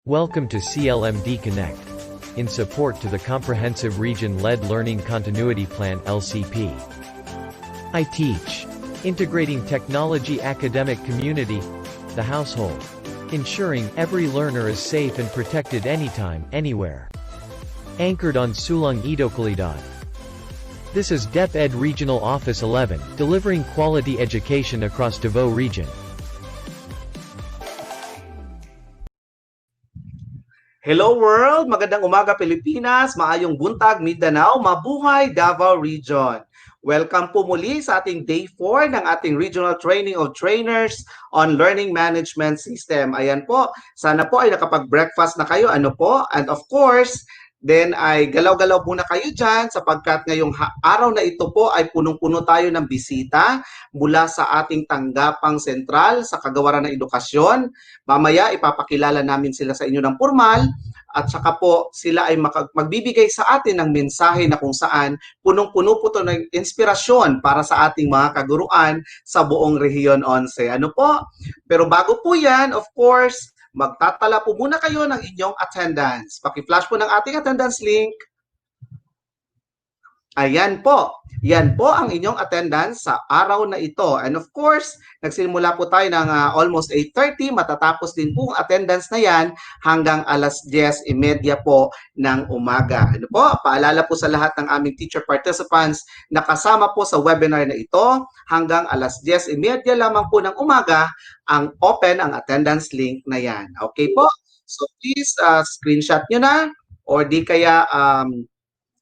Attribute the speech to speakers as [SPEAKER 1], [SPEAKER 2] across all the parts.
[SPEAKER 1] Welcome to CLMD Connect. In support to the Comprehensive Region-Led Learning Continuity Plan LCP. I teach. Integrating technology academic community, the household. Ensuring every learner is safe and protected anytime, anywhere. Anchored on Sulong Idokalidad. This is DepEd Regional Office 11, delivering quality education across Davao Region.
[SPEAKER 2] Hello world! Magandang umaga Pilipinas, maayong buntag Mindanao, mabuhay Davao Region. Welcome po muli sa ating Day 4 ng ating Regional Training of Trainers on Learning Management System. Ayan po, sana po ay nakapag-breakfast na kayo, ano po? And of course, then ay galaw-galaw muna kayo dyan sapagkat ngayong araw na ito po ay punong-puno tayo ng bisita mula sa ating tanggapang sentral sa Kagawaran ng Edukasyon. Mamaya ipapakilala namin sila sa inyo ng formal at saka po sila ay magbibigay sa atin ng mensahe na kung saan punong-puno po ito ng inspirasyon para sa ating mga kaguruan sa buong Rehiyon 11. Ano po? Pero bago po yan, of course, magtatala po muna kayo ng inyong attendance. Paki-flash po ng ating attendance link. Ayan po. Yan po ang inyong attendance sa araw na ito. And of course, nagsimula po tayo ng almost 8:30. Matatapos din po ang attendance na yan hanggang alas 10:30 po ng umaga. Ano po? Paalala po sa lahat ng aming teacher participants na kasama po sa webinar na ito hanggang alas 10:30 lamang po ng umaga ang open ang attendance link na yan. Okay po? So please screenshot nyo na or di kaya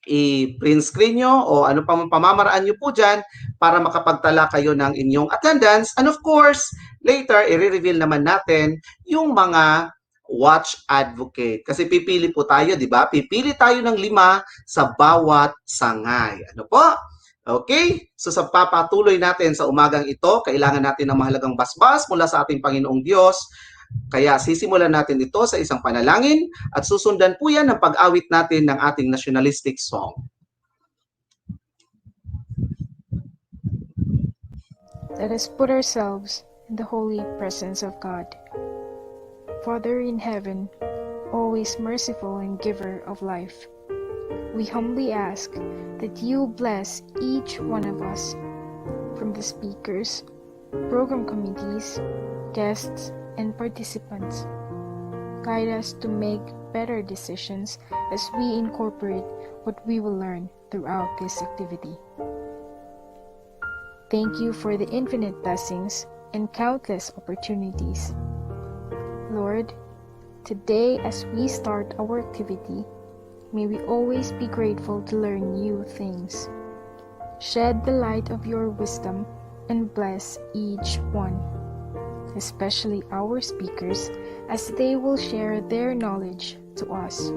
[SPEAKER 2] i-print screen nyo o ano pa pamamaraan nyo po dyan para makapagtala kayo ng inyong attendance. And of course, later, i-reveal naman natin yung mga watch advocate. Kasi pipili po tayo, di ba? Pipili tayo ng 5 sa bawat sangay. Ano po? Okay? So sa papatuloy natin sa umagang ito, kailangan natin ng mahalagang basbas mula sa ating Panginoong Diyos. Kaya sisimulan natin ito sa isang panalangin at susundan po yan ng pag-awit natin ng ating nationalistic song.
[SPEAKER 3] Let us put ourselves in the holy presence of God. Father in heaven, always merciful and giver of life, we humbly ask that you bless each one of us, from the speakers, program committees, guests, and participants. Guide us to make better decisions as we incorporate what we will learn throughout this activity. Thank you for the infinite blessings and countless opportunities. Lord, today as we start our activity, may we always be grateful to learn new things. Shed the light of your wisdom and bless each one, especially our speakers, as they will share their knowledge to us.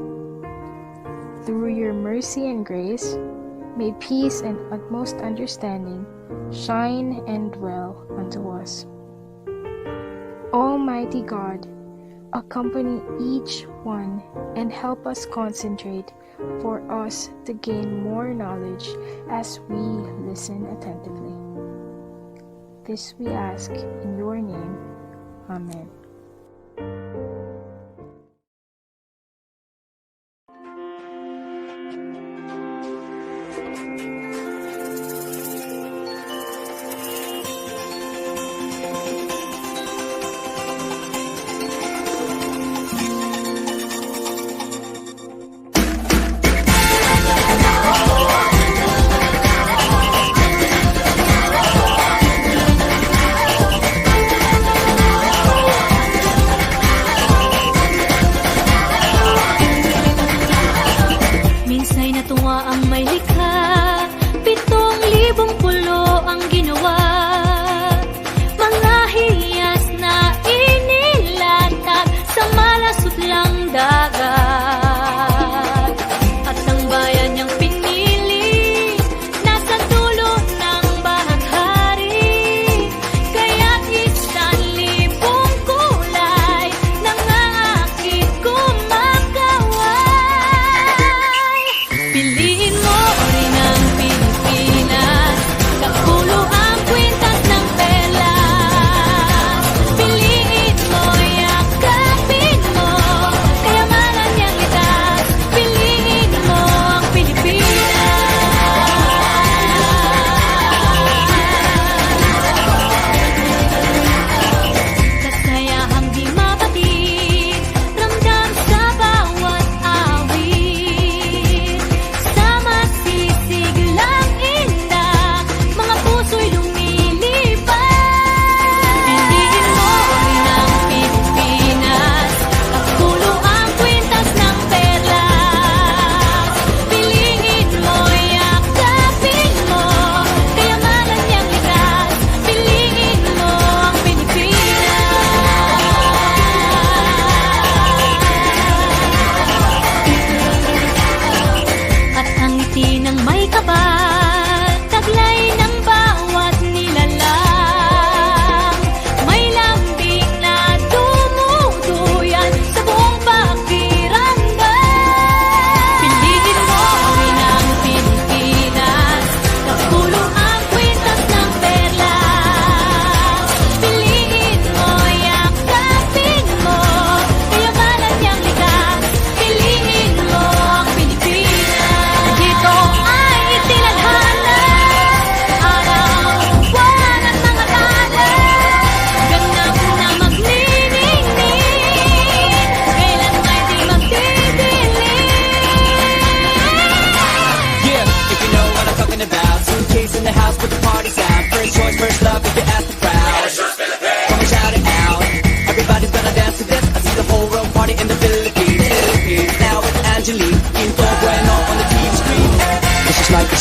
[SPEAKER 3] Through your mercy and grace, may peace and utmost understanding shine and dwell unto us. Almighty God, accompany each one and help us concentrate for us to gain more knowledge as we listen attentively. This we ask in your name. Amen.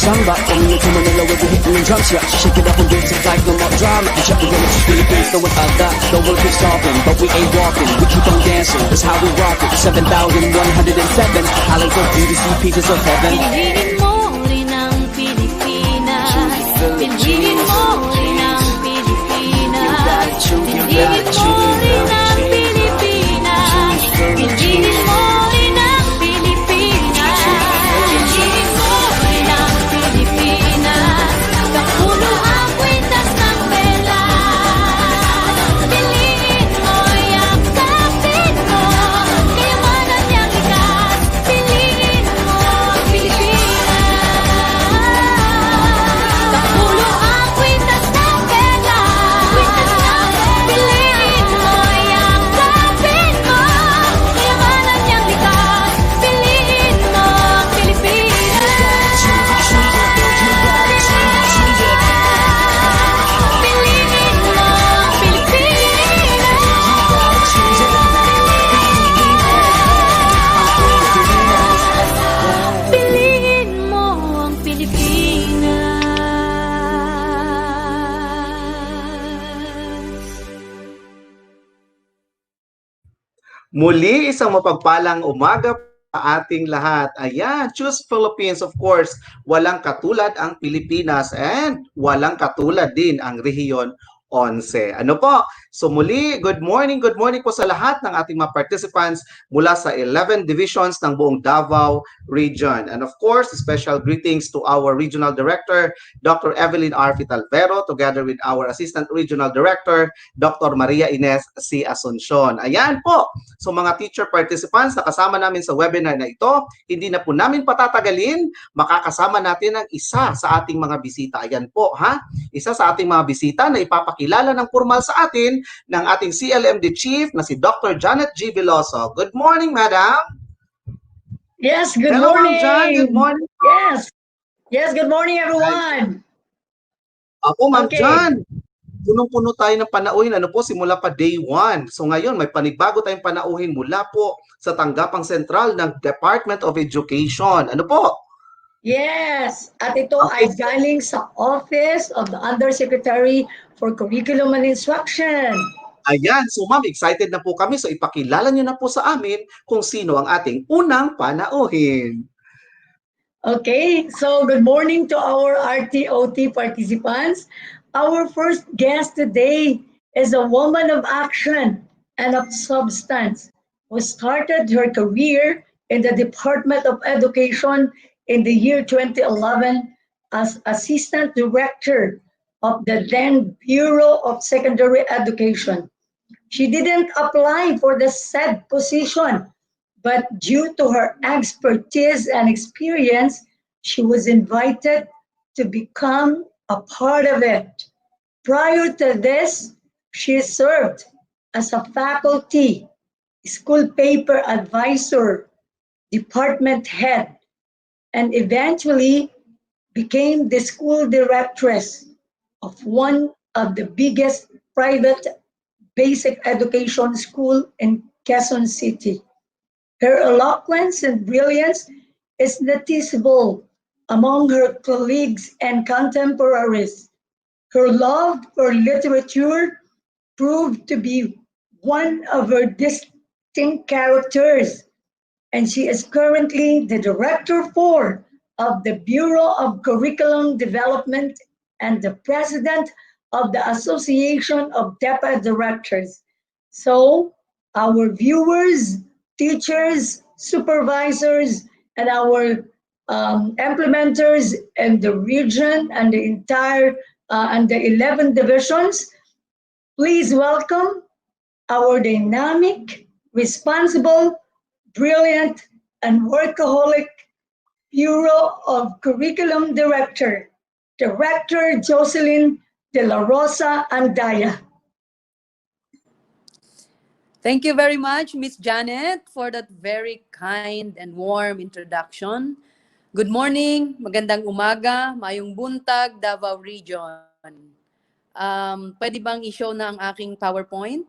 [SPEAKER 4] samba. Coming to Manila with the hitting and drums, yeah. Shake it up and give some like no more drama. And check the village, Philippines, throwing that. The world keeps stopping, but we ain't walking. We keep on dancing, that's how we rock it. 7,107 islands of beauty, pieces of heaven.
[SPEAKER 5] Piliin mo rin ang Pilipinas. Piliin mo rin ang Pilipinas. Piliin mo rin ang Pilipinas. Piliin mo rin ang Pilipinas. Piliin mo rin ang Pilipinas. Kapulo ang kwintas ng pera. Piliin mo, yakapin mo. Kayamanan niyang likas. Piliin mo ang Pilipinas. Kapulo ang kwintas ng pera. Piliin mo, yakapin mo. Kayamanan niyang likas. Piliin mo ang Pilipinas. Piliin mo ang Pilipinas. Piliin mo ang Pilipinas.
[SPEAKER 2] Muli, isang mapagpalang umaga sa ating lahat. Ayan, choose Philippines, of course. Walang katulad ang Pilipinas and walang katulad din ang Rehiyon 11. Ano po? So muli, good morning po sa lahat ng ating mga participants mula sa 11 divisions ng buong Davao Region. And of course, special greetings to our Regional Director, Dr. Evelyn R. Fitalvero, together with our Assistant Regional Director, Dr. Maria Ines C. Asuncion. Ayan po. So mga teacher participants na kasama namin sa webinar na ito, hindi na po namin patatagalin, makakasama natin ang isa sa ating mga bisita. Ayan po, ha? Isa sa ating mga bisita na ipapakilala ng formal sa atin ng ating CLMD Chief na si Dr. Janet G. Veloso. Good morning, Madam.
[SPEAKER 6] Yes, good
[SPEAKER 2] Hello, Ma'am
[SPEAKER 6] morning.
[SPEAKER 2] Jan. Good morning.
[SPEAKER 6] Yes, good morning, everyone.
[SPEAKER 2] Ako, Ma'am
[SPEAKER 6] Okay.
[SPEAKER 2] Jan. Punong-puno tayo ng panauhin. Ano po, simula pa day 1. So ngayon, may panibago tayong panauhin mula po sa tanggapang sentral ng Department of Education. Ano po?
[SPEAKER 6] Yes, at ito ay galing sa Office of the Undersecretary for Curriculum and Instruction.
[SPEAKER 2] Ayan. So ma'am, excited na po kami. So ipakilala nyo na po sa amin kung sino ang ating unang panauhin.
[SPEAKER 6] Okay, so good morning to our RTOT participants. Our first guest today is a woman of action and of substance who started her career in the Department of Education in the year 2011 as Assistant Director of the then Bureau of Secondary Education. She didn't apply for the said position, but due to her expertise and experience, she was invited to become a part of it. Prior to this, she served as a faculty, school paper advisor, department head, and eventually became the school directress of one of the biggest private basic education school in Quezon City. Her eloquence and brilliance is noticeable among her colleagues and contemporaries. Her love for literature proved to be one of her distinct characters, and she is currently the Director 4 of the Bureau of Curriculum Development and the President of the Association of DEPA Directors. So, our viewers, teachers, supervisors, and our implementers in the region and the entire and the 11 divisions, please welcome our dynamic, responsible, brilliant, and workaholic Bureau of Curriculum Director, Director Jocelyn De La Rosa Andaya.
[SPEAKER 7] Thank you very much, Miss Janet, for that very kind and warm introduction. Good morning, magandang umaga, mayong buntag, Davao Region. Pwede bang i-show na ang aking PowerPoint?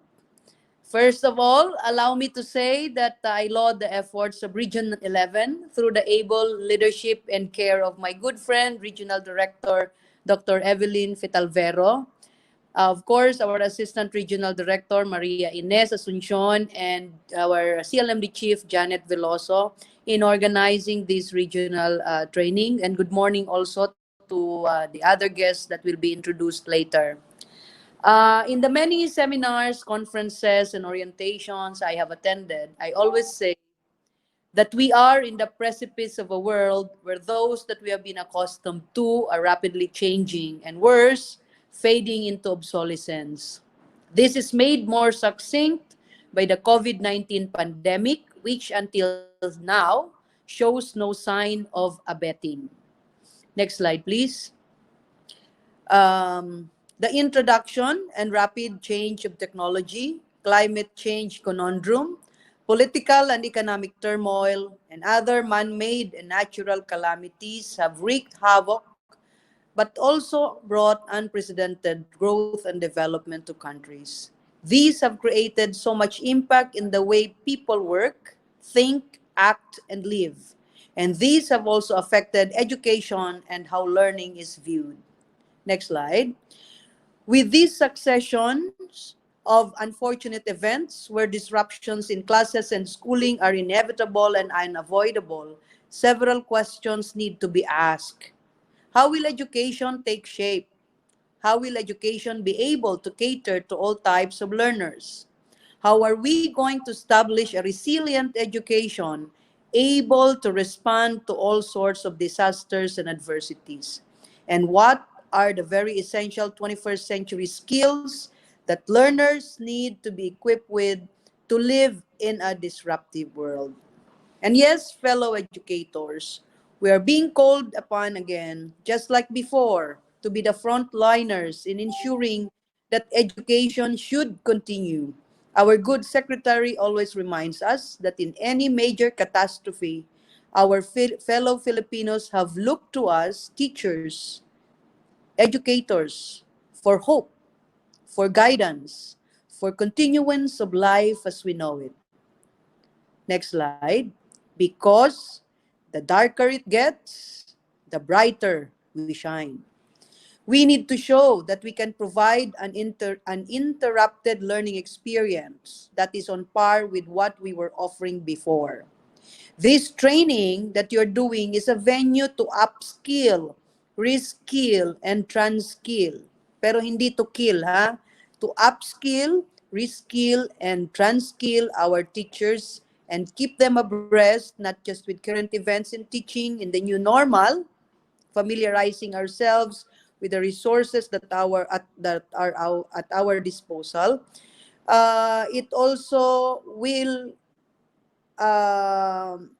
[SPEAKER 7] First of all, allow me to say that I laud the efforts of Region 11 through the able leadership and care of my good friend, Regional Director Dr. Evelyn Fitalvero. Of course, our Assistant Regional Director, Maria Ines Asuncion, and our CLMD Chief, Janet Veloso, in organizing this regional training. And good morning also to the other guests that will be introduced later. In the many seminars, conferences, and orientations I have attended, I always say that we are in the precipice of a world where those that we have been accustomed to are rapidly changing and worse, fading into obsolescence. This is made more succinct by the COVID-19 pandemic, which until now shows no sign of abating. Next slide, please. The introduction and rapid change of technology, climate change conundrum, political and economic turmoil, and other man-made and natural calamities have wreaked havoc, but also brought unprecedented growth and development to countries. These have created so much impact in the way people work, think, act, and live. And these have also affected education and how learning is viewed. Next slide. With these successions of unfortunate events where disruptions in classes and schooling are inevitable and unavoidable, several questions need to be asked. How will education take shape? How will education be able to cater to all types of learners? How are we going to establish a resilient education able to respond to all sorts of disasters and adversities? And what are the very essential 21st century skills that learners need to be equipped with to live in a disruptive world? And yes, fellow educators, we are being called upon again, just like before, to be the frontliners in ensuring that education should continue. Our good secretary always reminds us that in any major catastrophe, our fellow Filipinos have looked to us, teachers, educators, for hope, for guidance, for continuance of life as we know it. Next slide. Because the darker it gets, the brighter we shine. We need to show that we can provide an uninterrupted learning experience that is on par with what we were offering before. This training that you're doing is a venue to upskill, reskill, and transskill. Pero hindi to kill, ha? To upskill, reskill, and transskill our teachers and keep them abreast, not just with current events in teaching in the new normal, familiarizing ourselves with the resources that are at our disposal. It also will um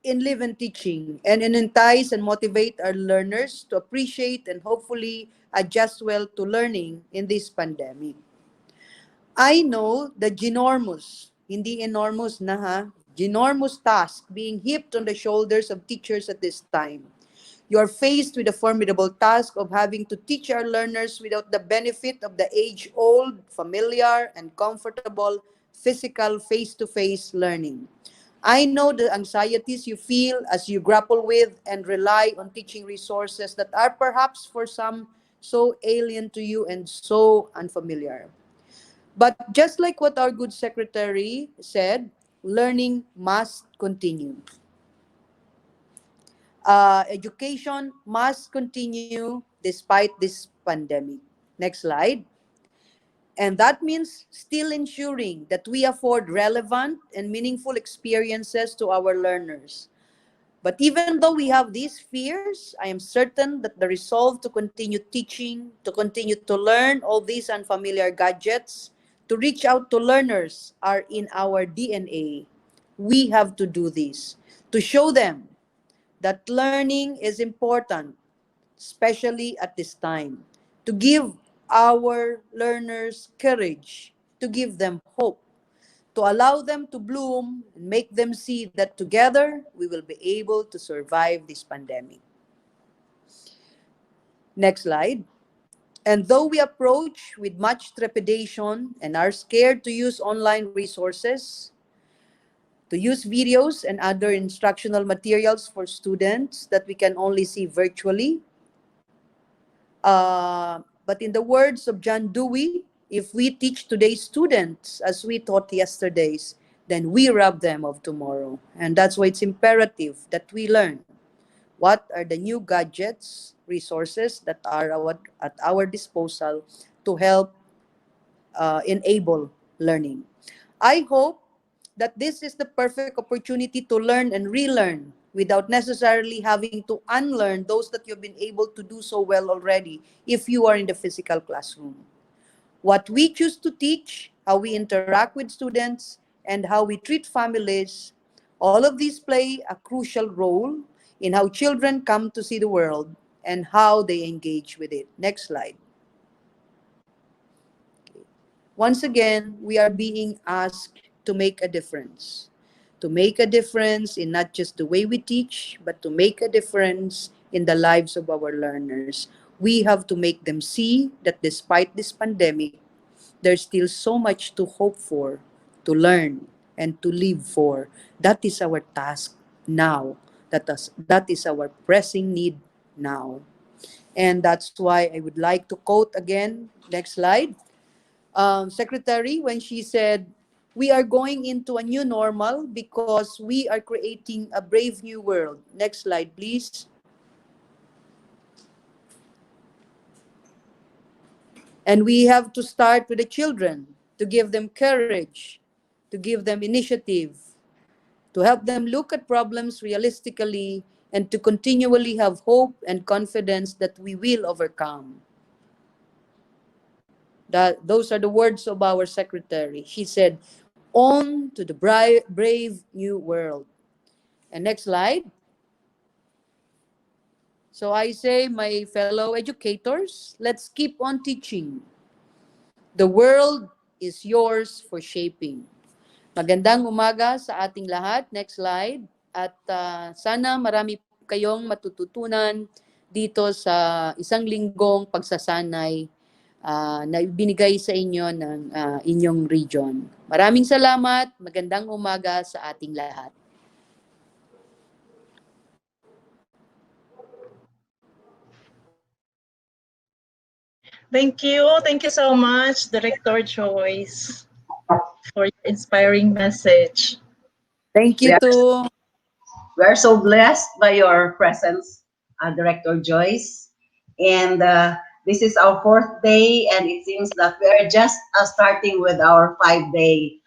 [SPEAKER 7] in live and teaching and entice and motivate our learners to appreciate and hopefully adjust well to learning in this pandemic. I know the ginormous, hindi enormous na ha, ginormous task being heaped on the shoulders of teachers at this time. You are faced with the formidable task of having to teach our learners without the benefit of the age-old, familiar, and comfortable physical face-to-face learning. I know the anxieties you feel as you grapple with and rely on teaching resources that are perhaps for some so alien to you and so unfamiliar. But just like what our good secretary said, learning must continue. Education must continue despite this pandemic. Next slide. And that means still ensuring that we afford relevant and meaningful experiences to our learners. But even though we have these fears, I am certain that the resolve to continue teaching, to continue to learn all these unfamiliar gadgets, to reach out to learners are in our DNA. We have to do this to show them that learning is important, especially at this time, to give our learners courage, to give them hope, to allow them to bloom and make them see that together we will be able to survive this pandemic. Next slide. And though we approach with much trepidation and are scared to use online resources, to use videos and other instructional materials for students that we can only see virtually, but in the words of John Dewey, if we teach today's students as we taught yesterday's, then we rob them of tomorrow. And that's why it's imperative that we learn what are the new gadgets, resources that are at our disposal to help enable learning. I hope that this is the perfect opportunity to learn and relearn without necessarily having to unlearn those that you've been able to do so well already if you are in the physical classroom. What we choose to teach, how we interact with students, and how we treat families, all of these play a crucial role in how children come to see the world and how they engage with it. Next slide. Once again, we are being asked to make a difference. To make a difference in not just the way we teach, but to make a difference in the lives of our learners. We have to make them see that despite this pandemic, there's still so much to hope for, to learn, and to live for. That is our task now. That is our pressing need now. And that's why I would like to quote again, next slide, Secretary, when she said, we are going into a new normal because we are creating a brave new world. Next slide, please. And we have to start with the children to give them courage, to give them initiative, to help them look at problems realistically, and to continually have hope and confidence that we will overcome. Those are the words of our secretary. She said, on to the brave new world. And next slide. So I say, my fellow educators, let's keep on teaching. The world is yours for shaping. Magandang umaga sa ating lahat. Next slide. At sana marami kayong matututunan dito sa isang linggong pagsasanay na binigay sa inyo ng inyong region. Maraming salamat. Magandang umaga sa ating lahat.
[SPEAKER 8] Thank you. Thank you so much, Director Joyce, for your inspiring message.
[SPEAKER 7] Thank you
[SPEAKER 9] Yes.
[SPEAKER 7] too.
[SPEAKER 9] We are so blessed by your presence, Director Joyce. And this is our fourth day, and it seems that we are just starting with our 5-day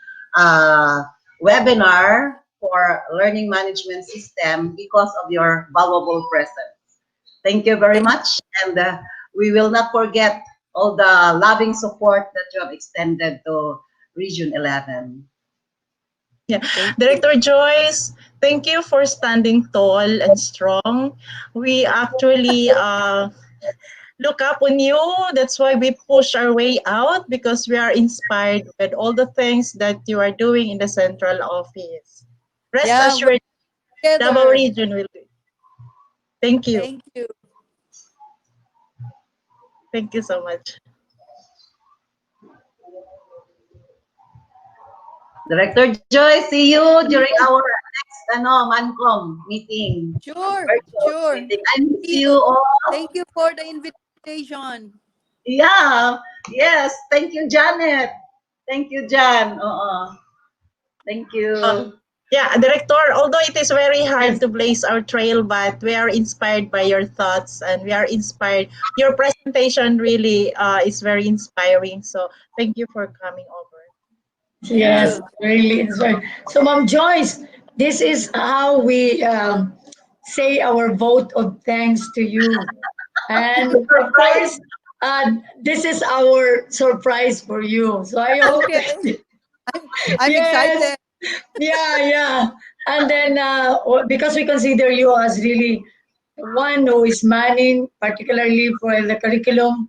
[SPEAKER 9] webinar for learning management system because of your valuable presence. Thank you very much, and we will not forget all the loving support that you have extended to Region 11.
[SPEAKER 8] Yeah, Director Joyce, thank you for standing tall and strong. We actually look up on you. That's why we push our way out, because we are inspired with all the things that you are doing in the central office. Rest assured, Davao Region will do. Thank you.
[SPEAKER 7] Thank you.
[SPEAKER 8] Thank you so much.
[SPEAKER 9] Director Joy, see you during our next Mancom meeting.
[SPEAKER 7] Sure,
[SPEAKER 9] Virtual
[SPEAKER 7] sure.
[SPEAKER 9] meeting. I miss you all.
[SPEAKER 7] Thank you for the invitation.
[SPEAKER 9] Yeah, yes. Thank you, Janet. Thank you, Jan. Thank you.
[SPEAKER 8] Yeah, Director, although it is very hard to blaze our trail, but we are inspired by your thoughts, and we are inspired. Your presentation really is very inspiring. So thank you for coming over.
[SPEAKER 6] Yes, really inspiring. So, Ma'am Joyce, this is how we say our vote of thanks to you. And of course, this is our surprise for you. So I hope.
[SPEAKER 7] Okay. I'm
[SPEAKER 6] Yes.
[SPEAKER 7] excited.
[SPEAKER 6] Yeah. And then because we consider you as really one who is manning, particularly for the curriculum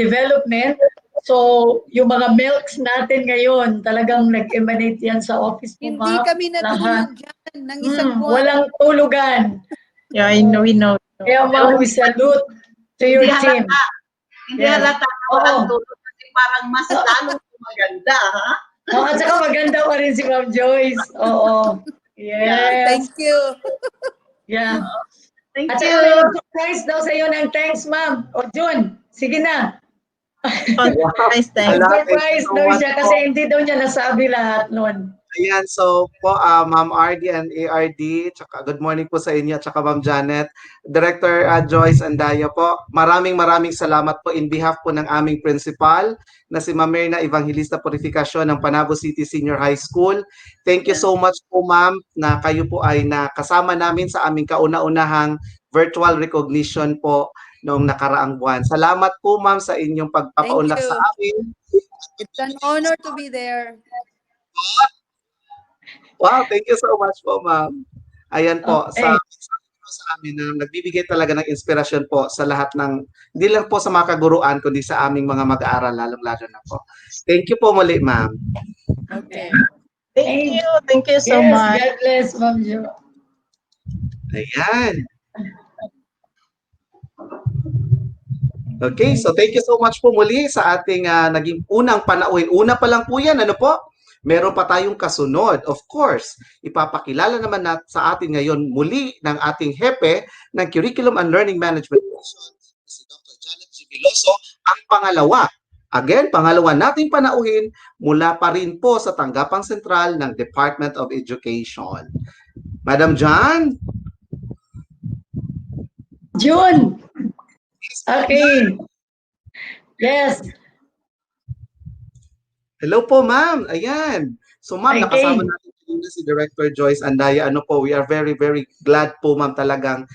[SPEAKER 6] development. So, yung mga milks natin ngayon, talagang nag-emanate yan sa office mo,
[SPEAKER 7] Hindi
[SPEAKER 6] ma'am.
[SPEAKER 7] kami natulog dyan ng isang buwan.
[SPEAKER 6] Walang tulugan.
[SPEAKER 8] Yeah, I know, we know.
[SPEAKER 6] Kaya, ma'am, we salute to your
[SPEAKER 9] Hindi
[SPEAKER 6] team.
[SPEAKER 9] halata. Hindi
[SPEAKER 6] Yes.
[SPEAKER 9] halata na walang
[SPEAKER 6] Oo.
[SPEAKER 9] tulog kasi parang mas lalong maganda, ha?
[SPEAKER 6] Oo, at saka maganda pa rin si Ma'am Joyce. Oo. Yes.
[SPEAKER 7] Thank you.
[SPEAKER 6] Yeah.
[SPEAKER 9] Thank
[SPEAKER 6] At
[SPEAKER 9] you.
[SPEAKER 6] saka may surprise daw sa iyo ng thanks, Ma'am. O June, sige na.
[SPEAKER 8] Nice,
[SPEAKER 6] May
[SPEAKER 8] thanks.
[SPEAKER 2] Thank you
[SPEAKER 6] surprise
[SPEAKER 2] so
[SPEAKER 6] daw
[SPEAKER 2] much
[SPEAKER 6] siya
[SPEAKER 2] po.
[SPEAKER 6] kasi hindi daw niya nasabi lahat nun.
[SPEAKER 2] Ayan, so po, Ma'am RD and ARD, tsaka good morning po sa inyo, tsaka Ma'am Janet. Director Joyce Andaya po, maraming salamat po in behalf po ng aming principal na si Ma'am Myrna Evangelista Purificacion ng Panabo City Senior High School. Thank you so much po Ma'am na kayo po ay nakasama namin sa aming kauna-unahang virtual recognition po noong nakaraang buwan. Salamat po Ma'am sa inyong
[SPEAKER 7] Thank
[SPEAKER 2] pagpapaunlak sa
[SPEAKER 7] you.
[SPEAKER 2] amin.
[SPEAKER 7] It's an honor to be there.
[SPEAKER 2] Wow, thank you so much po, ma'am. Ayan po,
[SPEAKER 6] Okay.
[SPEAKER 2] sa amin na nagbibigay talaga ng inspirasyon po sa lahat ng, hindi lang po sa mga kaguruan, kundi sa aming mga mag-aaral, lalong-lalo na po. Thank you po muli, ma'am.
[SPEAKER 7] Okay.
[SPEAKER 8] Thank you. Thank you so
[SPEAKER 6] Yes,
[SPEAKER 8] much.
[SPEAKER 6] God bless, Ma'am Jo.
[SPEAKER 2] Ayan. Okay, so thank you so much po muli sa ating naging unang panauhin. Una pa lang po yan, ano po? Meron pa tayong kasunod. Of course, ipapakilala naman sa atin ngayon muli ng ating hepe ng Curriculum and Learning Management Division, si Dr. Janet G. Veloso, ang pangalawa. Again, pangalawa nating panauhin mula pa rin po sa Tanggapang Sentral ng Department of Education. Madam John?
[SPEAKER 6] June. Okay. Yes.
[SPEAKER 2] Hello po, ma'am. Ayan. So, ma'am,
[SPEAKER 6] Okay.
[SPEAKER 2] nakasama natin kanina si Director Joyce Andaya. Ano po, we are very, very glad po, ma'am, talagang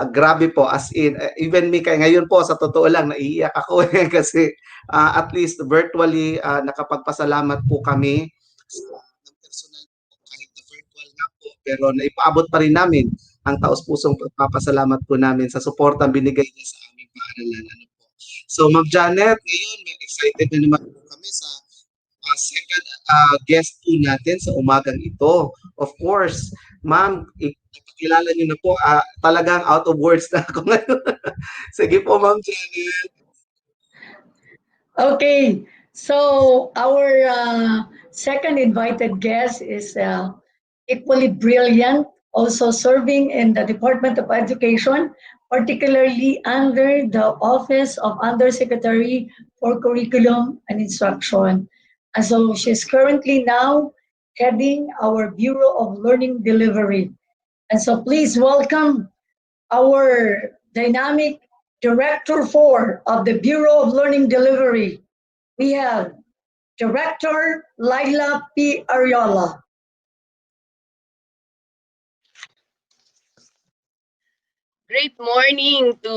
[SPEAKER 2] grabe po. As in, even me, kaya ngayon po, sa totoo lang, naiiyak ako kasi at least virtually nakapagpasalamat po kami ng personal po, kahit na virtual nga po, pero naipaabot pa rin namin ang taos-pusong pagpapasalamat po namin sa suportang binigay niya sa aming paaralan. Ano po. So, Ma'am Janet, ngayon, may excited na naman po kami sa second guest po natin sa umagang ito. Of course, ma'am, ipakilala niyo na po. Talagang out of words na ako ngayon. Sige po, Ma'am Janet.
[SPEAKER 6] Okay. So our second invited guest is equally brilliant, also serving in the Department of Education, particularly under the Office of Undersecretary for Curriculum and Instruction. And so she's currently now heading our Bureau of Learning Delivery. And so please welcome our dynamic Director 4 of the Bureau of Learning Delivery. We have Director Laila P. Ariola.
[SPEAKER 10] Great morning to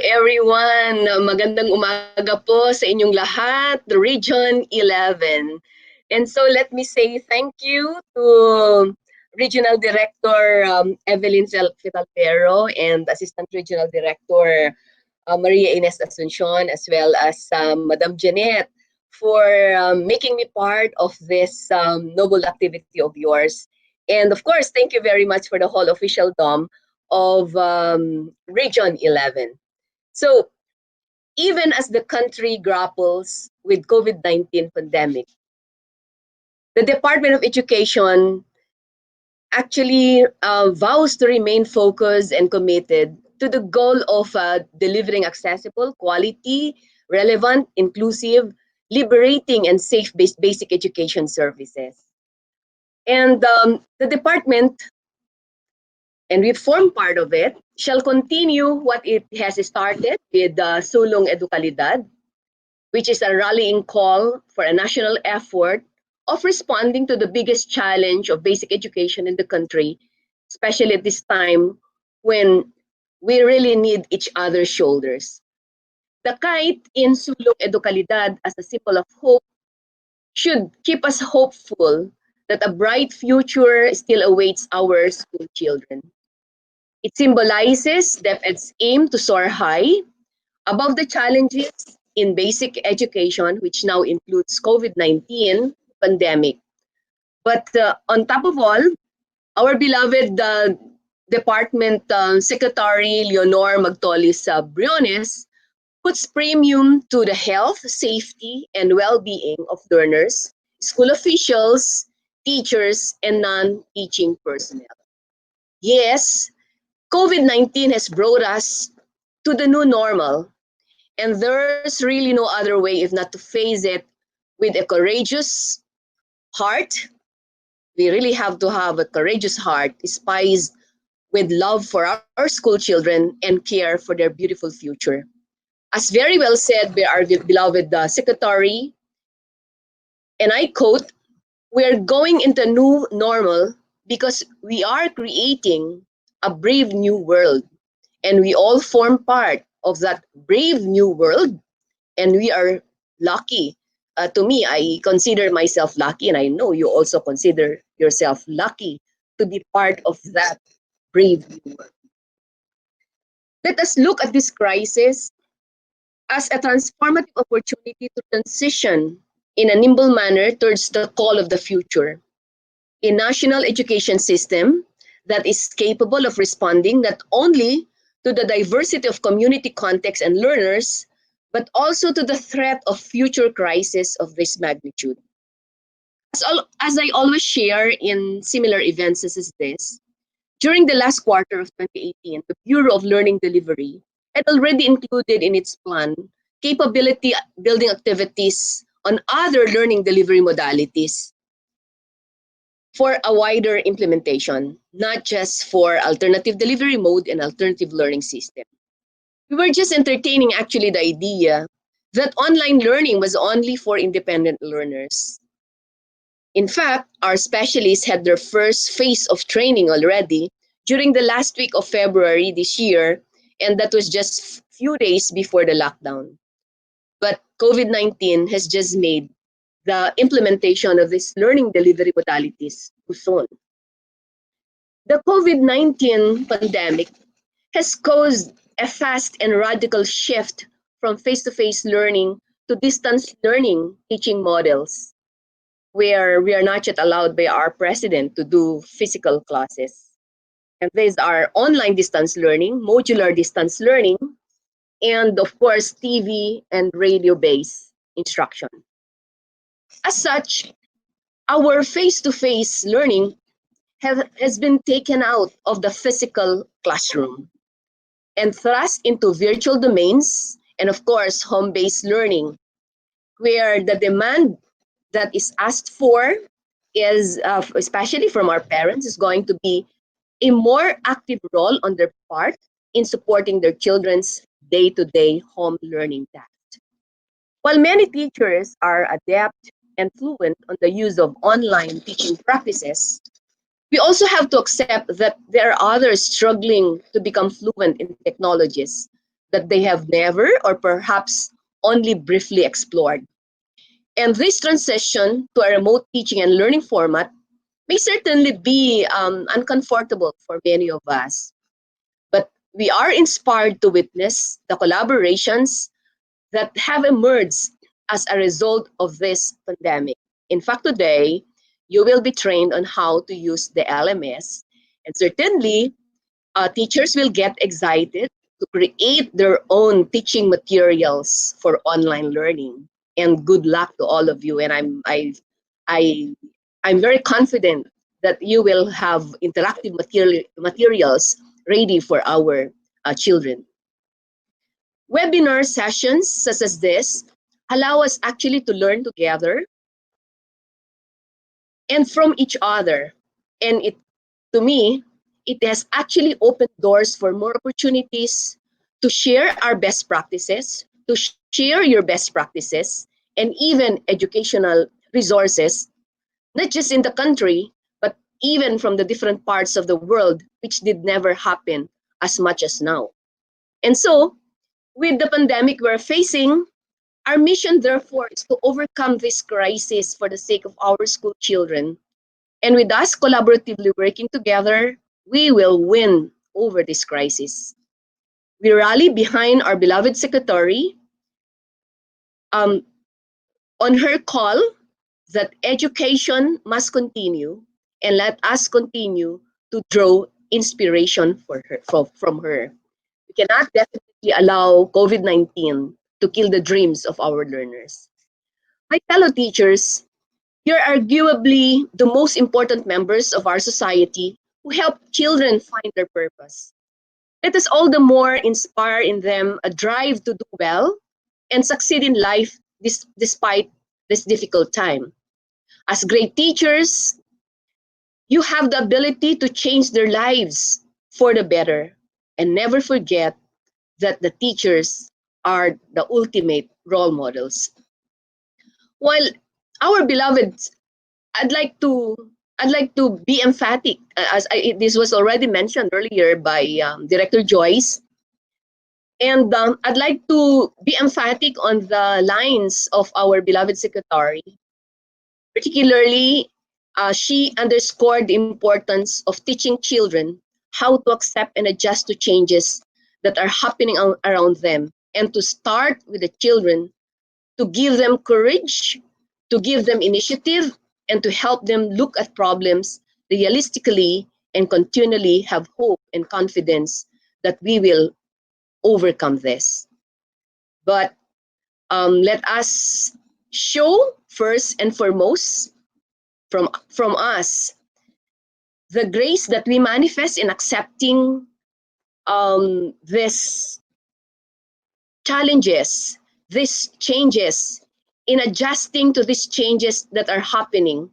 [SPEAKER 10] everyone. Magandang umaga po sa inyong lahat, the Region 11. And so let me say thank you to Regional Director Evelyn Fitalpero and Assistant Regional Director Maria Ines Asuncion, as well as Madam Janet, for making me part of this noble activity of yours. And of course, thank you very much for the whole official DOM of Region 11. So, even as the country grapples with COVID-19 pandemic, the Department of Education actually vows to remain focused and committed to the goal of delivering accessible, quality, relevant, inclusive, liberating, and safe basic education services. And the department, and we form part of it, shall continue what it has started with Sulong Edukalidad, which is a rallying call for a national effort of responding to the biggest challenge of basic education in the country, especially at this time when we really need each other's shoulders. The kite in Sulong Edukalidad as a symbol of hope should keep us hopeful that a bright future still awaits our school children. It symbolizes DepEd's aim to soar high above the challenges in basic education, which now includes COVID-19 pandemic. But on top of all, our beloved Department Secretary Leonor Magtolis Briones puts premium to the health, safety, and well-being of learners, school officials, teachers, and non-teaching personnel. Yes, COVID-19 has brought us to the new normal, and there's really no other way if not to face it with a courageous heart. We really have to have a courageous heart, spiced with love for our school children and care for their beautiful future. As very well said by our beloved secretary, and I quote, we're going into a new normal because we are creating a brave new world, and we all form part of that brave new world, and we are lucky. To me, I consider myself lucky, and I know you also consider yourself lucky to be part of that brave new world. Let us look at this crisis as a transformative opportunity to transition in a nimble manner towards the call of the future. A national education system that is capable of responding not only to the diversity of community contexts and learners, but also to the threat of future crises of this magnitude. As I always share in similar events as this, during the last quarter of 2018, the Bureau of Learning Delivery had already included in its plan capability building activities on other learning delivery modalities for a wider implementation, not just for alternative delivery mode and alternative learning system. We were just entertaining actually the idea that online learning was only for independent learners. In fact, our specialists had their first phase of training already during the last week of February this year, and that was just few days before the lockdown. But COVID-19 has just made the implementation of these learning delivery modalities too soon. The COVID-19 pandemic has caused a fast and radical shift from face-to-face learning to distance learning teaching models, where we are not yet allowed by our president to do physical classes. And these are online distance learning, modular distance learning, and of course, TV and radio-based instruction. As such, our face-to-face learning has been taken out of the physical classroom and thrust into virtual domains and, of course, home-based learning, where the demand that is asked for is, especially from our parents, is going to be a more active role on their part in supporting their children's day-to-day home learning tasks. While many teachers are adept and fluent on the use of online teaching practices, we also have to accept that there are others struggling to become fluent in technologies that they have never or perhaps only briefly explored. And this transition to a remote teaching and learning format may certainly be uncomfortable for many of us. But we are inspired to witness the collaborations that have emerged as a result of this pandemic. In fact, today, you will be trained on how to use the LMS, and certainly, teachers will get excited to create their own teaching materials for online learning. And good luck to all of you. And I'm very confident that you will have interactive materials ready for our children. Webinar sessions such as this allow us actually to learn together and from each other. And to me, it has actually opened doors for more opportunities to share our best practices, to share your best practices, and even educational resources, not just in the country, but even from the different parts of the world, which did never happen as much as now. And so, with the pandemic we're facing, our mission, therefore, is to overcome this crisis for the sake of our school children. And with us collaboratively working together, we will win over this crisis. We rally behind our beloved secretary um, on her call that education must continue, and let us continue to draw inspiration from her. We cannot definitely allow COVID-19 to kill the dreams of our learners. My fellow teachers, you're arguably the most important members of our society who help children find their purpose. Let us all the more inspire in them a drive to do well and succeed in life despite this difficult time. As great teachers, you have the ability to change their lives for the better. And never forget that the teachers are the ultimate role models. While our beloved, I'd like to I'd like to be emphatic, this was already mentioned earlier by Director Joyce, and I'd like to be emphatic on the lines of our beloved secretary. Particularly, she underscored the importance of teaching children how to accept and adjust to changes that are happening around them, and to start with the children, to give them courage, to give them initiative, and to help them look at problems realistically and continually have hope and confidence that we will overcome this. But let us show first and foremost from us the grace that we manifest in accepting this challenges, these changes, in adjusting to these changes that are happening.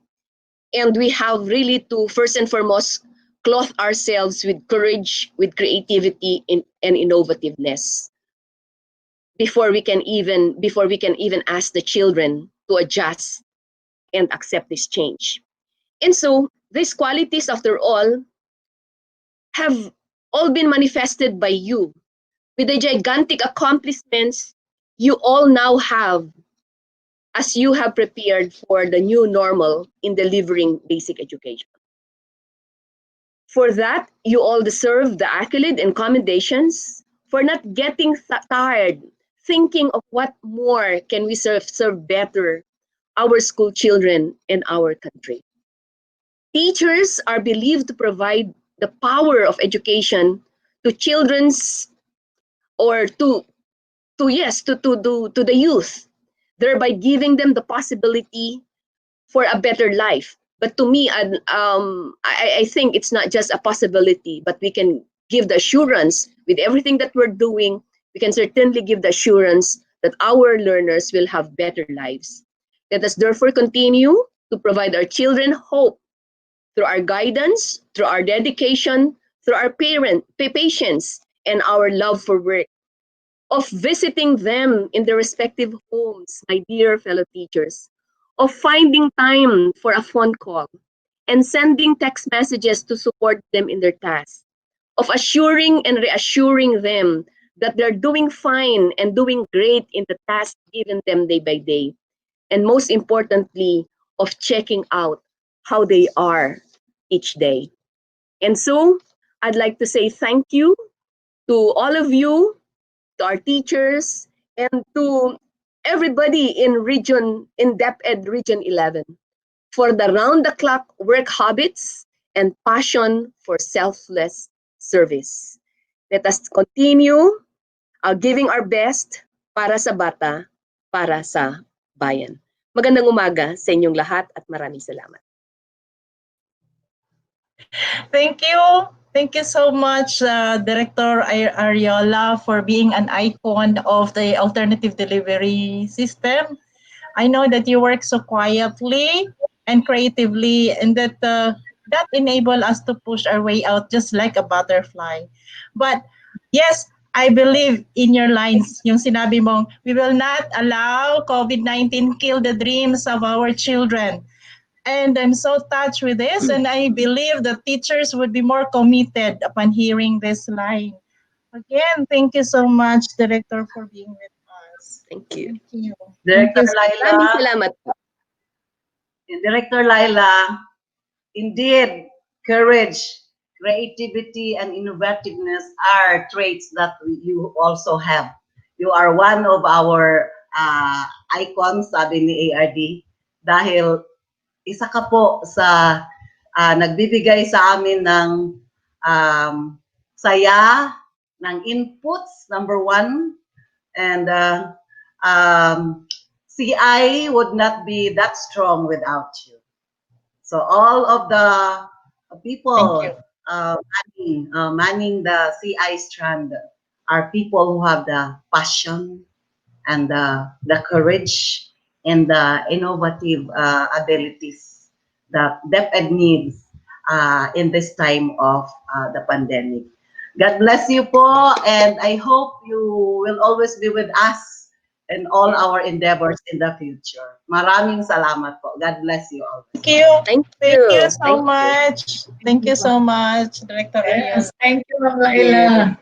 [SPEAKER 10] And we have really to first and foremost clothe ourselves with courage, with creativity, and innovativeness before we can even ask the children to adjust and accept this change. And so these qualities, after all, have all been manifested by you with the gigantic accomplishments you all now have as you have prepared for the new normal in delivering basic education. For that, you all deserve the accolade and commendations for not getting tired thinking of what more can we serve better our school children and our country. Teachers are believed to provide the power of education to children's or to the youth, thereby giving them the possibility for a better life. But to me, I think it's not just a possibility, but we can give the assurance with everything that we're doing. We can certainly give the assurance that our learners will have better lives. Let us therefore continue to provide our children hope through our guidance, through our dedication, through our patience, and our love for work, of visiting them in their respective homes, my dear fellow teachers, of finding time for a phone call and sending text messages to support them in their tasks, of assuring and reassuring them that they're doing fine and doing great in the tasks given them day by day, and most importantly, of checking out how they are each day. And so, I'd like to say thank you to all of you, to our teachers, and to everybody in DepEd Region 11 for the round-the-clock work habits and passion for selfless service. Let us continue giving our best para sa bata, para sa bayan. Magandang umaga sa inyong lahat at maraming salamat.
[SPEAKER 8] Thank you. Thank you so much, Director Ariola, for being an icon of the alternative delivery system. I know that you work so quietly and creatively, and that enable us to push our way out just like a butterfly. But yes, I believe in your lines, yung sinabi mong, we will not allow COVID-19 kill the dreams of our children. And I'm so touched with this, and I believe the teachers would be more committed upon hearing this line. Again, thank you so much, Director, for being with us.
[SPEAKER 10] Thank you.
[SPEAKER 8] Thank you.
[SPEAKER 9] Director
[SPEAKER 10] Maraming
[SPEAKER 9] Laila,
[SPEAKER 10] salamat po.
[SPEAKER 9] Director Laila, indeed, courage, creativity, and innovativeness are traits that you also have. You are one of our icons, sabi ni ARD, dahil isa ka po sa nagbibigay sa amin ng saya, ng inputs, number one. And CI would not be that strong without you. So all of the
[SPEAKER 6] Thank you.
[SPEAKER 9] people manning the CI strand are people who have the passion and the courage and the innovative abilities that DepEd needs in this time of the pandemic. God bless you po, and I hope you will always be with us in all our endeavors in the future. Maraming salamat po. God bless you all.
[SPEAKER 8] Thank you.
[SPEAKER 10] Thank
[SPEAKER 8] Thank you
[SPEAKER 10] you.
[SPEAKER 8] so
[SPEAKER 10] Thank you.
[SPEAKER 8] much. Thank you so much, Director Ariel.
[SPEAKER 6] Yes, thank you, Ma'am Laila.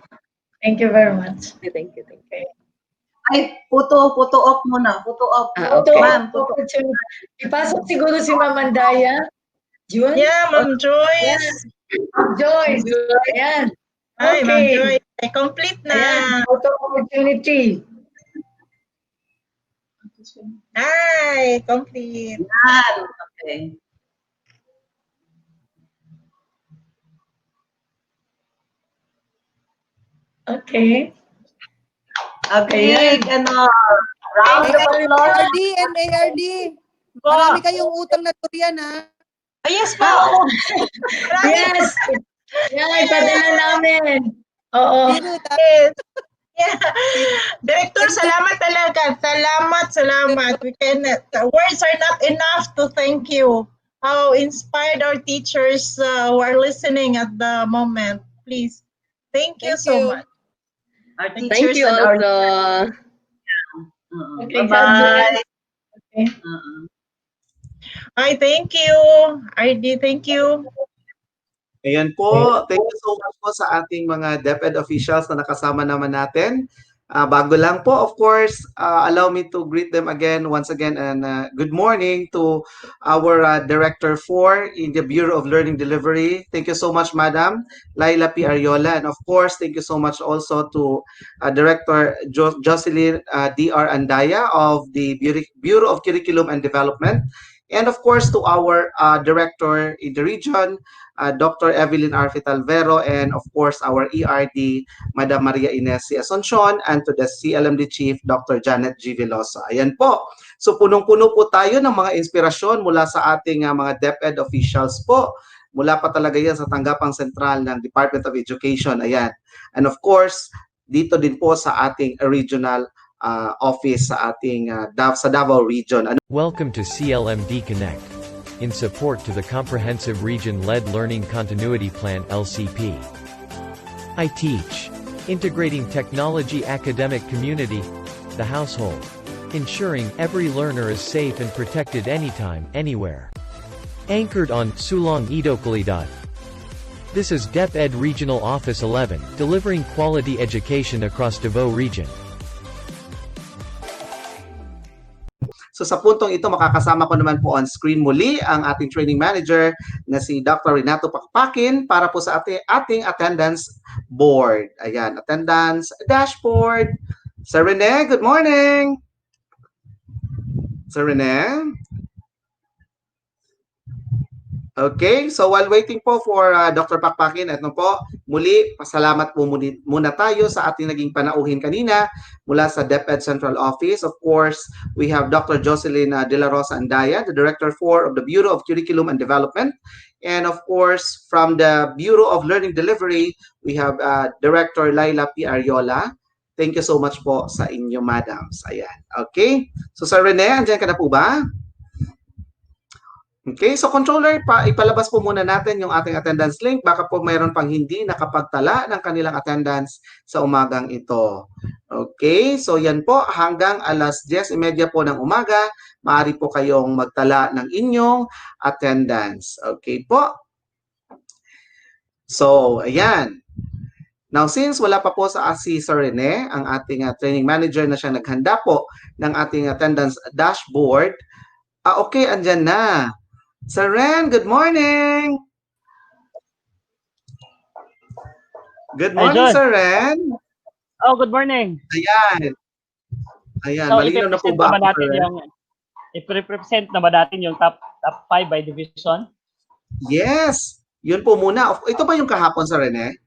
[SPEAKER 6] Thank you very much.
[SPEAKER 10] Thank you. Thank you.
[SPEAKER 9] Ay, puto off muna. Puto off.
[SPEAKER 10] Okay.
[SPEAKER 9] Ma'am, puto.
[SPEAKER 6] Ipasok siguro si Ma'am Andaya. June?
[SPEAKER 8] Yeah, Ma'am Joyce.
[SPEAKER 6] Joyce. Ayan.
[SPEAKER 8] Hi, Ma'am
[SPEAKER 6] Okay.
[SPEAKER 8] Joyce. Complete na.
[SPEAKER 6] Ayan, photo opportunity.
[SPEAKER 8] Hi, complete.
[SPEAKER 9] Yan. Okay.
[SPEAKER 6] Okay.
[SPEAKER 9] A big round of applause.
[SPEAKER 7] ARD and ARD. Marami kayong utang na durian, ha?
[SPEAKER 8] Yes po.
[SPEAKER 6] Yes. Yan, padala namin. Oo.
[SPEAKER 7] Biro ta.
[SPEAKER 8] Yes. Yeah. Director, salamat talaga. Salamat. We can, words are not enough to thank you. How inspired our teachers who are listening at the moment. Please. Thank you so much.
[SPEAKER 9] Our
[SPEAKER 10] Thank
[SPEAKER 9] teachers
[SPEAKER 10] you
[SPEAKER 9] and our
[SPEAKER 10] also.
[SPEAKER 6] Okay, God bless.
[SPEAKER 9] bye-bye.
[SPEAKER 6] Okay.
[SPEAKER 8] Ay, thank you. RD, thank you.
[SPEAKER 2] Ayan po, thank you so much po sa ating mga DepEd officials na nakasama naman natin. Bago lang po, of course, allow me to greet them again, once again, and good morning to our Director 4 in the Bureau of Learning Delivery. Thank you so much, Madam Laila P. Ariola. And of course, thank you so much also to Director Jocelyn D.R. Andaya of the Bureau of Curriculum and Development. And of course, to our Director in the region, Dr. Evelyn Arfit Alvero, and of course, our ERD, Madam Maria Ines C. Asuncion, and to the CLMD Chief, Dr. Janet G. Veloso. Ayan po. So punong-puno po tayo ng mga inspirasyon mula sa ating mga DepEd officials po. Mula pa talaga yan sa tanggapang sentral ng Department of Education. Ayan. And of course, dito din po sa ating regional office sa ating sa Davao region.
[SPEAKER 1] Welcome to CLMD Connect. In support to the Comprehensive Region-Led Learning Continuity Plan LCP. I teach. Integrating technology academic community, the household. Ensuring every learner is safe and protected anytime, anywhere. Anchored on Sulong Idokalidad. This is DepEd Regional Office 11, delivering quality education across Davao Region.
[SPEAKER 2] So sa puntong ito, makakasama ko naman po on screen muli ang ating training manager na si Dr. Renato Pakpakin para po sa ating attendance board. Ayan, attendance dashboard. Sir Rene, good morning! Sir Rene? Okay, so while waiting po for Dr. Pakpakin, eto po, muli, pasalamat po muna tayo sa ating naging panauhin kanina mula sa DepEd Central Office. Of course, we have Dr. Jocelyn De La Rosa Andaya, the Director 4 of the Bureau of Curriculum and Development. And of course, from the Bureau of Learning Delivery, we have Director Laila P. Ariola. Thank you so much po sa inyo, madams. Ayan, okay? So Sir Rene, andyan ka na po ba? Okay, so controller, ipalabas po muna natin yung ating attendance link. Baka po mayroon pang hindi nakapagtala ng kanilang attendance sa umagang ito. Okay, so yan po, hanggang alas 10:30 po ng umaga, maaari po kayong magtala ng inyong attendance. Okay po. So, ayan. Now, since wala pa po sa si Sir Rene, ang ating training manager na siya naghanda po ng ating attendance dashboard, okay, andyan na. Sir Ren, good morning! Good morning, Sir Ren!
[SPEAKER 11] Oh, good morning!
[SPEAKER 2] Ayan. Ayan,
[SPEAKER 11] So,
[SPEAKER 2] malinaw na po ba ako, Sir Ren?
[SPEAKER 11] I-represent na ba natin yung top 5 by division?
[SPEAKER 2] Yes! Yun po muna. Ito ba yung kahapon, Sir Rene?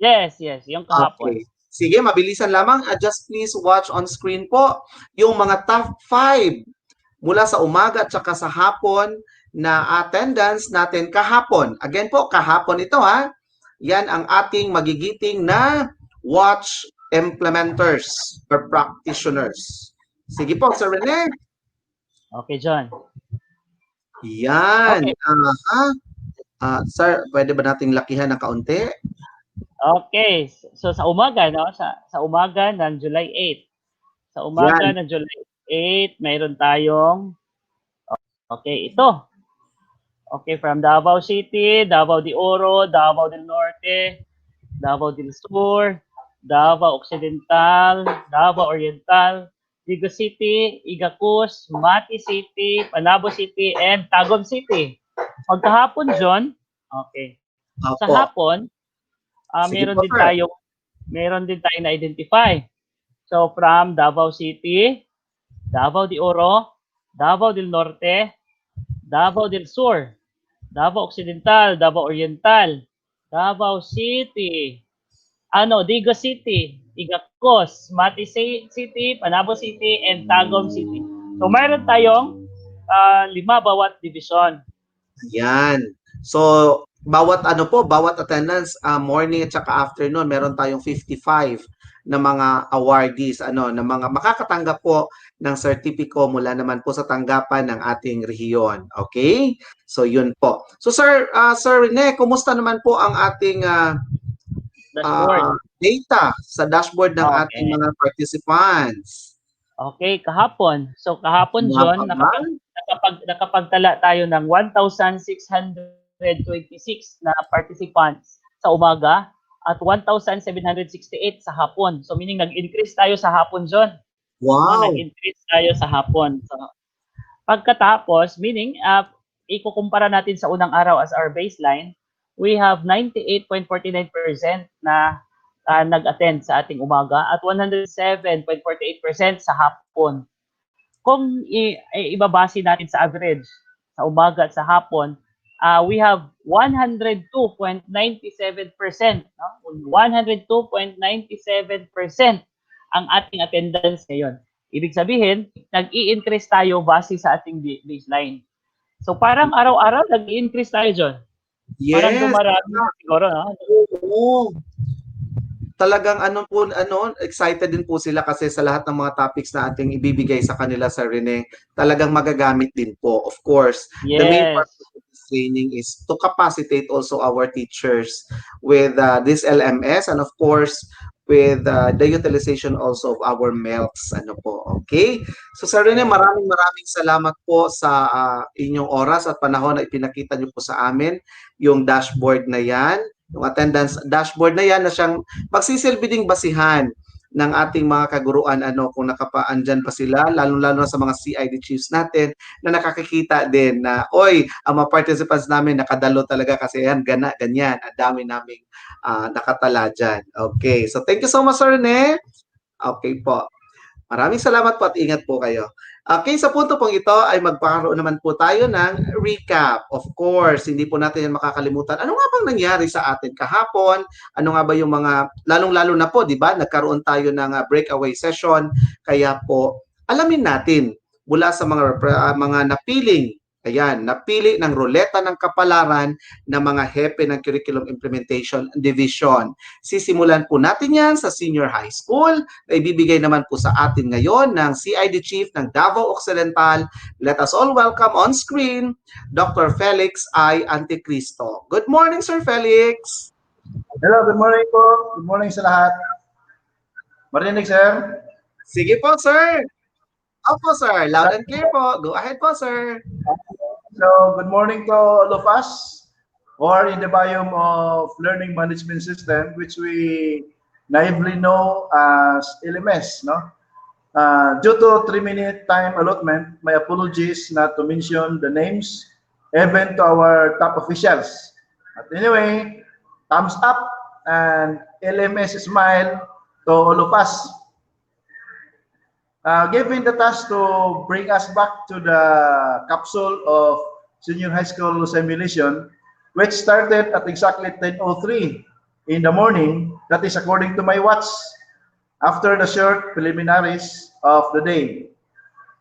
[SPEAKER 11] Yes, yes, yung kahapon.
[SPEAKER 2] Okay. Sige, mabilisan lamang. Just please watch on screen po yung mga top 5 mula sa umaga at saka sa hapon na attendance natin kahapon. Again po, kahapon ito ha. Yan ang ating magigiting na watch implementers or practitioners. Sige po, Sir Rene.
[SPEAKER 11] Okay, John.
[SPEAKER 2] Yan.
[SPEAKER 11] Okay.
[SPEAKER 2] Sir, pwede ba nating lakihan ng kaunti?
[SPEAKER 11] Okay. So sa umaga, no? Sa umaga ng July 8. Sa umaga ng July 8, mayroon tayong okay, ito. Okay, from Davao City, Davao de Oro, Davao del Norte, Davao del Sur, Davao Occidental, Davao Oriental, Digo City, Igacos, Mati City, Panabo City, and Tagum City. Pagkahapon, John, okay. Sa
[SPEAKER 2] Opo.
[SPEAKER 11] hapon,
[SPEAKER 2] Sige
[SPEAKER 11] meron
[SPEAKER 2] po,
[SPEAKER 11] din
[SPEAKER 2] sir.
[SPEAKER 11] tayong na-identify. So from Davao City, Davao de Oro, Davao del Norte, Davao del Sur, Davao Occidental, Davao Oriental, Davao City, Digo City, Igacos, Mati City, Panabo City, and Tagum City. So mayroon tayong 5 bawat division.
[SPEAKER 2] Yan. So, bawat attendance, morning at saka afternoon, meron tayong 55 na mga awardees, na mga makakatanggap po ng sertipiko mula naman po sa tanggapan ng ating rehiyon. Okay? So, yun po. So, Sir Rene, kumusta naman po ang ating data sa dashboard ng ating mga participants?
[SPEAKER 11] Okay, kahapon. So kahapon, John, nakapagtala tayo ng 1,626 na participants sa umaga at 1,768 sa hapon. So meaning nag-increase tayo sa hapon, John.
[SPEAKER 2] Wow!
[SPEAKER 11] Nag-increase tayo sa hapon. So pagkatapos, meaning ikukumpara natin sa unang araw as our baseline, we have 98.49% na nag-attend sa ating umaga at 107.48% sa hapon. Kung ibabase natin sa average sa umaga at sa hapon, we have 102.97%. 102.97% ang ating attendance ngayon. Ibig sabihin, nag-i-increase tayo base sa ating baseline. So parang araw-araw nag-i-increase tayo, John.
[SPEAKER 2] Yes.
[SPEAKER 11] Parang dumarami siguro, no?
[SPEAKER 2] Oo. Talagang excited din po sila kasi sa lahat ng mga topics na ating ibibigay sa kanila, Sir Rene, talagang magagamit din po. Of course,
[SPEAKER 11] yes.
[SPEAKER 2] The main purpose of this training is to capacitate also our teachers with this LMS and of course, with the utilization also of our MELCs. Okay? So, Sir Rene, maraming salamat po sa inyong oras at panahon na ipinakita niyo po sa amin yung dashboard na yan. Yung attendance dashboard na yan na siyang magsisilbi ding basihan ng ating mga kaguruan kung nakapaandyan pa sila, lalo-lalo na sa mga CID chiefs natin na nakakikita din na, ang mga participants namin nakadalo talaga kasi yan, ganyan, ang dami naming nakatala dyan. Okay, so thank you so much, Sir Rene. Okay po. Maraming salamat po at ingat po kayo. Okay, sa punto pong ito ay magkakaroon naman po tayo ng recap. Of course, hindi po natin yan makakalimutan. Ano nga bang nangyari sa atin kahapon? Ano nga ba yung mga, lalong-lalo na po, di ba? Nagkaroon tayo ng breakaway session. Kaya po, alamin natin mula sa mga napiling, napili ng ruleta ng kapalaran ng mga hepe ng Curriculum Implementation Division. Sisimulan po natin yan sa senior high school na ibibigay naman po sa atin ngayon ng CID Chief ng Davao Occidental. Let us all welcome on screen Dr. Felix I. Anticristo. Good morning, Sir Felix.
[SPEAKER 12] Hello, good morning po. Good morning sa lahat. Marinig, sir?
[SPEAKER 2] Sige po, sir. Opo, sir. Loud and clear po. Go ahead po, sir.
[SPEAKER 12] So, good morning to all of us who are in the biome of Learning Management System, which we naively know as LMS, no? Due to 3-minute time allotment, my apologies not to mention the names, even to our top officials. But anyway, thumbs up and LMS smile to all of us. Given the task to bring us back to the capsule of senior high school simulation, which started at exactly 10:03 in the morning. That is according to my watch after the short preliminaries of the day.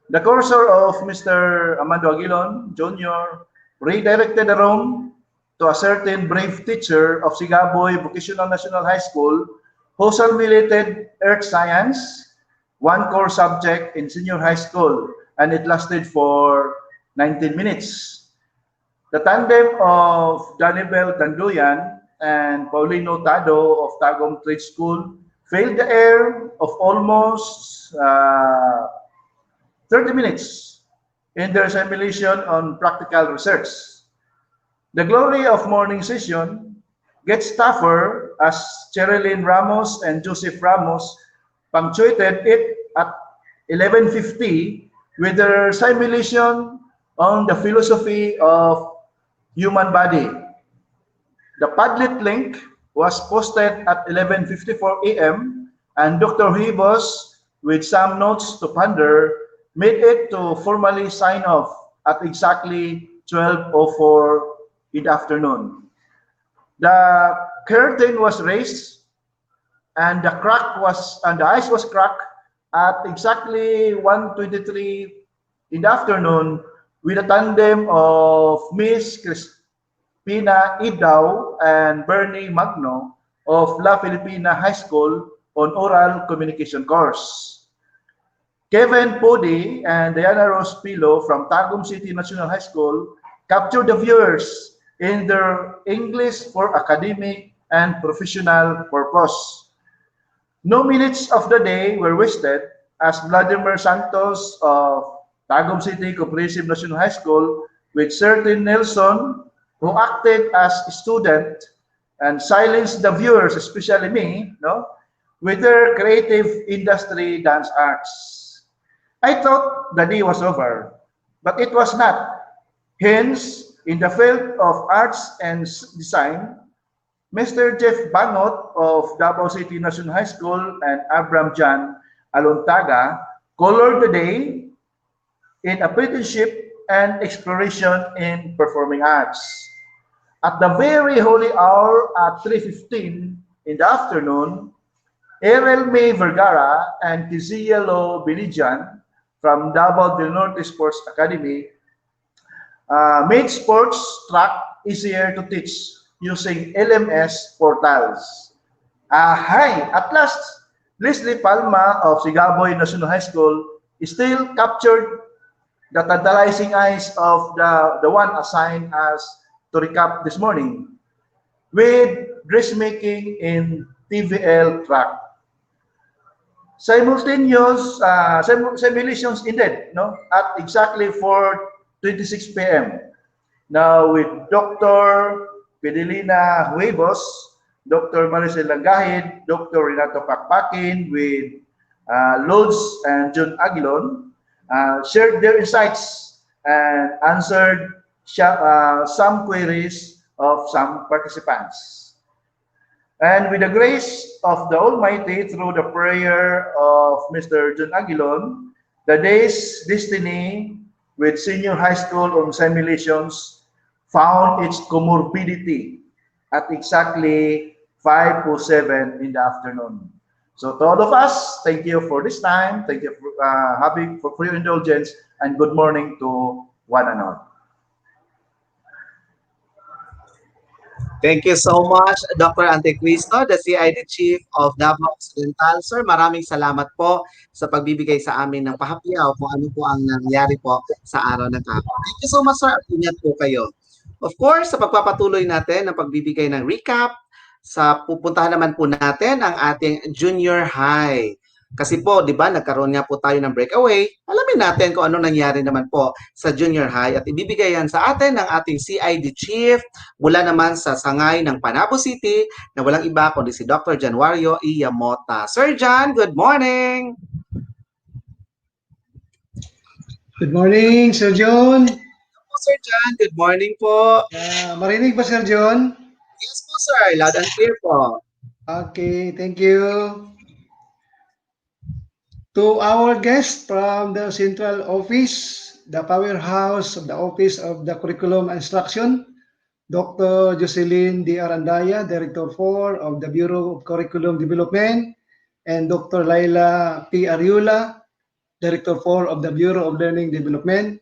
[SPEAKER 12] The cursor of Mr. Amando Aguilon Jr. redirected the room to a certain brave teacher of Sigaboy Vocational National High School who simulated earth science, one core subject in senior high school, and it lasted for 19 minutes. The tandem of Danibel Tanduyan and Paulino Tado of Tagum Trade School failed the air of almost 30 minutes in their simulation on practical research. The glory of morning session gets tougher as Cherilyn Ramos and Joseph Ramos punctuated it at 11:50 with their simulation on the philosophy of human body. The Padlet link was posted at 11:54 a.m. and Dr. Hibos, with some notes to ponder, made it to formally sign off at exactly 12:04 in the afternoon. The curtain was raised and the ice was cracked at exactly 1:23 in the afternoon with a tandem of Miss Crispina Idao and Bernie Magno of La Filipina High School on oral communication course. Kevin Podi and Diana Rose Pilo from Tagum City National High School captured the viewers in their English for academic and professional purpose. No minutes of the day were wasted as Vladimir Santos of Tagum City Comprehensive National High School with certain Nelson, who acted as a student and silenced the viewers, especially me, no, with their creative industry dance arts. I thought the day was over, but it was not. Hence, in the field of arts and design, Mr. Jeff Bangot of Davao City National High School and Abram Jan Alontaga colored the day in apprenticeship and exploration in performing arts. At the very holy hour at 3:15 in the afternoon, Erel May Vergara and Kizielo Bilijan from Davao del Norte Sports Academy made sports track easier to teach using LMS portals. Hi, at last, Leslie Palma of Sigaboy National High School still captured the tantalizing eyes of the one assigned us to recap this morning with dressmaking in TVL track. Simultaneous simulations ended, no, at exactly 4:26 p.m. Now with Dr. Pedelina Huevos, Dr. Maricel Langahid, Dr. Renato Pakpakin with Lods and John Aguilon shared their insights and answered some queries of some participants. And with the grace of the Almighty through the prayer of Mr. John Aguilon, the day's destiny with senior high school on simulations found its comorbidity at exactly 5:07 in the afternoon. So to all of us, thank you for this time. Thank you for your indulgence, and good morning to one and all.
[SPEAKER 2] Thank you so much, Dr. Antecristo, the CID Chief of Davao Occidental. Sir, maraming salamat po sa pagbibigay sa amin ng pahapyaw kung ano po ang nangyari po sa araw ng kahapon. Thank you so much, sir. Ingat po kayo. Of course, sa pagpapatuloy natin ng pagbibigay ng recap, sa pupuntahan naman po natin ang ating junior high. Kasi po, di ba, nagkaroon nga po tayo ng breakaway. Alamin natin kung ano nangyari naman po sa junior high at ibibigay yan sa atin ng ating CID Chief mula naman sa sangay ng Panabo City na walang iba kundi si Dr. Januario Iyamota. Sir Jan, good morning!
[SPEAKER 13] Good morning, Sir John.
[SPEAKER 2] Sir Jan, good morning po.
[SPEAKER 13] Marinig ba, Sir John?
[SPEAKER 2] Yes po, sir. Loud and clear po.
[SPEAKER 13] Okay, thank you. To our guest from the Central Office, the powerhouse of the Office of the Curriculum Instruction, Dr. Jocelyn D. Arandaya, Director 4 of the Bureau of Curriculum Development, and Dr. Laila P. Ariula, Director 4 of the Bureau of Learning Development.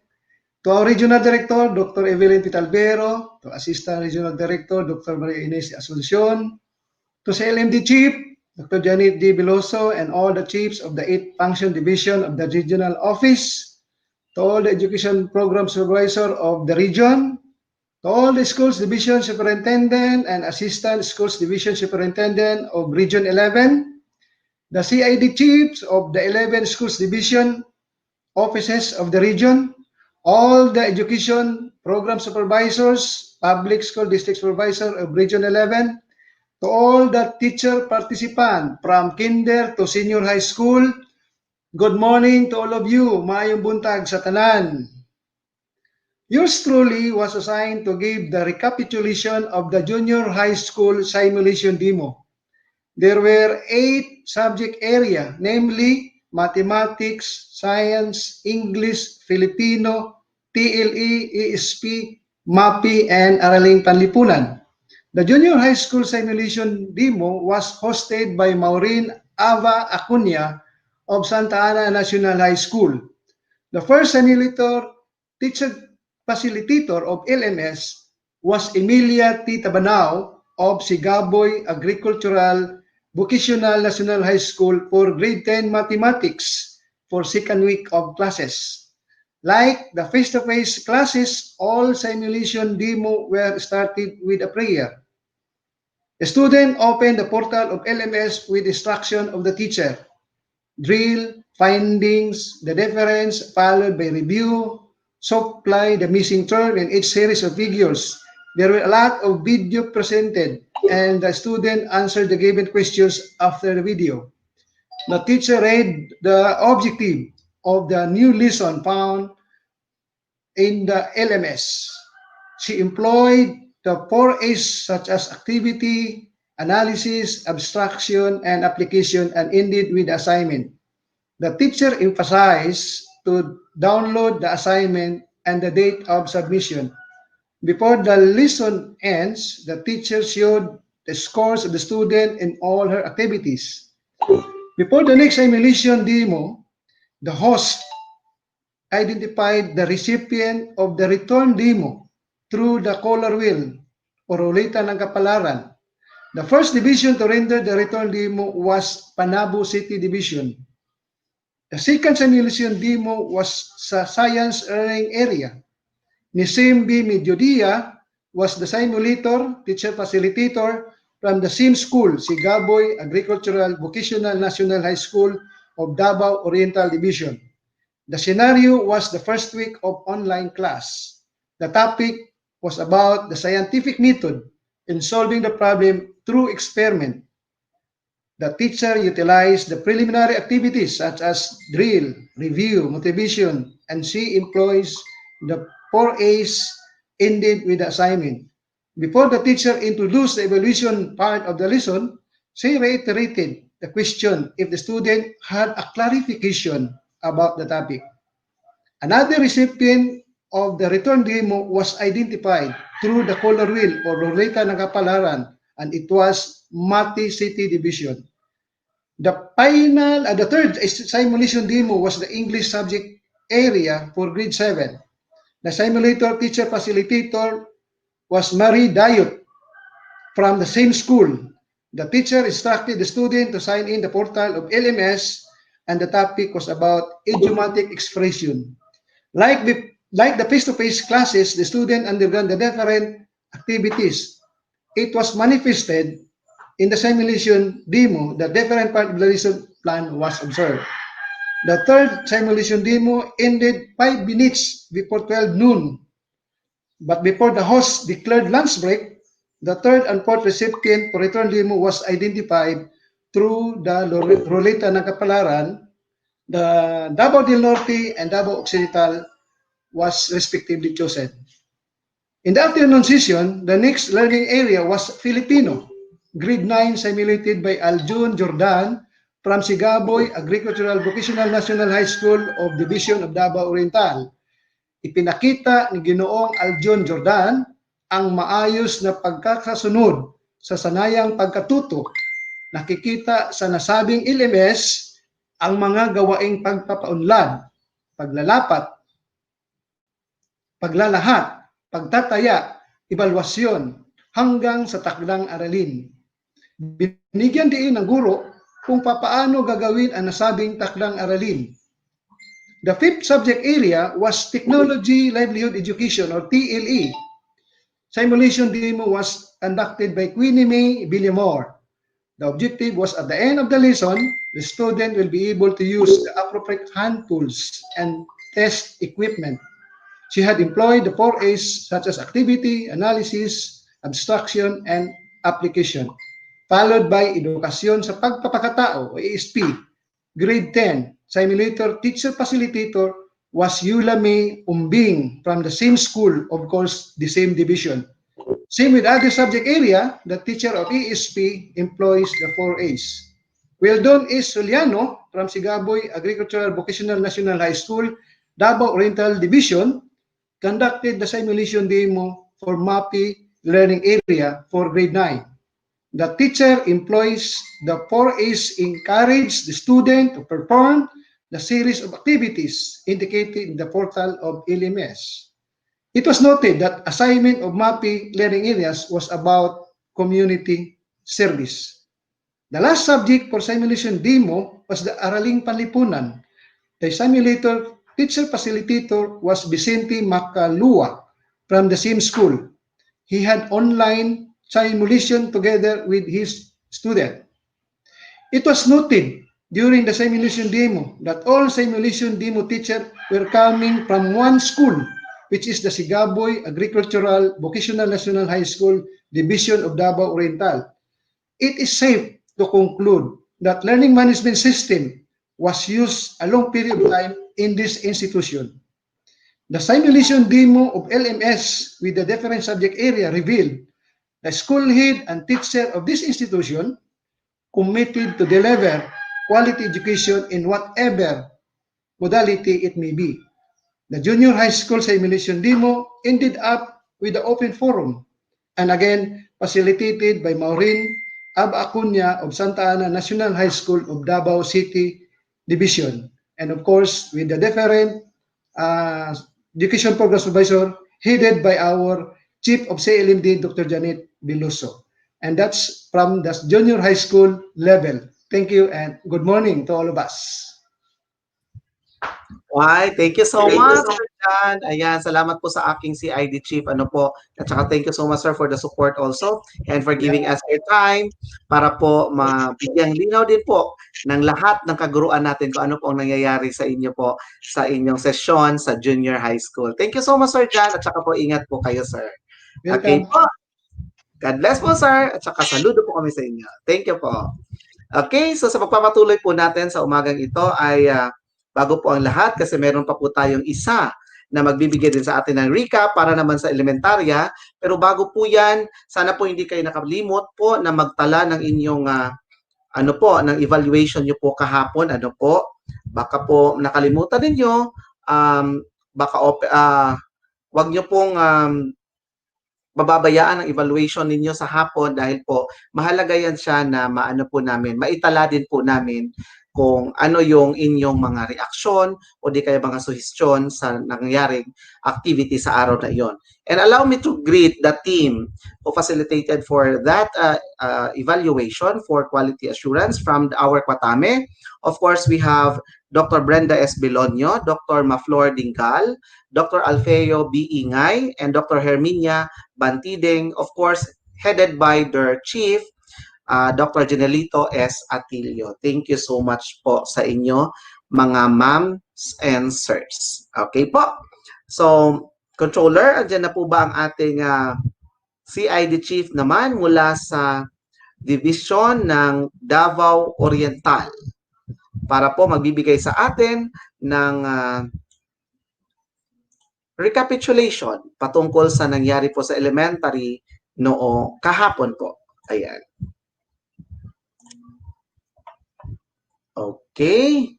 [SPEAKER 13] To our Regional Director, Dr. Evelyn Pitalbero, to Assistant Regional Director, Dr. Maria Inés Asuncion, to sa LMD Chief, Dr. Janet D. Veloso, and all the chiefs of the 8th Function Division of the Regional Office, to all the Education Program Supervisor of the region, to all the Schools Division Superintendent and Assistant Schools Division Superintendent of Region 11, the CID Chiefs of the 11 Schools Division Offices of the region, all the Education Program Supervisors, Public School District Supervisor of Region 11, to all the teacher participant from kinder to senior high school, good morning to all of you. Maayong buntag sa tanan. Yours truly was assigned to give the recapitulation of the junior high school simulation demo. There were 8 subject area, namely mathematics, science, English, Filipino, TLE, ESP, MAPI, and Araling Panlipunan. The junior high school simulation demo was hosted by Maureen Ava Acuña of Santa Ana National High School. The first simulator teacher facilitator of LMS was Emilia T. Tabanao of Sigaboy Agricultural Vocational National High School for grade 10 mathematics for second week of classes. Like the face-to-face classes, all simulation demo were started with a prayer. The student opened the portal of LMS with instruction of the teacher. Drill, findings, the difference, followed by review, supply the missing term in each series of figures. There were a lot of video presented, and the student answered the given questions after the video. The teacher read the objective of the new lesson found in the LMS. She employed the 4A's such as activity, analysis, abstraction, and application, and ended with assignment. The teacher emphasized to download the assignment and the date of submission. Before the lesson ends, the teacher showed the scores of the student in all her activities. Before the next simulation demo, the host identified the recipient of the return demo through the color wheel o ruleta ng kapalaran. The first division to render the return demo was Panabo City Division. The second simulation demo was sa Science Learning Area. Nisim B. Mediodia was the simulator, teacher facilitator from the same school, Sigaboy Agricultural Vocational National High School of Davao Oriental Division. The scenario was the first week of online class. The topic was about the scientific method in solving the problem through experiment. The teacher utilized the preliminary activities such as drill, review, motivation, and she employs the 4A's ended with the assignment. Before the teacher introduced the evaluation part of the lesson, she reiterated the question if the student had a clarification about the topic. Another recipient of the return demo was identified through the color wheel or ruleta ng kapalaran, and it was Mati City Division. The third simulation demo was the English subject area for grade 7. The simulator teacher facilitator was Marie Dayot from the same school. The teacher instructed the student to sign in the portal of LMS, and the topic was about idiomatic expression. Like the face-to-face classes, the student underwent the different activities. It was manifested in the simulation demo. The different part of the lesson plan was observed. The third simulation demo ended 5 minutes before 12 noon. But before the host declared lunch break, the third and fourth recipient for return demo was identified through the ruleta ng kapalaran. The Davao del Norte and Davao Occidental was respectively chosen. In the afternoon session, the next learning area was Filipino, grade 9 simulated by Aljun Jordan from Sigaboy Agricultural Vocational National High School of Division of Davao Oriental. Ipinakita ni Ginoong Aljun Jordan ang maayos na pagkakasunod sa sanayang pagkatuto. Nakikita sa nasabing LMS ang mga gawaing pagpapaunlad, paglalapat, paglalahat, pagtataya, ebalwasyon, hanggang sa takdang aralin. Binigyan din ng guro kung papaano gagawin ang nasabing takdang aralin. The fifth subject area was Technology Livelihood Education or TLE. Simulation demo was conducted by Queenie May Villamor. The objective was at the end of the lesson, the student will be able to use the appropriate hand tools and test equipment. She had employed the 4A's such as activity, analysis, abstraction, and application, followed by edukasyon sa pagpapakatao o ESP. Grade 10, simulator teacher facilitator was Yula May Umbing from the same school, of course, the same division. Same with other subject area, the teacher of ESP employs the 4A's. Weldon is Soliano from Sigaboy Agricultural Vocational National High School, Davao Oriental Division, conducted the simulation demo for MAPI learning area for grade 9. The teacher employs the 4A's encourage the student to perform the series of activities indicated in the portal of LMS. It was noted that assignment of MAPI learning areas was about community service. The last subject for simulation demo was the Araling Panlipunan. The simulator teacher facilitator was Vicente Macalua from the same school. He had online simulation together with his student. It was noted during the simulation demo that all simulation demo teachers were coming from one school, which is the Sigaboy Agricultural Vocational National High School Division of Davao Oriental. It is safe to conclude that learning management system was used a long period of time in this institution. The simulation demo of LMS with the different subject area revealed the school head and teacher of this institution committed to deliver quality education in whatever modality it may be. The junior high school simulation demo ended up with the open forum and again facilitated by Maureen Ab Acuña of Santa Ana National High School of Davao City Division, and of course with the different education program supervisor headed by our Chief of CLMD, Dr. Janet Biluso. And that's from the junior high school level. Thank you and good morning to all of us.
[SPEAKER 2] Why, thank you so much, Sir John. Ayan, salamat po sa aking CID Chief. Ano po, at saka thank you so much, sir, for the support also and for giving us your time para po mabigyang linaw din po ng lahat ng kaguruan natin kung ano po ang nangyayari sa inyo po sa inyong session sa junior high school. Thank you so much, Sir John, at saka po ingat po kayo, sir. Okay
[SPEAKER 13] Welcome.
[SPEAKER 2] po. God bless po, sir, at saka saludo po kami sa inyo. Thank you po. Okay, so sa pagpapatuloy po natin sa umagang ito ay bago po ang lahat kasi meron pa po tayong isa na magbibigay din sa atin ng recap para naman sa elementarya. Pero bago po yan, sana po hindi kayo nakalimot po na magtala ng inyong ano po, ng evaluation nyo po kahapon. Ano po, baka po nakalimutan ninyo, baka wag nyo pong mababayaan ang evaluation ninyo sa hapon dahil po mahalaga yan siya na maano po namin, maitala din po namin kung ano yung inyong mga reaksyon o di kaya mga suhestyon sa nangyaring activity sa araw na iyon. And allow me to greet the team who facilitated for that evaluation for quality assurance from our Kwatame. Of course, we have Dr. Brenda S. Bilonio, Dr. Maflor Dingal, Dr. Alfeo B. Ingay, and Dr. Herminia Bantideng, of course, headed by their chief, Dr. Janelito S. Atilio. Thank you so much po sa inyo, mga ma'ams and sirs. Okay po. So, controller, andyan na po ba ang ating CID chief naman mula sa division ng Davao Oriental para po magbibigay sa atin ng recapitulation patungkol sa nangyari po sa elementary noong kahapon po. Ayan. Okay.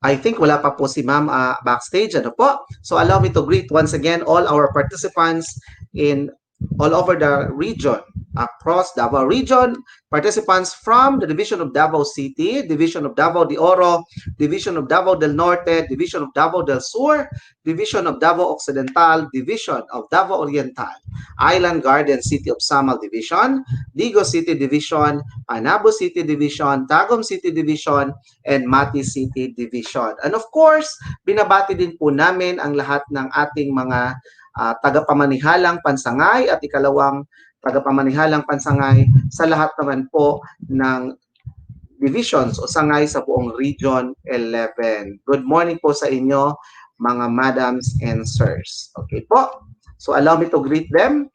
[SPEAKER 2] I think wala pa po si Ma'am backstage. Ano po? So allow me to greet once again all our participants in all over the region, across Davao region, participants from the Division of Davao City, Division of Davao de Oro, Division of Davao del Norte, Division of Davao del Sur, Division of Davao Occidental, Division of Davao Oriental, Island Garden City of Samal Division, Digo City Division, Panabo City Division, Tagum City Division, and Mati City Division. And of course, binabati din po namin ang lahat ng ating mga tagapamanihalang pansangay at ikalawang tagapamanihalang pansangay sa lahat naman po ng divisions o sangay sa buong Region 11. Good morning po sa inyo, mga madams and sirs. Okay po. So allow me to greet them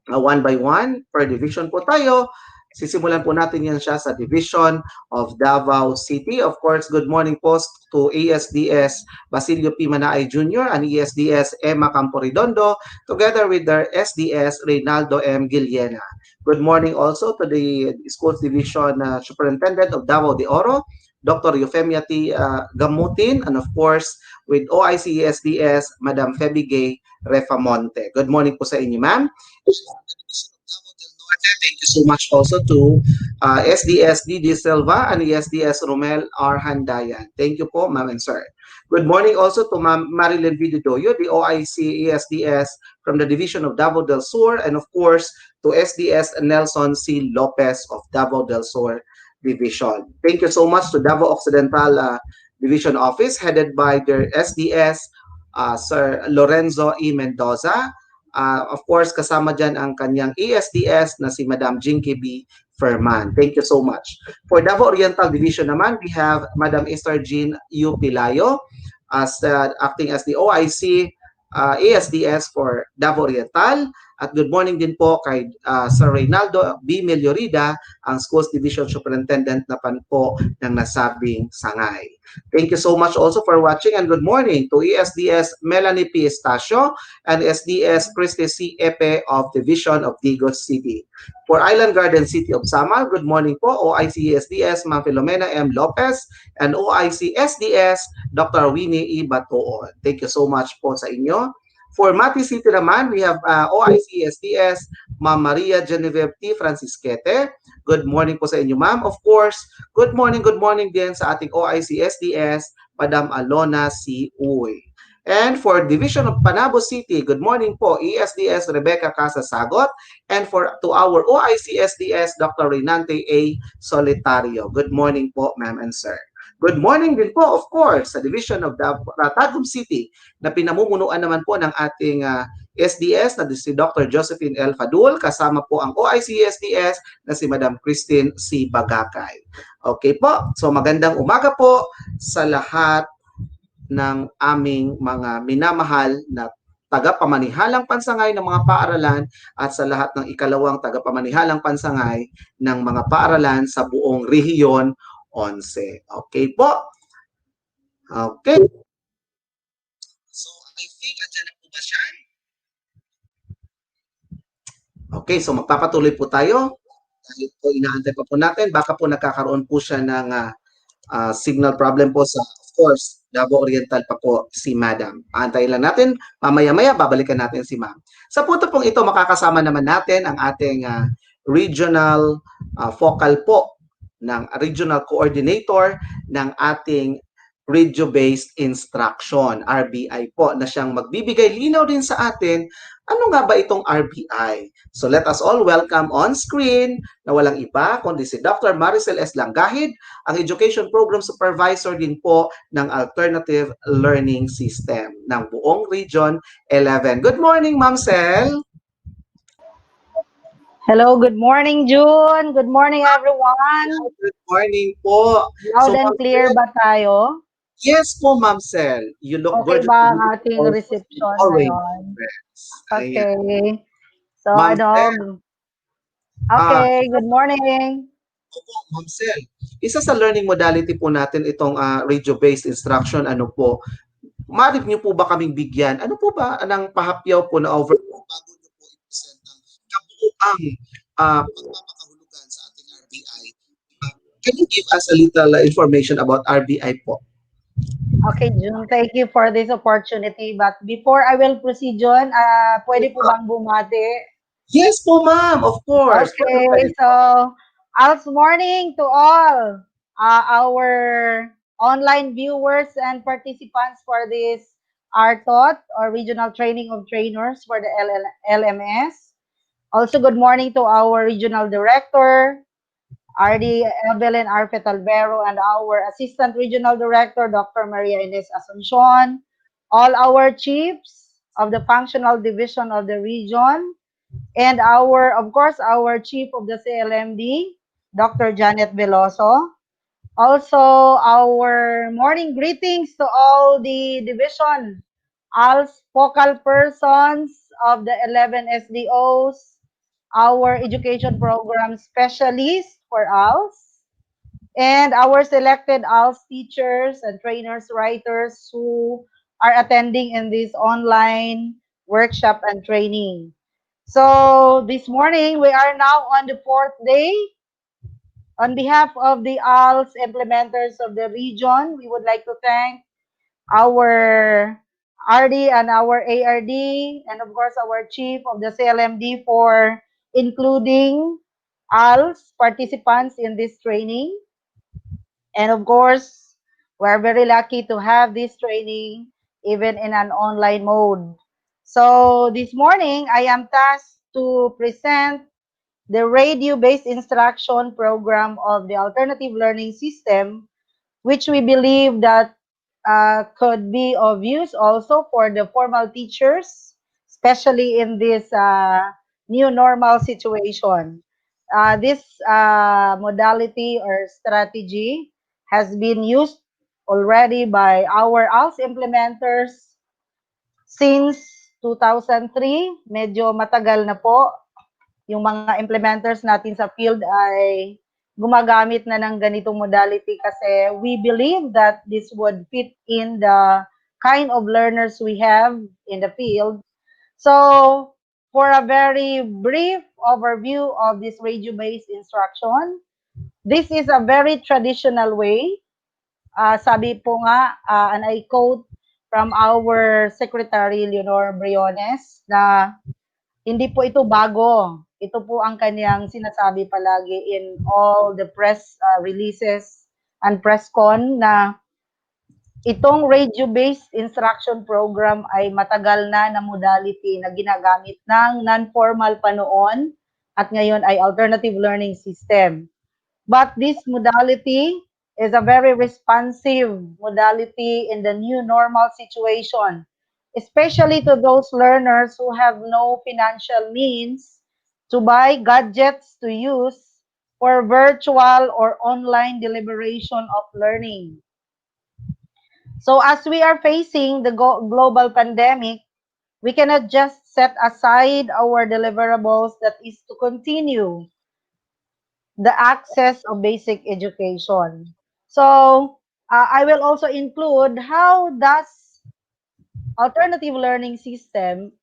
[SPEAKER 2] one by one. Per division po tayo. Sisimulan po natin yan siya sa Division of Davao City. Of course, good morning po to ESDS Basilio P. Manaay Jr. and ESDS Emma Camporidondo together with their SDS Reynaldo M. Giliena. Good morning also to the Schools Division Superintendent of Davao de Oro, Dr. Eufemia T. Gamutin, and of course, with OIC ESDS, Madam Feby Gay Refamonte. Good morning po sa inyo, ma'am. Thank you so much also to SDS D.D. Silva and SDS Romel R. Handayan. Thank you po, ma'am and sir. Good morning also to Ma'am Marilyn Vidudoyo, the OIC ESDS from the Division of Davao del Sur, and of course, to SDS Nelson C. Lopez of Davao del Sur Division. Thank you so much to Davao Occidental Division Office, headed by their SDS, Sir Lorenzo E. Mendoza. Of course, kasama dyan ang kanyang ESDS na si Madam Jinky B. Ferman. Thank you so much. For Davao Oriental Division naman, we have Madam Esther Jean U. Pilayo as acting as the OIC ESDS for Davao Oriental. At good morning din po kay Sir Reynaldo B. Meliorida, ang Schools Division Superintendent na po ng nasabing sangay. Thank you so much also for watching and good morning to ESDS Melanie P. Estacio and SDS Christy C. Epe of Division of Digos City. For Island Garden City of Samal, good morning po OIC SDS Ma'am Filomena M. Lopez and OIC SDS Dr. Winnie E. Batoon. Thank you so much po sa inyo. For Mati City naman, we have OIC SDS Ma'am Maria Genevieve T. Francisquete. Good morning po sa inyo, ma'am. Of course, good morning din sa ating OIC SDS, Madam Alona C. Uy. And for Division of Panabo City, good morning po, ESDS Rebecca Casasagot. And to our OIC SDS, Dr. Renante A. Solitario. Good morning po, ma'am and sir. Good morning din po, of course, sa Division of Tagum City na pinamumunuan naman po ng ating SDS na si Dr. Josephine L. Fadul, kasama po ang OIC SDS na si Madam Christine C. Bagakay. Okay po, so magandang umaga po sa lahat ng aming mga minamahal na tagapamanihalang pansangay ng mga paaralan at sa lahat ng ikalawang tagapamanihalang pansangay ng mga paaralan sa buong rehiyon 11. Okay po? Okay. So, I think, andyan na po ba siya? Okay, so magpapatuloy po tayo. Dahil po inaantay pa po natin, baka po nagkakaroon po siya ng signal problem po sa, of course, Davao Oriental pa po si Madam. Aantayin lang natin, mamaya-maya babalikan natin si Ma'am. Sa punto pong ito, makakasama naman natin ang ating regional focal po ng regional coordinator ng ating radio-based instruction, RBI po, na siyang magbibigay linaw din sa atin, ano nga ba itong RBI? So let us all welcome on screen na walang iba kundi si Dr. Maricel S. Langgahid, ang Education Program Supervisor din po ng Alternative Learning System ng buong Region 11. Good morning, Ma'am Cel.
[SPEAKER 14] Hello, good morning, June. Good morning, everyone.
[SPEAKER 2] Good morning po.
[SPEAKER 14] Loud and clear ba tayo?
[SPEAKER 2] Yes po, Ma'am Cel. You look
[SPEAKER 14] okay
[SPEAKER 2] good.
[SPEAKER 14] ba ang ating reception ngayon? Okay. So, okay, good morning.
[SPEAKER 2] Opo, Ma'am Cel. Isa sa learning modality po natin itong radio-based instruction, ano po, maaari niyo po ba kaming bigyan? Ano po ba ang pahapyaw po na overview bago niyo po i-present ang kabuuang pagpapakahulugan sa ating RBI? Can you give us a little information about RBI po?
[SPEAKER 14] Okay, June, thank you for this opportunity. But before I will proceed, John, pwede po bang bumati?
[SPEAKER 2] Yes po, ma'am. Of course. Pwede,
[SPEAKER 14] Okay,
[SPEAKER 2] pwede
[SPEAKER 14] so
[SPEAKER 2] po.
[SPEAKER 14] Al's morning to all our online viewers and participants for this RTOT or Regional Training of Trainers for the LMS. Also, good morning to our Regional Director, RD Evelyn Arpet Albero, and our Assistant Regional Director, Dr. Maria Ines Asuncion, all our chiefs of the functional division of the region, and of course, our chief of the CLMD, Dr. Janet Veloso. Also, our morning greetings to all the division, ALS focal persons of the 11 SDOs, our education program specialists for ALS, and our selected ALS teachers and trainers, writers who are attending in this online workshop and training. So this morning, we are now on the fourth day. On behalf of the ALS implementers of the region, we would like to thank our RD and our ARD, and of course our chief of the CLMD for including ALS participants in this training. And of course, we're very lucky to have this training even in an online mode. So this morning, I am tasked to present the radio-based instruction program of the alternative learning system, which we believe that could be of use also for the formal teachers, especially in this new normal situation. This modality or strategy has been used already by our ALS implementers since 2003. Medyo matagal na po yung mga implementers natin sa field ay gumagamit na ng ganitong modality kasi we believe that this would fit in the kind of learners we have in the field. So, for a very brief overview of this radio-based instruction, this is a very traditional way. Sabi po nga, and I quote from our Secretary Leonor Briones na hindi po ito bago. Ito po ang kanyang sinasabi palagi in all the press releases and press con na itong radio-based instruction program ay matagal na modality na ginagamit ng non-formal pa noon at ngayon ay alternative learning system. But this modality is a very responsive modality in the new normal situation, especially to those learners who have no financial means to buy gadgets to use for virtual or online deliberation of learning. So as we are facing the global pandemic, we cannot just set aside our deliverables that is to continue the access of basic education. So I will also include how does alternative learning system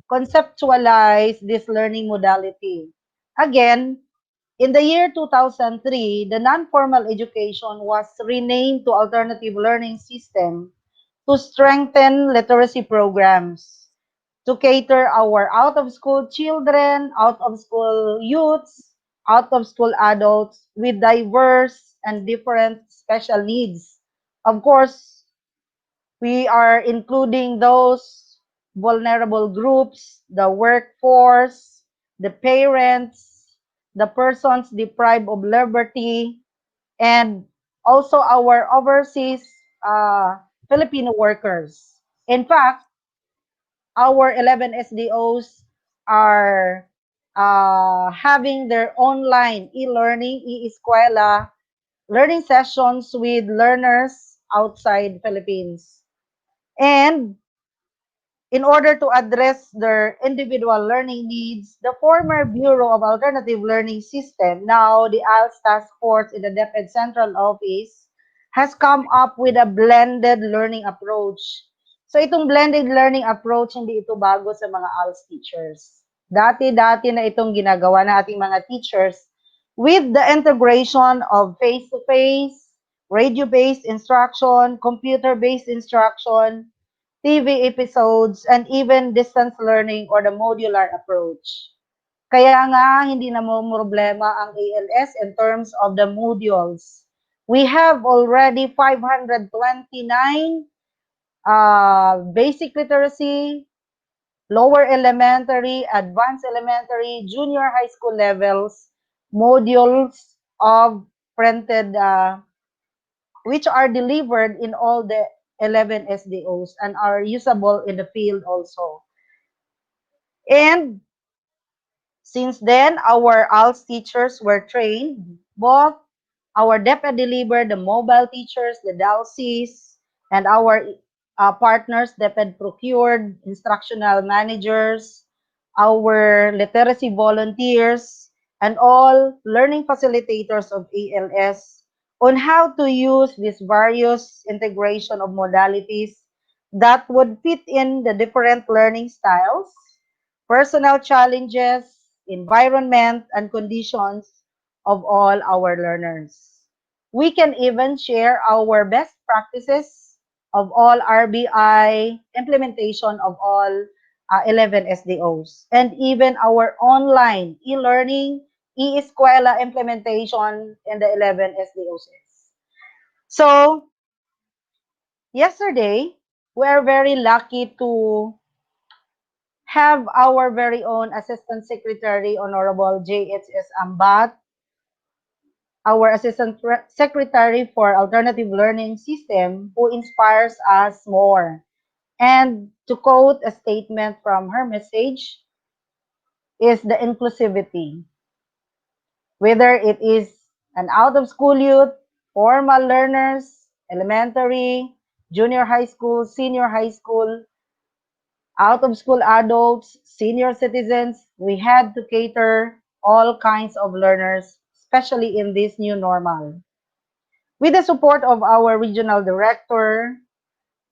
[SPEAKER 14] conceptualize this learning modality. Again, in the year 2003, the non-formal education was renamed to alternative learning system to strengthen literacy programs, to cater our out-of-school children, out-of-school youths, out-of-school adults with diverse and different special needs. Of course, we are including those vulnerable groups, the workforce, the parents, the persons deprived of liberty, and also our overseas Filipino workers. In fact, our 11 SDOs are having their online e-learning, e-eskwela learning sessions with learners outside Philippines. And in order to address their individual learning needs, the former Bureau of Alternative Learning System, now the ALS Task Force in the DepEd Central Office, has come up with a blended learning approach. So itong blended learning approach, hindi ito bago sa mga ALS teachers. Dati-dati na itong ginagawa na ating mga teachers with the integration of face-to-face, radio-based instruction, computer-based instruction, TV episodes, and even distance learning or the modular approach. Kaya nga, hindi na mo problema ang ALS in terms of the modules. We have already 529 basic literacy, lower elementary, advanced elementary, junior high school levels, modules of printed, which are delivered in all the 11 SDOs and are usable in the field also. And since then, our ALS teachers were trained, both our DEPA delivered, the mobile teachers, the DALCs, and our partners, DEPED procured, instructional managers, our literacy volunteers, and all learning facilitators of ALS on how to use these various integration of modalities that would fit in the different learning styles, personal challenges, environment, and conditions of all our learners. We can even share our best practices of all RBI implementation of all 11 SDOs and even our online e-learning, e-eskwela implementation in the 11 SDOs. So yesterday, we are very lucky to have our very own Assistant Secretary, Honorable JHS Ambat, our Assistant Secretary for Alternative Learning System, who inspires us more. And to quote a statement from her message, is the inclusivity. Whether it is an out-of-school youth, formal learners, elementary, junior high school, senior high school, out-of-school adults, senior citizens, we had to cater all kinds of learners, especially in this new normal. With the support of our regional director,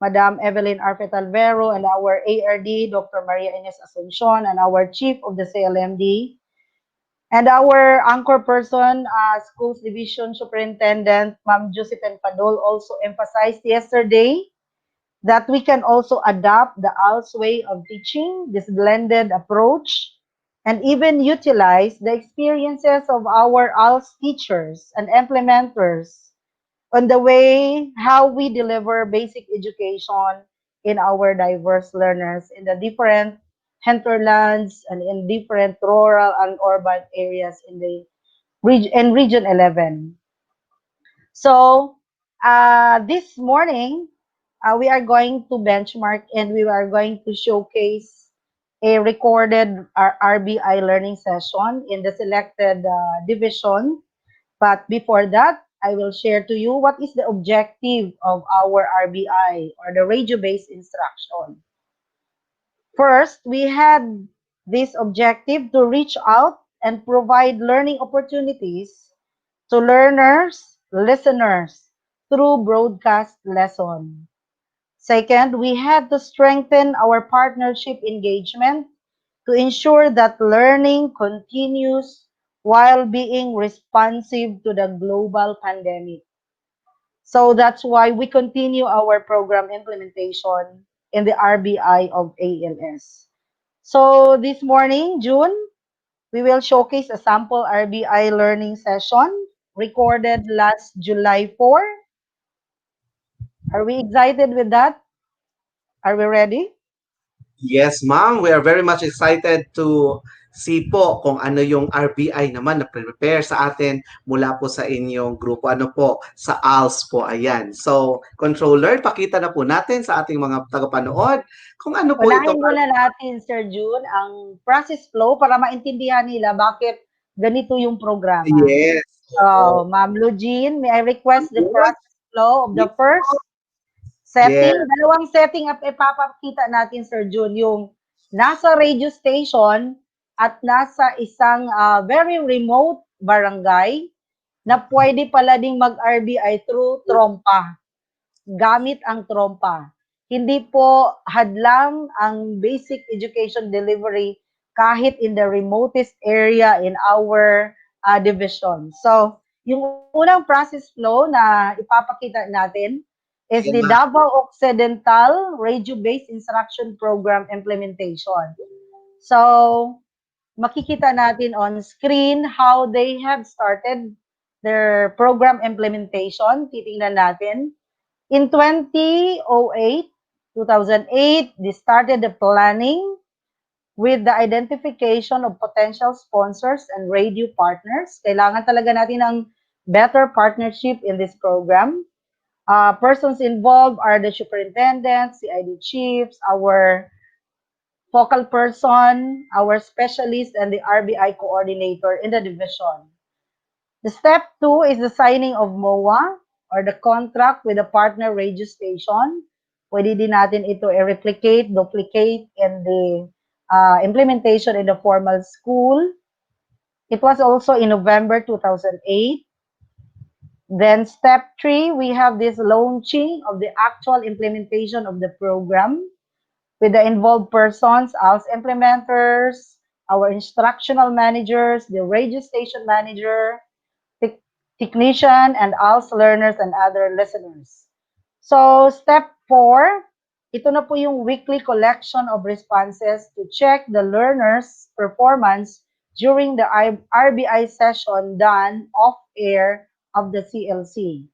[SPEAKER 14] Madam Evelyn Arpet Alvero, and our ARD, Dr. Maria Ines Asuncion, and our chief of the CLMD, and our anchor person, Schools Division Superintendent, Ma'am Josephine Padol, also emphasized yesterday that we can also adopt the ALS way of teaching, this blended approach, and even utilize the experiences of our ALS teachers and implementers on the way how we deliver basic education in our diverse learners in the different hinterlands and in different rural and urban areas in the region 11. So this morning, we are going to benchmark and we are going to showcase a recorded RBI learning session in the selected division. But before that, I will share to you what is the objective of our RBI or the radio-based instruction. First, we had this objective to reach out and provide learning opportunities to learners, listeners through broadcast lesson. Second, we had to strengthen our partnership engagement to ensure that learning continues while being responsive to the global pandemic. So that's why we continue our program implementation in the RBI of ALS. So this morning, June, we will showcase a sample RBI learning session recorded last July 4. Are we excited with that? Are we ready?
[SPEAKER 2] Yes, ma'am. We are very much excited to see po kung ano yung RBI naman na prepare sa atin mula po sa inyong grupo. Ano po? Sa ALS po. Ayan. So, controller, pakita na po natin sa ating mga tagapanood kung ano po itong
[SPEAKER 14] Unahin muna natin, Sir June, ang process flow para maintindihan nila bakit ganito yung programa.
[SPEAKER 2] Yes.
[SPEAKER 14] So, Ma'am Lugine, may I request the process flow of the first setting?
[SPEAKER 2] Yes.
[SPEAKER 14] Dalawang setting at ipapakita natin, Sir June, yung nasa radio station at nasa isang very remote barangay na pwede pala ding mag-RBI through trompa, gamit ang trompa. Hindi po hadlang ang basic education delivery kahit in the remotest area in our division. So, Yung unang process flow na ipapakita natin is the Davao Occidental Radio-Based Instruction Program Implementation. So, makikita natin on screen how they have started their program implementation. Titingnan natin. In 2008, they started the planning with the identification of potential sponsors and radio partners. Kailangan talaga natin ng better partnership in this program. Persons involved are the superintendents, CID chiefs, our focal person, our specialist, and the RBI coordinator in the division. The step 2 is the signing of MOA or the contract with a partner radio station. Pwede din natin ito i-replicate, duplicate in the implementation in the formal school. It was also in November 2008. Then step 3, we have this launching of the actual implementation of the program with the involved persons as implementers, our instructional managers, the radio station manager, technician, and ALS learners and other listeners. So step 4, ito na po yung weekly collection of responses to check the learners' performance during the RBI session done off-air of the CLC.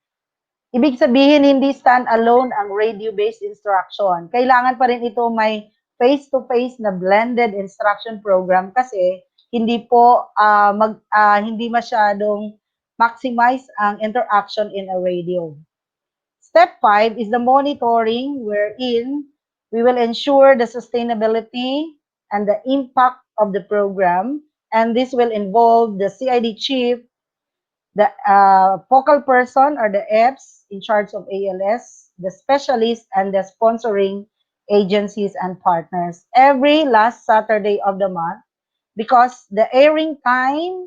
[SPEAKER 14] Ibig sabihin, hindi stand-alone ang radio-based instruction. Kailangan pa rin ito may face-to-face na blended instruction program kasi hindi po hindi masyadong maximize ang interaction in a radio. Step 5 is the monitoring wherein we will ensure the sustainability and the impact of the program, and this will involve the CID chief, the focal person or the EPS in charge of ALS, the specialist, and the sponsoring agencies and partners every last Saturday of the month because the airing time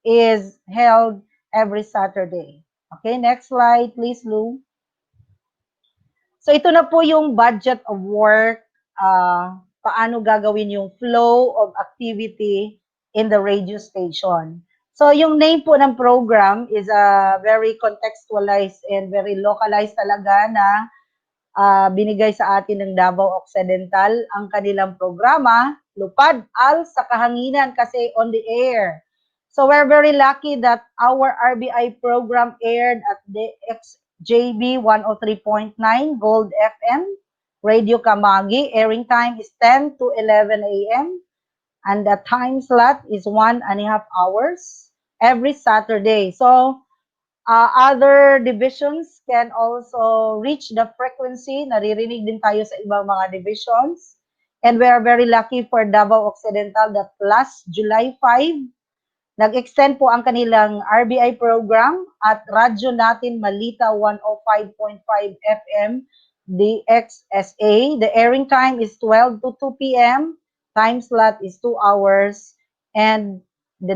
[SPEAKER 14] is held every Saturday. Okay, next slide, please, Lou. So ito na po yung budget of work, paano gagawin yung flow of activity in the radio station. So yung name po ng program is very contextualized and very localized talaga na binigay sa atin ng Davao Occidental ang kanilang programa, Lupad Al sa Kahanginan kasi on the air. So we're very lucky that our RBI program aired at the JB 103.9 Gold FM, Radio Kamagi. Airing time is 10 to 11 a.m. and the time slot is 1.5 hours every Saturday. So other divisions can also reach the frequency. Naririnig din tayo sa ibang mga divisions. And we are very lucky for Davao Occidental that last July 5, nag-extend po ang kanilang RBI program at radyo natin Malita 105.5 FM, DXSA. The airing time is 12 to 2 p.m. Time slot is 2 hours. And the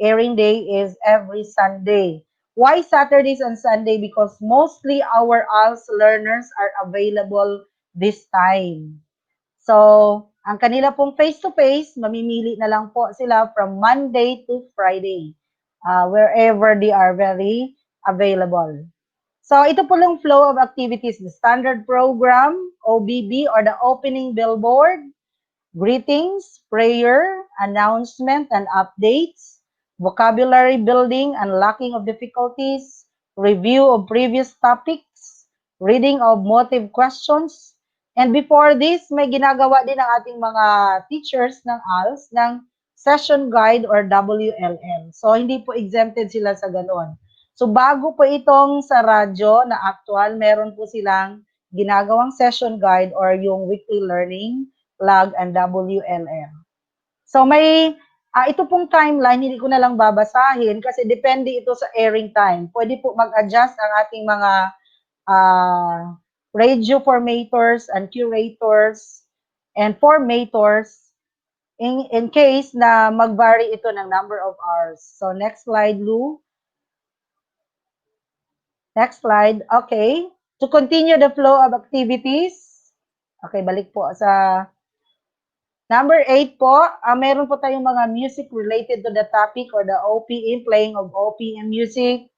[SPEAKER 14] airing day is every Sunday. Why Saturdays and Sunday? Because mostly our ALS learners are available this time. So, ang kanila pong face-to-face, mamimili na lang po sila from Monday to Friday, wherever they are very available. So, ito po yung flow of activities, the standard program, OBB, or the opening billboard, greetings, prayer, announcement, and updates, vocabulary building, unlocking of difficulties, review of previous topics, reading of motive questions, and before this, may ginagawa din ang ating mga teachers ng ALS ng session guide or WLM. So, hindi po exempted sila sa ganon. So, bago po itong sa radyo na actual, meron po silang ginagawang session guide or yung weekly learning log and WLM. So, may ito pong timeline, hindi ko na lang babasahin kasi depende ito sa airing time. Pwede po mag-adjust ang ating mga radio formators and curators and formators in case na mag-vary ito ng number of hours. So, next slide, Lou. Next slide. Okay. To continue the flow of activities. Okay, balik po sa number 8 po. Meron po tayong mga music related to the topic or the OPM, playing of OPM music,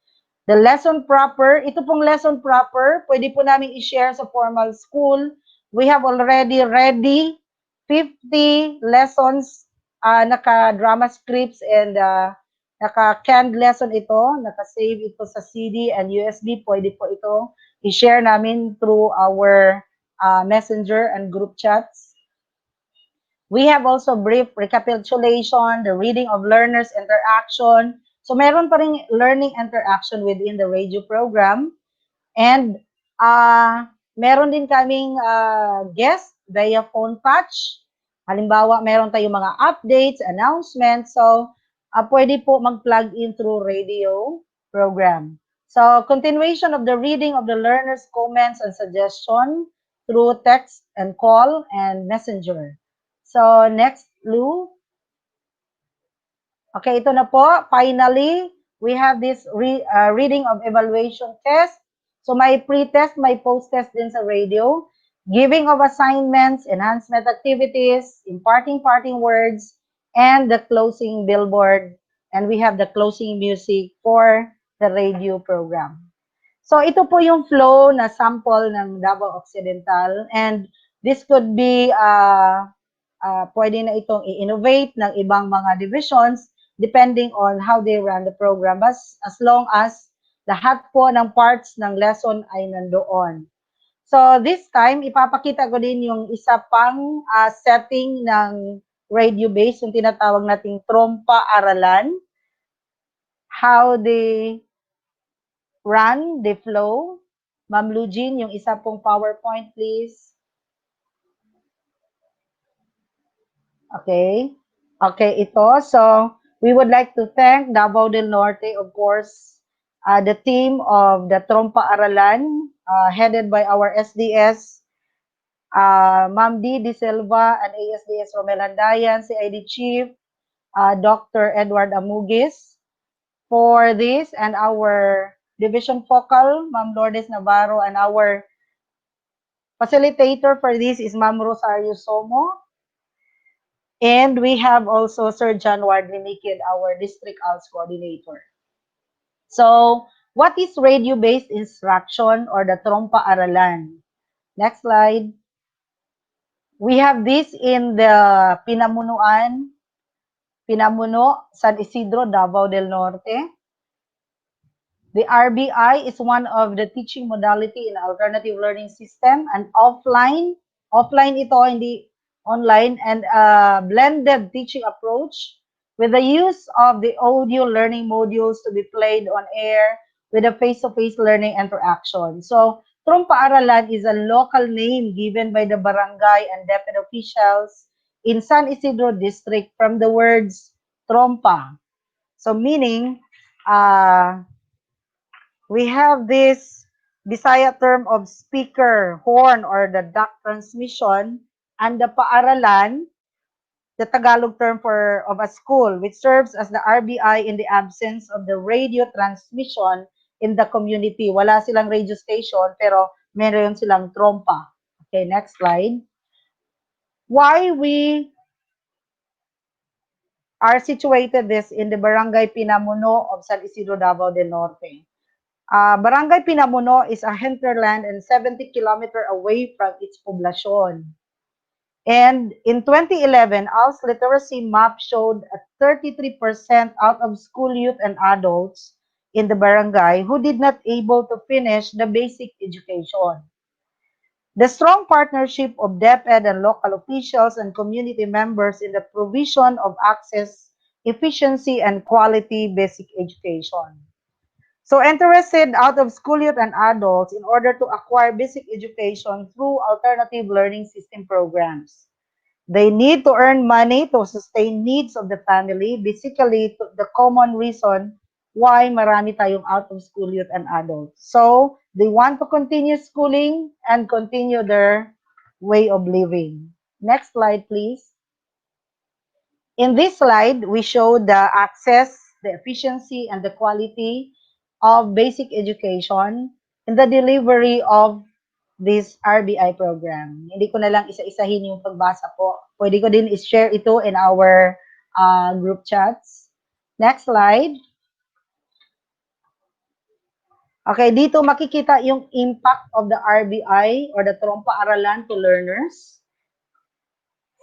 [SPEAKER 14] The lesson proper, ito pong lesson proper, pwede po namin i-share sa formal school. We have already ready 50 lessons, naka-drama scripts and naka-canned lesson ito, naka-save ito sa CD and USB. Pwede po ito i-share namin through our messenger and group chats. We have also brief recapitulation, the reading of learners' interaction. So meron pa rin learning interaction within the radio program. And meron din kaming guest via phone patch. Halimbawa, meron tayong mga updates, announcements. So, pwede po mag-plug in through radio program. So, continuation of the reading of the learners' comments and suggestion through text and call and messenger. So, next, Lou. Okay, ito na po. Finally, we have this reading of evaluation test. So, may pre-test, may post-test din sa radio. Giving of assignments, enhancement activities, imparting parting words, and the closing billboard. And we have the closing music for the radio program. So, ito po yung flow na sample ng Davao Occidental. And this could be pwede na itong i-innovate ng ibang mga divisions depending on how they run the program. As long as lahat po ng parts ng lesson ay nandoon. So this time, ipapakita ko din yung isa pang setting ng radio base, yung tinatawag nating trompa aralan. How they run, they flow. Ma'am Lugin, yung isa pong PowerPoint, please. Okay. Okay, ito. So, we would like to thank Davao del Norte, of course, the team of the Trompa Aralan, headed by our SDS, Ma'am D. Silva, and ASDS Romel Handayan, CID Chief, Dr. Edward Amugis, for this, and our Division Focal, Ma'am Lourdes Navarro, and our facilitator for this is Ma'am Rosario Somo. And we have also Sir John Ward Linikid, our District ALS Coordinator. So, what is radio-based instruction or the Trompa Aralan? Next slide. We have this in the Pinamuno, San Isidro, Davao del Norte. The RBI is one of the teaching modality in alternative learning system and offline ito, hindi online, and a blended teaching approach with the use of the audio learning modules to be played on air with a face-to-face learning interaction. So, Trompa Aralan is a local name given by the barangay and DepEd officials in San Isidro District from the words trompa. So, meaning, we have this Bisaya term of speaker, horn, or the duck transmission, and the paaralan, the Tagalog term of a school, which serves as the RBI in the absence of the radio transmission in the community. Wala silang radio station, pero meron silang trompa. Okay, next slide. Why we are situated this in the Barangay Pinamuno of San Isidro, Davao del Norte. Barangay Pinamuno is a hinterland and 70 kilometers away from its poblacion. And in 2011, ALS literacy map showed a 33% out of school youth and adults in the barangay who did not able to finish the basic education. The strong partnership of DepEd and local officials and community members in the provision of access, efficiency, and quality basic education. So interested out of school youth and adults in order to acquire basic education through alternative learning system programs. They need to earn money to sustain needs of the family, basically the common reason why marami tayong out of school youth and adults. So they want to continue schooling and continue their way of living. Next slide, please. In this slide, we show the access, the efficiency, and the quality of basic education in the delivery of this RBI program. Hindi ko na lang isa-isahin yung pagbasa po. Pwede ko din i-share ito in our group chats. Next slide. Okay, dito makikita yung impact of the RBI or the trompa-aralan to learners.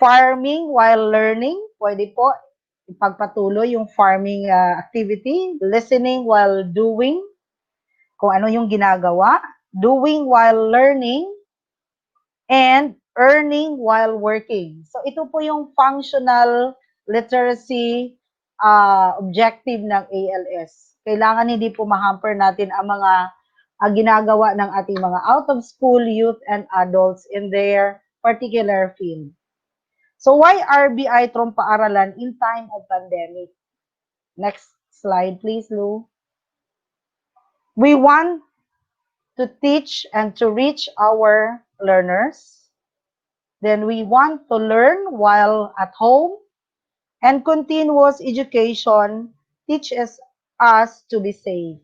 [SPEAKER 14] Farming while learning, pwede po ipagpatuloy yung farming activity. Listening while doing, kung ano yung ginagawa. Doing while learning, and earning while working. So ito po yung functional literacy objective ng ALS. Kailangan hindi po mahamper natin ang mga ginagawa ng ating mga out-of-school youth and adults in their particular field. So why RBI trompa-aralan in time of pandemic? Next slide, please, Lou. We want to teach and to reach our learners. Then we want to learn while at home, and continuous education teaches us to be safe.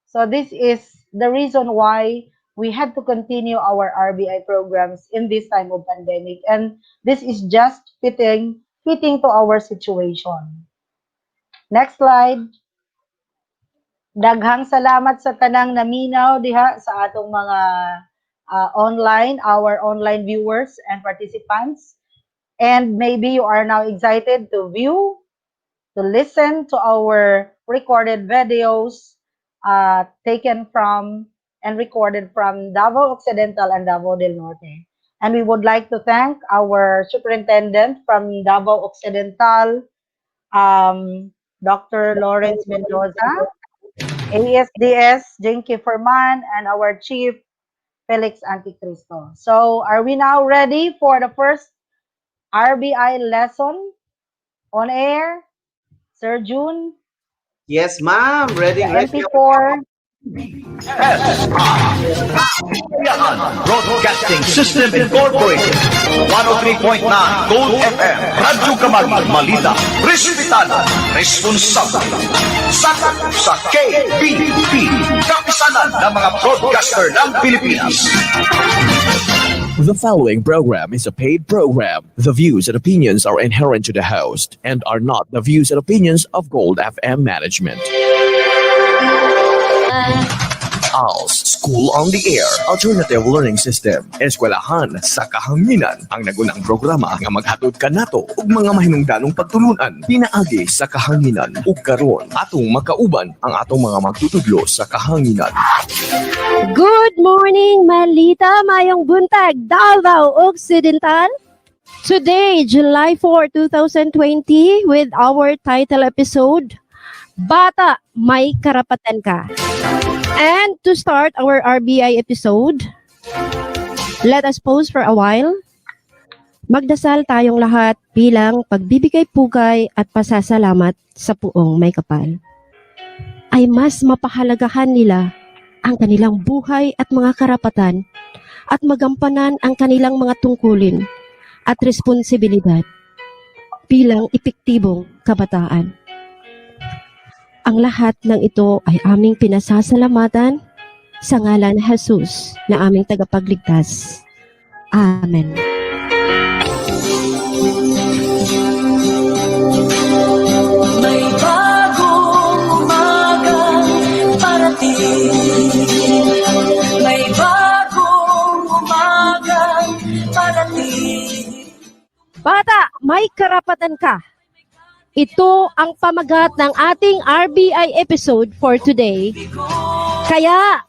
[SPEAKER 14] So this is the reason why we had to continue our RBI programs in this time of pandemic, and this is just fitting to our situation. Next slide. Daghang salamat sa tanang naminaw diha sa atong mga our online viewers and participants. And maybe you are now excited to view, to listen to our recorded videos taken from and recorded from Davao Occidental and Davao del Norte. And we would like to thank our superintendent from Davao Occidental, Dr. Lawrence Mendoza, ASDS, Jinky Ferman, and our chief, Felix Anticristo. So are we now ready for the first RBI lesson on air? Sir June?
[SPEAKER 2] Yes, ma'am. Ready.
[SPEAKER 14] MP4.
[SPEAKER 15] Broadcasting System Incorporated. 103.9 Gold FM. Radyo Kamag, Malita. Respetada. Responsable. Sakop sa KBP. Kapisanan ng mga broadcaster ng Pilipinas.
[SPEAKER 16] The following program is a paid program. The views and opinions are inherent to the host and are not the views and opinions of Gold FM Management. ALS, School on the Air, Alternative Learning System, eskwelahan sa kahanginan, ang nagunang programa nga maghatod kanato ug mga mahinungdanong pagtulunan pinaagi sa kahanginan ug karon atong makauban ang atong mga magtutudlo sa kahanginan.
[SPEAKER 17] Good morning, Malita, mayong buntag, Davao Occidental. Today, July 4, 2020, with our title episode, Bata, May Karapatan Ka. And to start our RBI episode, let us pause for a while. Magdasal tayong lahat bilang pagbibigay pugay at pasasalamat sa puong may kapal. Ay mas mapahalagahan nila ang kanilang buhay at mga karapatan at magampanan ang kanilang mga tungkulin at responsibilidad bilang epektibong kabataan. Ang lahat ng ito ay aming pinasasalamatan sa ngalan ni Jesus na aming tagapagligtas. Amen.
[SPEAKER 5] May bagong umagang parating. May bagong umagang parating.
[SPEAKER 17] Bata, may karapatan ka. Ito ang pamagat ng ating RBI episode for today. Kaya,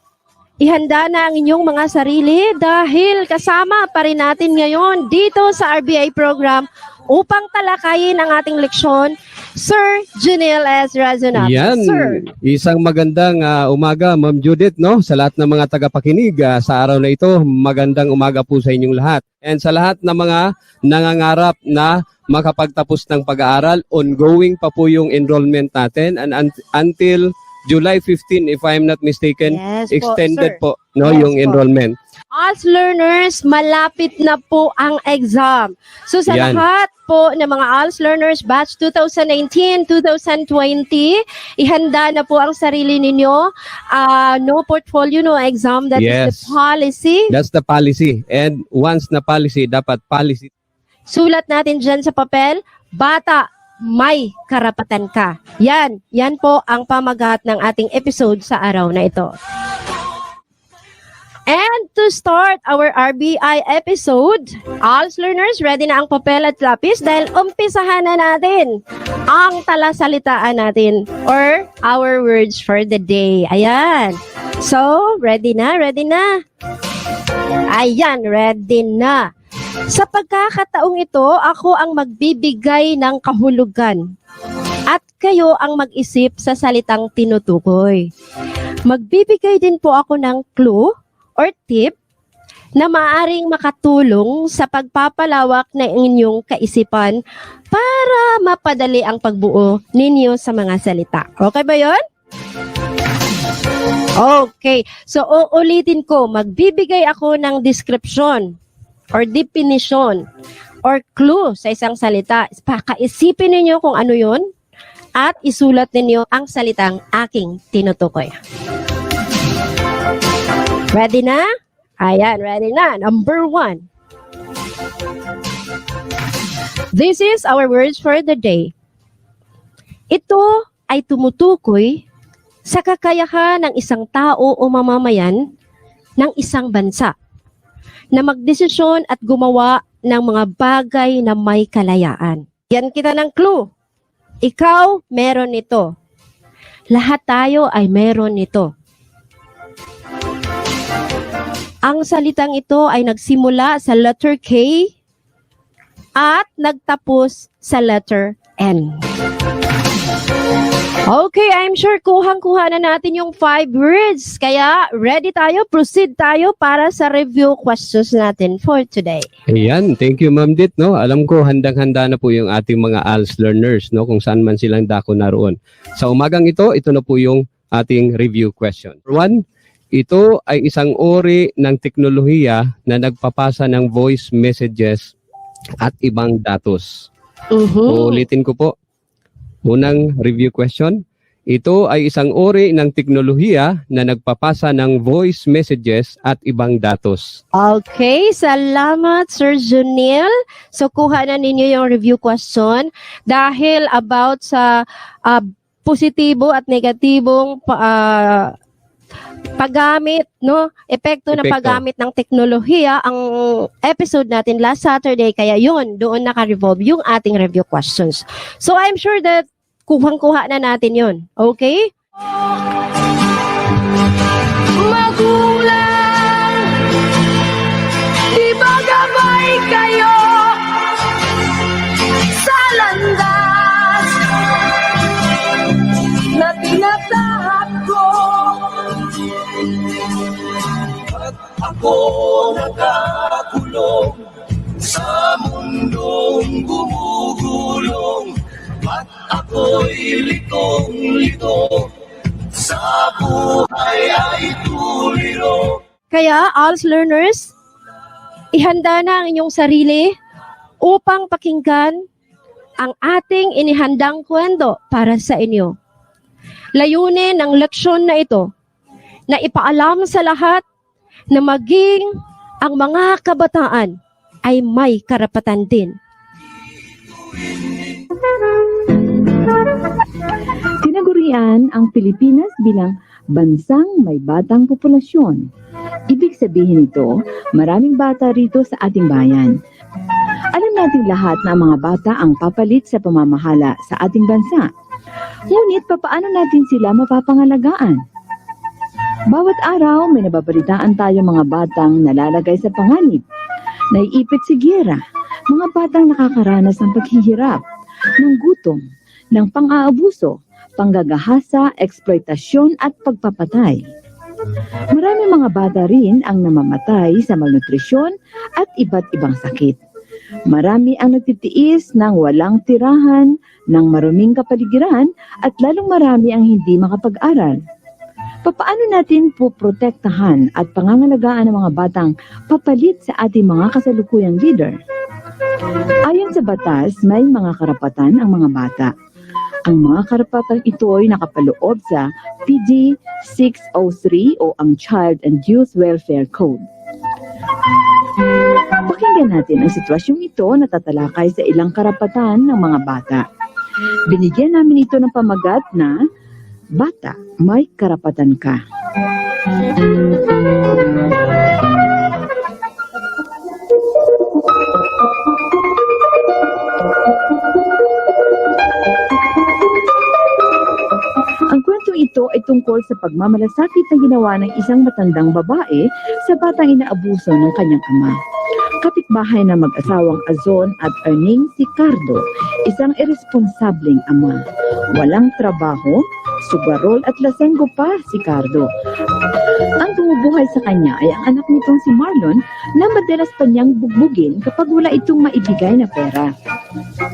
[SPEAKER 17] ihanda na ang inyong mga sarili dahil kasama pa rin natin ngayon dito sa RBI program upang talakayin ang ating leksyon, Sir Junel S. Razonap.
[SPEAKER 18] Yan,
[SPEAKER 17] Sir.
[SPEAKER 18] isang magandang umaga, Ma'am Judith, no? Sa lahat ng mga tagapakinig sa araw na ito, magandang umaga po sa inyong lahat. And sa lahat ng mga nangangarap na makapagtapos ng pag-aaral, ongoing pa po yung enrollment natin and until July 15, if I'm not mistaken,
[SPEAKER 17] Yes,
[SPEAKER 18] extended
[SPEAKER 17] po,
[SPEAKER 18] po, no,
[SPEAKER 17] Yes,
[SPEAKER 18] yung enrollment.
[SPEAKER 17] ALS learners, malapit na po ang exam. So sa
[SPEAKER 18] Yan.
[SPEAKER 17] lahat po ng mga ALS learners batch 2019-2020, ihanda na po ang sarili ninyo. No portfolio, no exam. That is the policy.
[SPEAKER 18] That's the policy. And once na policy, dapat policy.
[SPEAKER 17] Sulat natin dyan sa papel, bata, may karapatan ka. Yan po ang pamagat ng ating episode sa araw na ito. to start our RBI episode. All learners, ready na ang papel at lapis dahil umpisahan na natin ang talasalitaan natin or our words for the day. Ayan. So, ready na? Ready na? Ayan, ready na. Sa pagkakataong ito, ako ang magbibigay ng kahulugan at kayo ang mag-isip sa salitang tinutukoy. Magbibigay din po ako ng clue or tip na maaaring makatulong sa pagpapalawak ng inyong kaisipan para mapadali ang pagbuo ninyo sa mga salita. Okay ba yon? Okay. So, uulitin ko. Magbibigay ako ng description or definition or clue sa isang salita. Pakaisipin ninyo kung ano yon at isulat ninyo ang salitang aking tinutukoy. Ready na? Ayan, ready na. Number 1. This is our words for the day. Ito ay tumutukoy sa kakayahan ng isang tao o mamamayan ng isang bansa na magdesisyon at gumawa ng mga bagay na may kalayaan. Yan kita ng clue. Ikaw, meron nito. Lahat tayo ay meron nito. Ang salitang ito ay nagsimula sa letter K at nagtapos sa letter N. Okay, I'm sure kuhang-kuha na natin yung 5 words. Kaya ready tayo, proceed tayo para sa review questions natin for today.
[SPEAKER 18] Ayan, thank you Ma'am Dit, no. Alam ko handang-handa na po yung ating mga ALS learners, no, kung saan man silang dako naroon. Sa umagang ito na po yung ating review question. 1, ito ay isang uri ng teknolohiya na nagpapasa ng voice messages at ibang datos. Ulitin ko po. Unang review question. Ito ay isang uri ng teknolohiya na nagpapasa ng voice messages at ibang datos.
[SPEAKER 17] Okay, salamat Sir Junil. So kuha na ninyo yung review question dahil about sa positibo at negatibong paggamit, no? Epekto ng paggamit ng teknolohiya ang episode natin last Saturday, kaya yun, doon naka-revolve yung ating review questions. So I'm sure that kuhang-kuha na natin yun. Okay?
[SPEAKER 5] Magulang, di ba gabay kayo sa landas na tinatahak ko? At ako nakakulong sa mundong gumugulong. At ako'y litong-lito sa buhay ay tuliro.
[SPEAKER 17] Kaya, ALS learners, ihanda na ang inyong sarili upang pakinggan ang ating inihandang kwento para sa inyo. Layunin ng leksyon na ito na ipaalam sa lahat na maging ang mga kabataan ay may karapatan din.
[SPEAKER 19] Tinagurian ang Pilipinas bilang bansang may batang populasyon. Ibig sabihin nito, maraming bata rito sa ating bayan. Alam natin lahat na ang mga bata ang papalit sa pamamahala sa ating bansa. Ngunit papaano natin sila mapapangalagaan? Bawat araw may nababalitaan tayo mga batang nalalagay sa panganib, naiipit sa giyera, mga batang nakakaranas ng paghihirap, ng gutom, ng pang-aabuso, panggagahasa, eksploitasyon at pagpapatay. Marami mga bata rin ang namamatay sa malnutrisyon at iba't ibang sakit. Marami ang nagtitiis ng walang tirahan, ng maruming kapaligiran at lalong marami ang hindi makapag-aral. Papaano natin poprotektahan at pangangalagaan ang mga batang papalit sa ating mga kasalukuyang leader? Ayon sa batas, may mga karapatan ang mga bata. Ang mga karapatang ito ay nakapaloob sa PD 603 o ang Child and Youth Welfare Code. Pakinggan natin ang sitwasyong ito na tatalakay sa ilang karapatan ng mga bata. Binigyan namin ito ng pamagat na Bata, May Karapatan Ka. ito ay tungkol sa pagmamalasakit na ginawa ng isang matandang babae sa batang inaabuso ng kanyang ama. Kapitbahay na mag-asawang Azon at Erning si Cardo, isang irresponsableng ama. Walang trabaho, sugarol at lasenggo pa si Cardo. Ang bumubuhay sa kanya ay ang anak nitong si Marlon na madalas pa niyang bugbugin kapag wala itong maibigay na pera.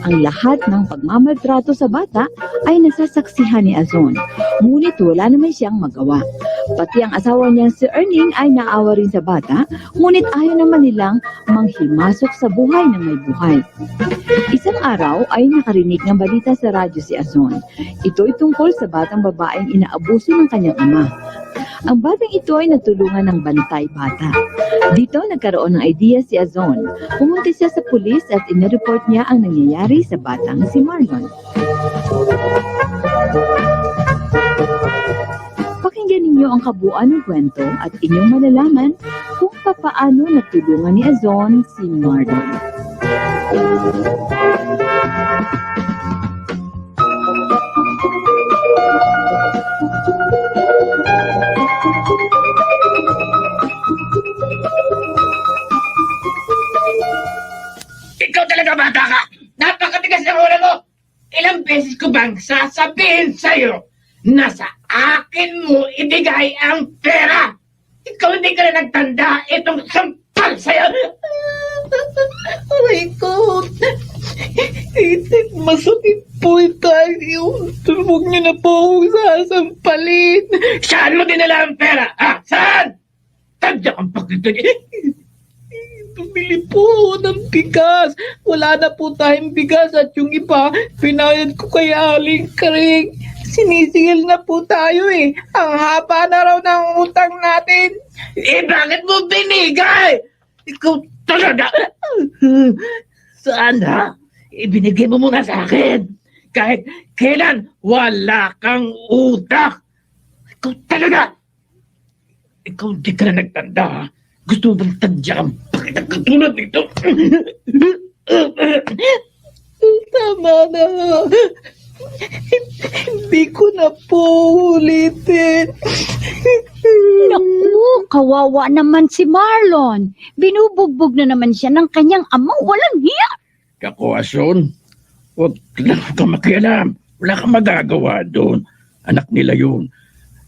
[SPEAKER 19] Ang lahat ng pagmamaltrato sa bata ay nasasaksihan ni Azon, ngunit wala naman siyang magawa. Pati ang asawa niyang si Erning ay naawa rin sa bata, ngunit ayaw naman nilang manghimasok sa buhay ng may buhay. Isang araw ay nakarinig ng balita sa radyo si Azon. Ito'y tungkol sa batang babaeng inaabuso ng kanyang ama. Ang batang ito ay natulungan ng bantay bata. Dito nagkaroon ng idea si Azon. Pumunta siya sa pulis at inireport niya ang nangyayari sa batang si Marlon. Pakinggan ninyo ang kabuuan ng kwento at inyong malalaman kung papaano natulungan ni Azon si Marlon.
[SPEAKER 20] Ikaw talaga bata ka! Napakatigas ng ulo mo! Ilang beses ko bang sasabihin sa'yo na sa akin mo ibigay ang pera? Ikaw hindi ka na nagtanda itong sampal sa'yo!
[SPEAKER 21] Aray ko! Masakit po tayo. Huwag niyo na po akong sasampalin.
[SPEAKER 20] Saan mo dinala ang pera? Ha? Saan? Tadya kang pakita niya.
[SPEAKER 21] Bumili po ako ng bigas. Wala na po tayong bigas at yung iba, pinayad ko kay Aling Karing. Sinisigil na po tayo eh. Ang haba na raw ng utang natin.
[SPEAKER 20] Bakit mo binigay? Ikaw talaga. Saan ha? Ibinigay mo muna sa akin. Kahit kailan wala kang utang. Ikaw talaga. Ikaw di ka na nagtanda ha? Gusto mo bang tadya kang pakitang katulad nito?
[SPEAKER 21] Tama na. Hindi ko na po ulitin.
[SPEAKER 22] Naku, kawawa naman si Marlon. Binubugbog na naman siya ng kanyang ama. Walang hiya.
[SPEAKER 20] Ako, Ason, huwag ka makialam. Wala kang magagawa doon. Anak nila yun.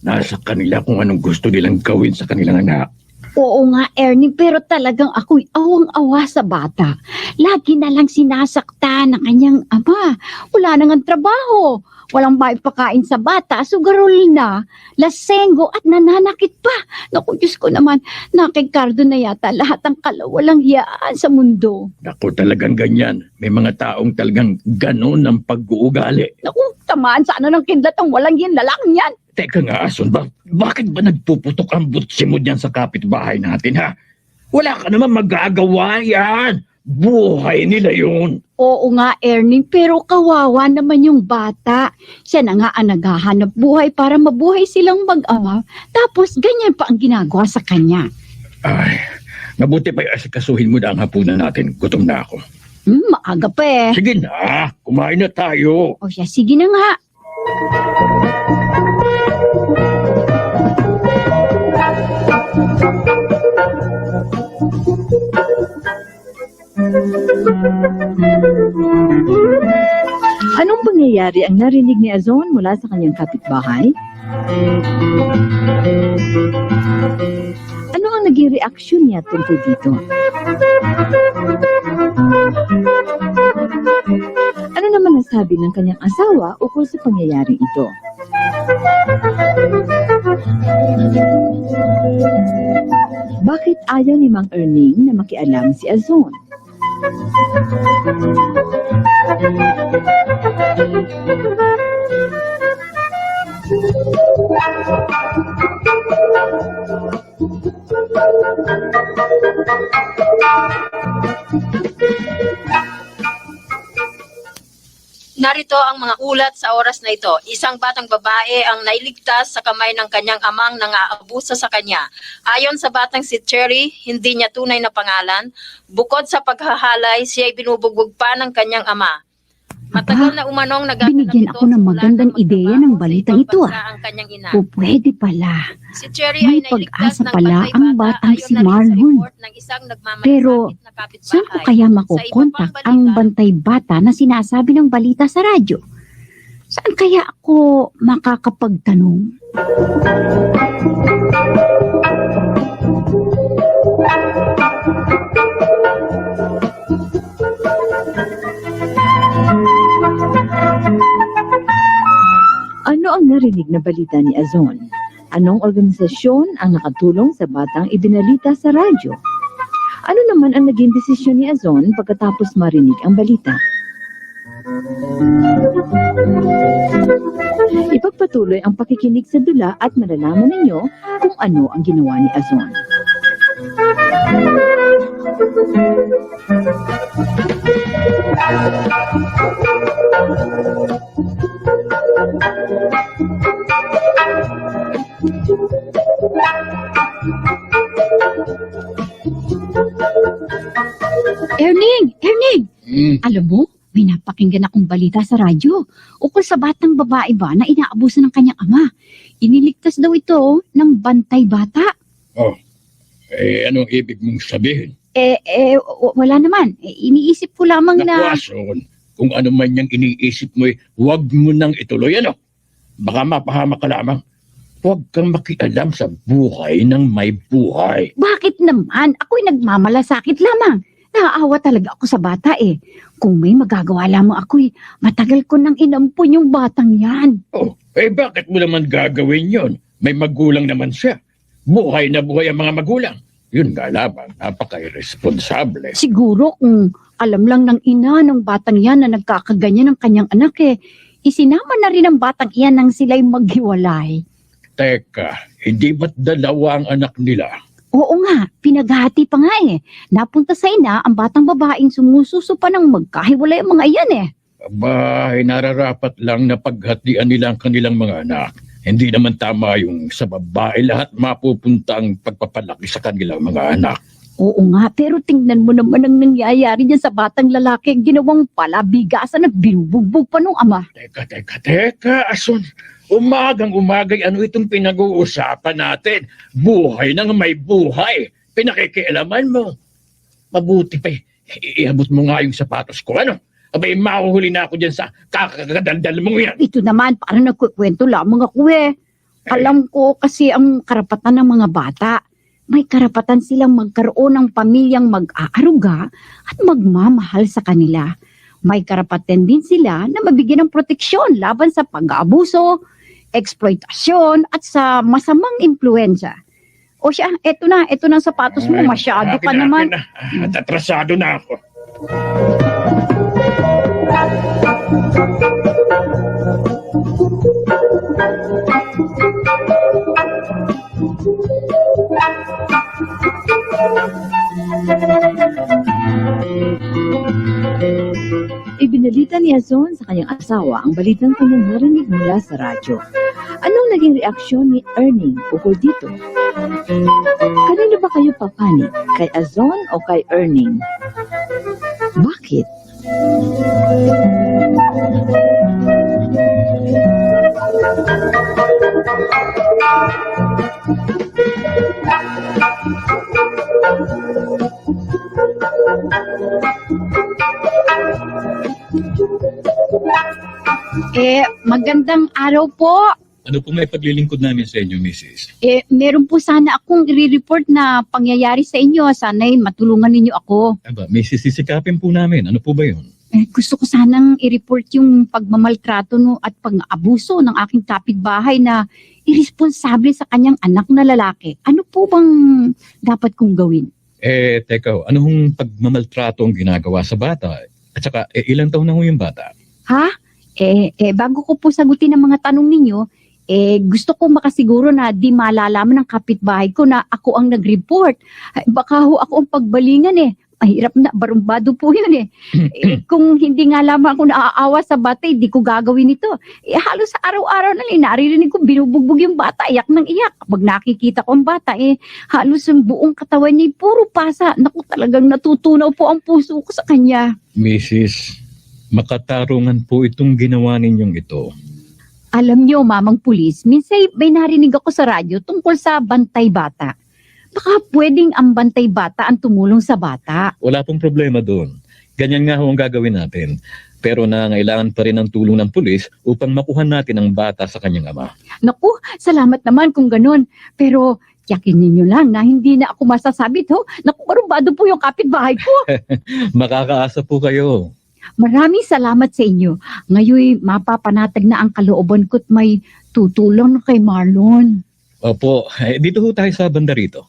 [SPEAKER 20] Nasa kanila kung anong gusto nilang gawin sa kanilang anak.
[SPEAKER 22] Oo nga, Ernie, pero talagang ako'y awang-awa sa bata. Lagi na lang sinasaktan ng kanyang ama. Wala nang trabaho. Walang maipakain sa bata, sugarol na, lasenggo at nananakit pa. Naku, Diyos ko naman, nakikardo na yata lahat ng kalawalang hiyaan sa mundo.
[SPEAKER 20] Naku, talagang ganyan. May mga taong talagang ganon ang pag-uugali.
[SPEAKER 22] Naku, tamaan sana ng kidlat ang walang yan lalaking yan.
[SPEAKER 20] Teka nga, Ason, bakit ba nagpuputok ang butsi mo dyan sa kapitbahay natin, ha? Wala ka naman magagawa yan. Buhay nila yun.
[SPEAKER 22] Oo nga, Ernie, pero kawawa naman yung bata. Siya na nga ang naghahanap buhay para mabuhay silang mag-ama. Tapos ganyan pa ang ginagawa sa kanya.
[SPEAKER 20] Ay, mabuti pa asikasuhin mo na ang hapunan natin. Gutom na ako.
[SPEAKER 22] Maaga pa eh.
[SPEAKER 20] Sige na, kumain na tayo.
[SPEAKER 22] O siya, sige na nga.
[SPEAKER 19] Anong pangyayari ang narinig ni Azon mula sa kanyang kapitbahay? Ano ang naging reaksyon niya tungkol dito? Ano naman ang sabi ng kanyang asawa ukol sa pangyayaring ito? Bakit ayaw ni Mang Erning na makialam si Azon?
[SPEAKER 23] Narito ang mga ulat sa oras na ito. Isang batang babae ang nailigtas sa kamay ng kanyang amang nang-aabuso sa kanya. Ayon sa batang si Cherry, hindi niya tunay na pangalan. Bukod sa paghahalay, siya ay binubugbog pa ng kanyang ama. Matagal na umanong
[SPEAKER 22] binigyan ako ng magandang ideya ng balitang ito
[SPEAKER 23] ang kanyang ina.
[SPEAKER 22] O pwede pala.
[SPEAKER 23] Si Cherry
[SPEAKER 22] May
[SPEAKER 23] ay nailigtas
[SPEAKER 22] pag-asa
[SPEAKER 23] ng
[SPEAKER 22] pala ang batang si Marlon. Pero saan ko kaya makukontak ang bantay bata na sinasabi ng balita sa radyo? Saan kaya ako makakapagtanong?
[SPEAKER 19] Ano ang narinig na balita ni Azon? Anong organisasyon ang nakatulong sa batang ibinalita sa radyo? Ano naman ang naging desisyon ni Azon pagkatapos marinig ang balita? Ipagpatuloy ang pakikinig sa dula at malalaman ninyo kung ano ang ginawa ni Azon.
[SPEAKER 22] Erning! Alam mo, may napakinggan akong balita sa radyo. Ukol sa batang babae ba na inaabuso ng kanyang ama. Iniligtas daw ito ng bantay bata.
[SPEAKER 3] Oh, anong ibig mong sabihin?
[SPEAKER 22] Wala naman. Iniisip ko lamang na...
[SPEAKER 3] Nakwason, kung ano man yung iniisip mo, huwag mo nang ituloy, ano? Baka mapahamak ka lamang. Huwag kang makialam sa buhay ng may buhay.
[SPEAKER 22] Bakit naman? Ako'y nagmamalasakit lamang. Naaawa talaga ako sa bata eh. Kung may magagawa lamang ako'y matagal ko nang inampun yung batang yan.
[SPEAKER 3] Oh, bakit mo naman gagawin yon? May magulang naman siya. Buhay na buhay ang mga magulang. Yun nga lamang, napaka-irresponsable.
[SPEAKER 22] Siguro kung alam lang ng ina ng batang yan na nagkakaganyan ng kanyang anak eh, isinama na rin ang batang iyan nang sila'y maghiwalay.
[SPEAKER 3] Teka, hindi ba't dalawa ang anak nila?
[SPEAKER 22] Oo nga, pinaghati pa nga eh. Napunta sa ina ang batang babaeng sumususo pa ng magkahiwalay ang mga iyan eh.
[SPEAKER 3] Aba, nararapat lang na paghatian nila ang kanilang mga anak. Hindi naman tama yung sa babae lahat mapupunta ang pagpapalaki sa kanilang mga anak.
[SPEAKER 22] Oo nga, pero tingnan mo naman ang nangyayari niyan sa batang lalaki. Ginawang palabigasan at binubugbog pa nung ama.
[SPEAKER 3] Teka, Ason. Umagang-umagay, ano itong pinag-uusapan natin? Buhay ng may buhay. Pinakikialaman mo. Mabuti pa iabot mo nga yung sapatos ko, ano? Abay, mahuhuli na ako dyan sa kakakadaldal mong yan.
[SPEAKER 22] Ito naman, parang nagkukwento lamang ako eh. Alam ko kasi ang karapatan ng mga bata. May karapatan silang magkaroon ng pamilyang mag-aaruga at magmamahal sa kanila. May karapatan din sila na mabigyan ng proteksyon laban sa pag-aabuso, eksploitasyon at sa masamang impluensya. O siya, eto na ang sapatos mo, masyado ka naman.
[SPEAKER 3] Atrasado na ako.
[SPEAKER 19] Ibinalita ni Azon sa kanyang asawa ang balitang kanyang narinig mula sa radyo. Anong naging reaksyon ni Erning ukol dito? Kanino ba kayo papanig? Kay Azon o kay Erning? Bakit?
[SPEAKER 22] Magandang araw po.
[SPEAKER 3] Ano po may paglilingkod namin sa inyo, Mrs.?
[SPEAKER 22] Meron po sana akong i-report na pangyayari sa inyo. Sana'y matulungan ninyo ako.
[SPEAKER 3] Aba, Mrs. Sisikapin po namin. Ano po ba yun?
[SPEAKER 22] Gusto ko sanang i-report yung pagmamaltrato at pang-abuso ng aking kapitbahay na irresponsable sa kanyang anak na lalaki. Ano po bang dapat kong gawin?
[SPEAKER 3] Teka, anong pagmamaltrato ang ginagawa sa bata? At saka, ilang taon na ho yung bata?
[SPEAKER 22] Ha? Bago ko po sagutin ang mga tanong ninyo, gusto ko makasiguro na di malalaman ng kapitbahay ko na ako ang nag-report. Baka ho ako ang pagbalingan eh. Mahirap na, barumbado po yun eh. Kung hindi nga lamang ako naaawa sa bata, di ko gagawin ito. Halos araw-araw na naririnig ko binubugbog yung bata, iyak ng iyak. Kapag nakikita ko ang bata, halos yung buong katawan niya puro pasa. Naku, talagang natutunaw po ang puso ko sa kanya.
[SPEAKER 3] Mrs., Makatarungan po itong ginawa ninyong ito.
[SPEAKER 19] Alam niyo, Mamang Pulis, minsan may narinig ako sa radyo tungkol sa bantay bata. Baka pwedeng ang bantay bata ang tumulong sa bata.
[SPEAKER 3] Wala pong problema doon. Ganyan nga ho ang gagawin natin. Pero nangailangan pa rin ng tulong ng pulis upang makuha natin ang bata sa kanyang ama.
[SPEAKER 19] Naku, salamat naman kung ganun. Pero yakinin niyo lang na hindi na ako masasabit ho. Naku, barumbado po yung kapitbahay ko.
[SPEAKER 3] Makakaasa po kayo.
[SPEAKER 19] Maraming salamat sa inyo. Ngayon, mapapanatag na ang kalooban ko't may tutulong kay Marlon.
[SPEAKER 3] Opo, dito ho tayo sa banda rito.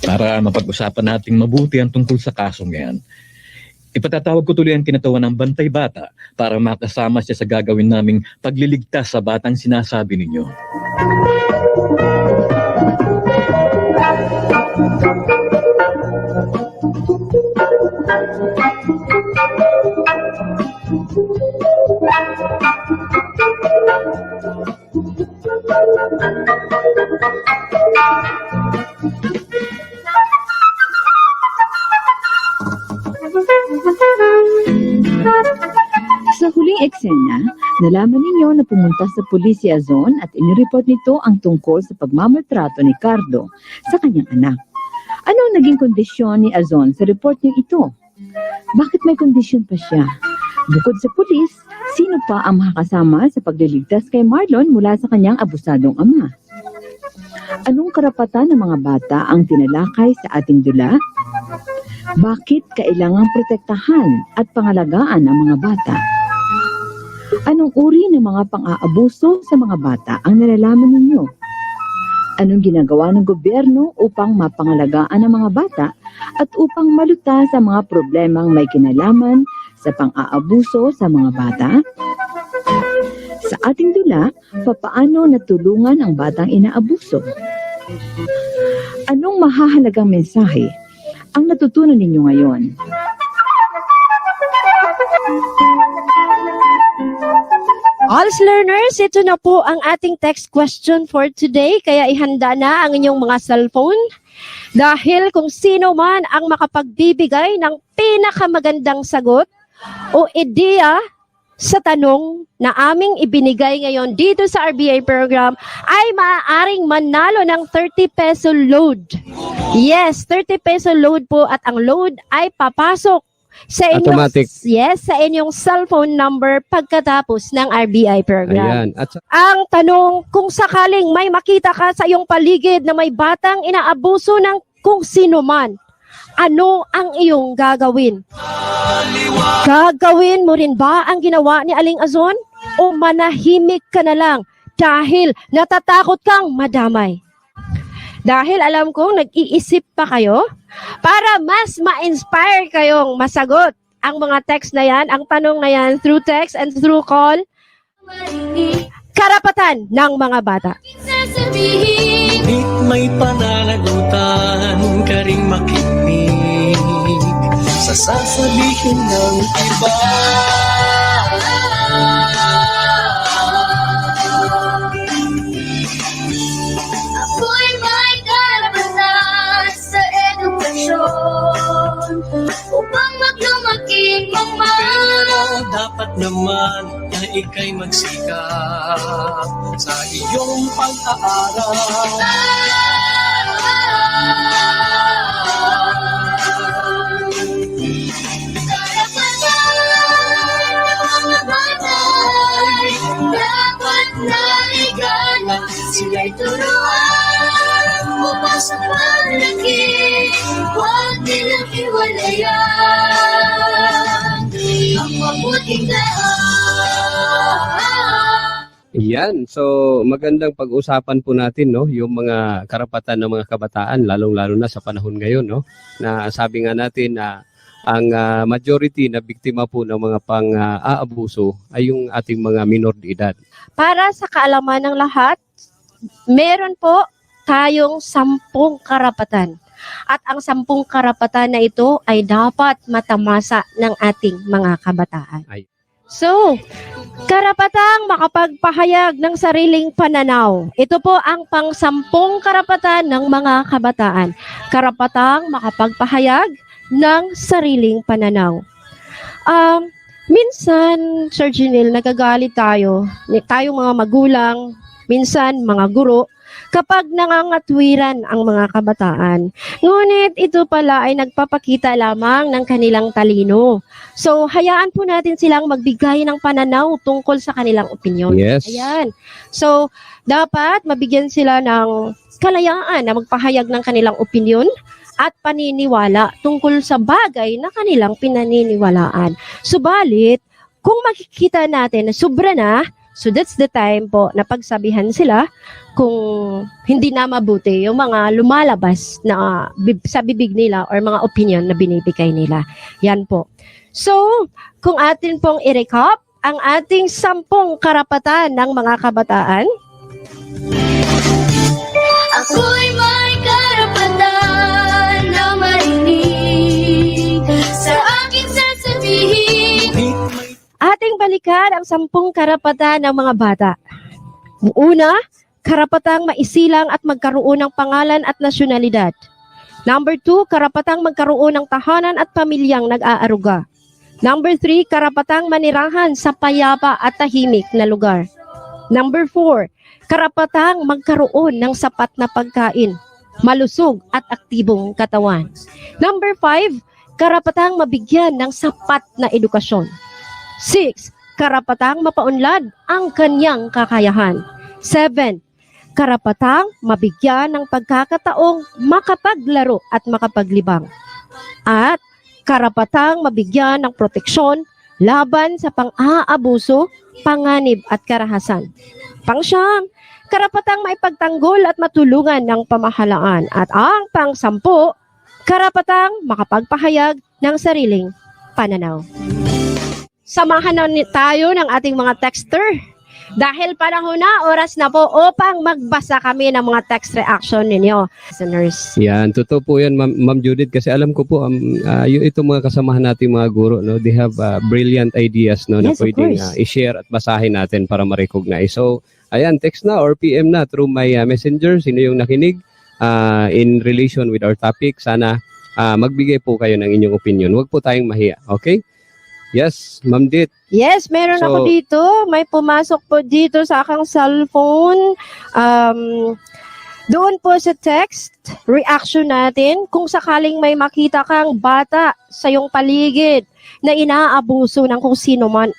[SPEAKER 3] Para mapag-usapan nating mabuti ang tungkol sa kasong yan. Ipatatawag ko tuloy ang kinatawan ng bantay bata para makasama siya sa gagawin naming pagliligtas sa batang sinasabi ninyo.
[SPEAKER 19] Sa huling eksena, nalaman ninyo na pumunta sa pulis si Azon at inireport nito ang tungkol sa pagmamaltrato ni Cardo sa kanyang anak. Ano ang naging kondisyon ni Azon sa report niya ito? Bakit may kondisyon pa siya? Bukod sa pulis, sino pa ang makakasama sa pagliligtas kay Marlon mula sa kanyang abusadong ama? Anong karapatan ng mga bata ang tinalakay sa ating dula? Bakit kailangang protektahan at pangalagaan ang mga bata? Anong uri ng mga pang-aabuso sa mga bata ang nalalaman ninyo? Anong ginagawa ng gobyerno upang mapangalagaan ang mga bata at upang malutas sa mga problemang may kinalaman sa pang-aabuso sa mga bata? Sa ating dula, papaano natulungan ang batang inaabuso? Anong mahahalagang mensahe ang natutunan ninyo ngayon?
[SPEAKER 17] ALS learners, ito na po ang ating text question for today. Kaya ihanda na ang inyong mga cellphone. Dahil kung sino man ang makapagbibigay ng pinakamagandang sagot o ideya sa tanong na aming ibinigay ngayon dito sa RBI program ay maaaring manalo ng 30 peso load. Yes, 30 peso load po at ang load ay papasok sa inyong,
[SPEAKER 18] Automatic.
[SPEAKER 17] yes, sa inyong cellphone number pagkatapos ng RBI program.
[SPEAKER 18] Ayan. At
[SPEAKER 17] Ang tanong, kung sakaling may makita ka sa iyong paligid na may batang inaabuso ng kung sino man, ano ang iyong gagawin? Gagawin mo rin ba ang ginawa ni Aling Azon? O manahimik ka na lang dahil natatakot kang madamay? Dahil alam kong nag-iisip pa kayo para mas ma-inspire kayong masagot ang mga text na yan, ang tanong na yan through text and through call. Karapatan ng mga bata.
[SPEAKER 5] Ngunit may pananagutan ka ring makinig sa sasabihin ng iba.
[SPEAKER 4] Ako'y may karapatan sa edukasyon upang maglumaking
[SPEAKER 5] Pero dapat naman na ika'y magsikap sa iyong pag-aaral.
[SPEAKER 4] Dapat naliganan, sila'y turuan upang sa paglaki, huwag nilang iwalayan ang mabuting daan.
[SPEAKER 18] Yan. So, magandang pag-usapan po natin, no, yung mga karapatan ng mga kabataan, lalong-lalo na sa panahon ngayon, no, na sabi nga natin na ang majority na biktima po ng mga pang-aabuso ay yung ating mga minor de edad.
[SPEAKER 17] Para sa kaalaman ng lahat, meron po tayong 10 karapatan. At ang 10 karapatan na ito ay dapat matamasa ng ating mga kabataan. So, karapatang makapagpahayag ng sariling pananaw. Ito po ang pang-10 karapatan ng mga kabataan. Karapatang makapagpahayag ng sariling pananaw. Minsan, Sir Junil, nagagalit tayong mga magulang, minsan mga guro, kapag nangangatwiran ang mga kabataan. Ngunit ito pala ay nagpapakita lamang ng kanilang talino. So, hayaan po natin silang magbigay ng pananaw tungkol sa kanilang opinyon.
[SPEAKER 18] Yes.
[SPEAKER 17] Ayan. So, dapat mabigyan sila ng kalayaan na magpahayag ng kanilang opinyon at paniniwala tungkol sa bagay na kanilang pinaniniwalaan. Subalit, kung makikita natin na sobra na, so that's the time po na pagsabihan sila kung hindi na mabuti yung mga lumalabas na sa bibig nila or mga opinion na binibigay nila. Yan po. So, kung atin pong i-recap ang ating 10 karapatan ng mga kabataan.
[SPEAKER 4] Ako'y may karapatan na marinig sa aking sasabihin.
[SPEAKER 17] Ating balikan ang 10 karapatan ng mga bata. Una, karapatang maisilang at magkaroon ng pangalan at nasyonalidad. Number 2, karapatang magkaroon ng tahanan at pamilyang nag-aaruga. Number 3, karapatang manirahan sa payapa at tahimik na lugar. Number 4, karapatang magkaroon ng sapat na pagkain, malusog at aktibong katawan. Number 5, karapatang mabigyan ng sapat na edukasyon. 6, karapatang mapaunlad ang kanyang kakayahan. 7, karapatang mabigyan ng pagkakataong makapaglaro at makapaglibang. At karapatang mabigyan ng proteksyon laban sa pang-aabuso, panganib at karahasan. Pang-9, karapatang maipagtanggol at matulungan ng pamahalaan. At ang pang-10, karapatang makapagpahayag ng sariling pananaw. Samahan na tayo ng ating mga texter. Dahil panahon na, oras na po upang magbasa kami ng mga text reaction ninyo, listeners.
[SPEAKER 18] Yan, totoo po yan, Ma'am Judith, kasi alam ko po, itong mga kasamahan nating mga guro, no, they have brilliant ideas, no,
[SPEAKER 17] Yes,
[SPEAKER 18] na pwedeng i-share at basahin natin para ma-recognize. So, ayan, text na or PM na through my messenger, sino yung nakinig in relation with our topic. Sana magbigay po kayo ng inyong opinion. Huwag po tayong mahiya, okay? Yes, Ma'am Dit.
[SPEAKER 17] Yes, meron ako dito. May pumasok po dito sa aking cellphone. Doon po sa text, reaction natin, kung sakaling may makita kang bata sa iyong paligid na inaabuso ng kung sino man,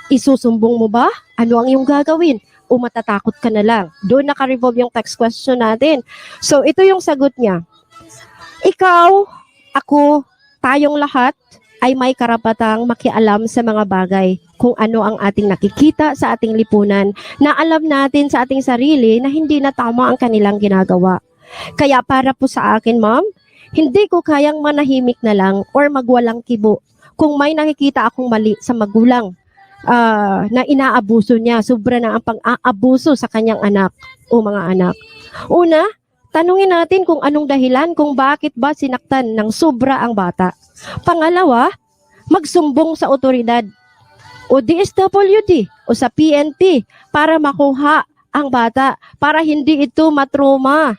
[SPEAKER 17] isusumbong mo ba? Ano ang iyong gagawin? O matatakot ka na lang? Doon naka-revolve yung text question natin. So, ito yung sagot niya. Ikaw, ako, tayong lahat, ay may karapatang makialam sa mga bagay kung ano ang ating nakikita sa ating lipunan na alam natin sa ating sarili na hindi na tama ang kanilang ginagawa. Kaya para po sa akin, ma'am, hindi ko kayang manahimik na lang or magwalang kibo kung may nakikita akong mali sa magulang na inaabuso niya, sobra na ang pang-aabuso sa kanyang anak o mga anak. Una, tanungin natin kung anong dahilan kung bakit ba sinaktan ng sobra ang bata. Pangalawa, magsumbong sa otoridad o DSWD o sa PNP para makuha ang bata para hindi ito matroma.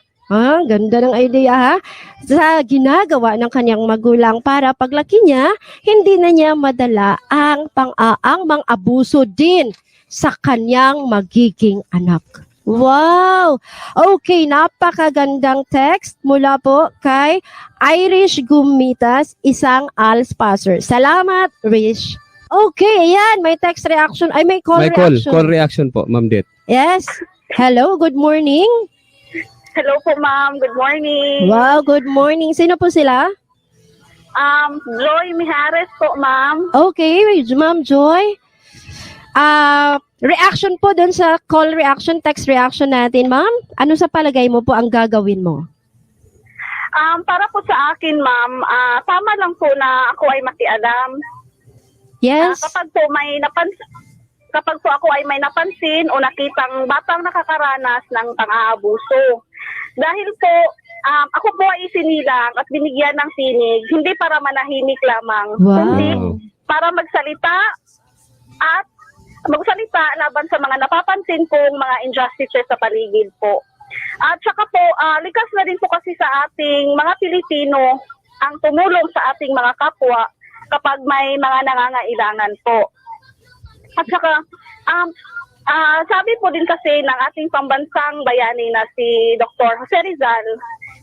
[SPEAKER 17] Ganda ng idea ha? Sa ginagawa ng kanyang magulang para paglaki niya, hindi na niya madala ang pang-aang abuso din sa kanyang magiging anak. Wow! Okay, napakagandang text mula po kay Irish Gumitas, isang ALS-passer. Salamat, Rish. Okay, ayan, may text reaction. Ay, may call reaction.
[SPEAKER 18] Call reaction po, Ma'am Dit.
[SPEAKER 17] Yes. Hello, good morning.
[SPEAKER 7] Hello po, ma'am. Good morning.
[SPEAKER 17] Wow, good morning. Sino po sila?
[SPEAKER 7] Joy Mijares po, ma'am.
[SPEAKER 17] Okay, Ma'am Joy. Reaction po dun sa call reaction, text reaction natin, ma'am. Ano sa palagay mo po ang gagawin mo?
[SPEAKER 7] Para po sa akin, ma'am, tama lang po na ako ay makialam.
[SPEAKER 17] Yes.
[SPEAKER 7] Kapag po ako ay may napansin o nakitang batang nakakaranas ng pang-aabuso. Dahil po, ako po ay isinilang at binigyan ng tinig, hindi para manahimik lamang, kundi para magsalita laban sa mga napapansin kong mga injustices sa paligid po. At saka po, likas na din po kasi sa ating mga Pilipino ang tumulong sa ating mga kapwa kapag may mga nangangailangan po. At saka, sabi po din kasi ng ating pambansang bayani na si Dr. Jose Rizal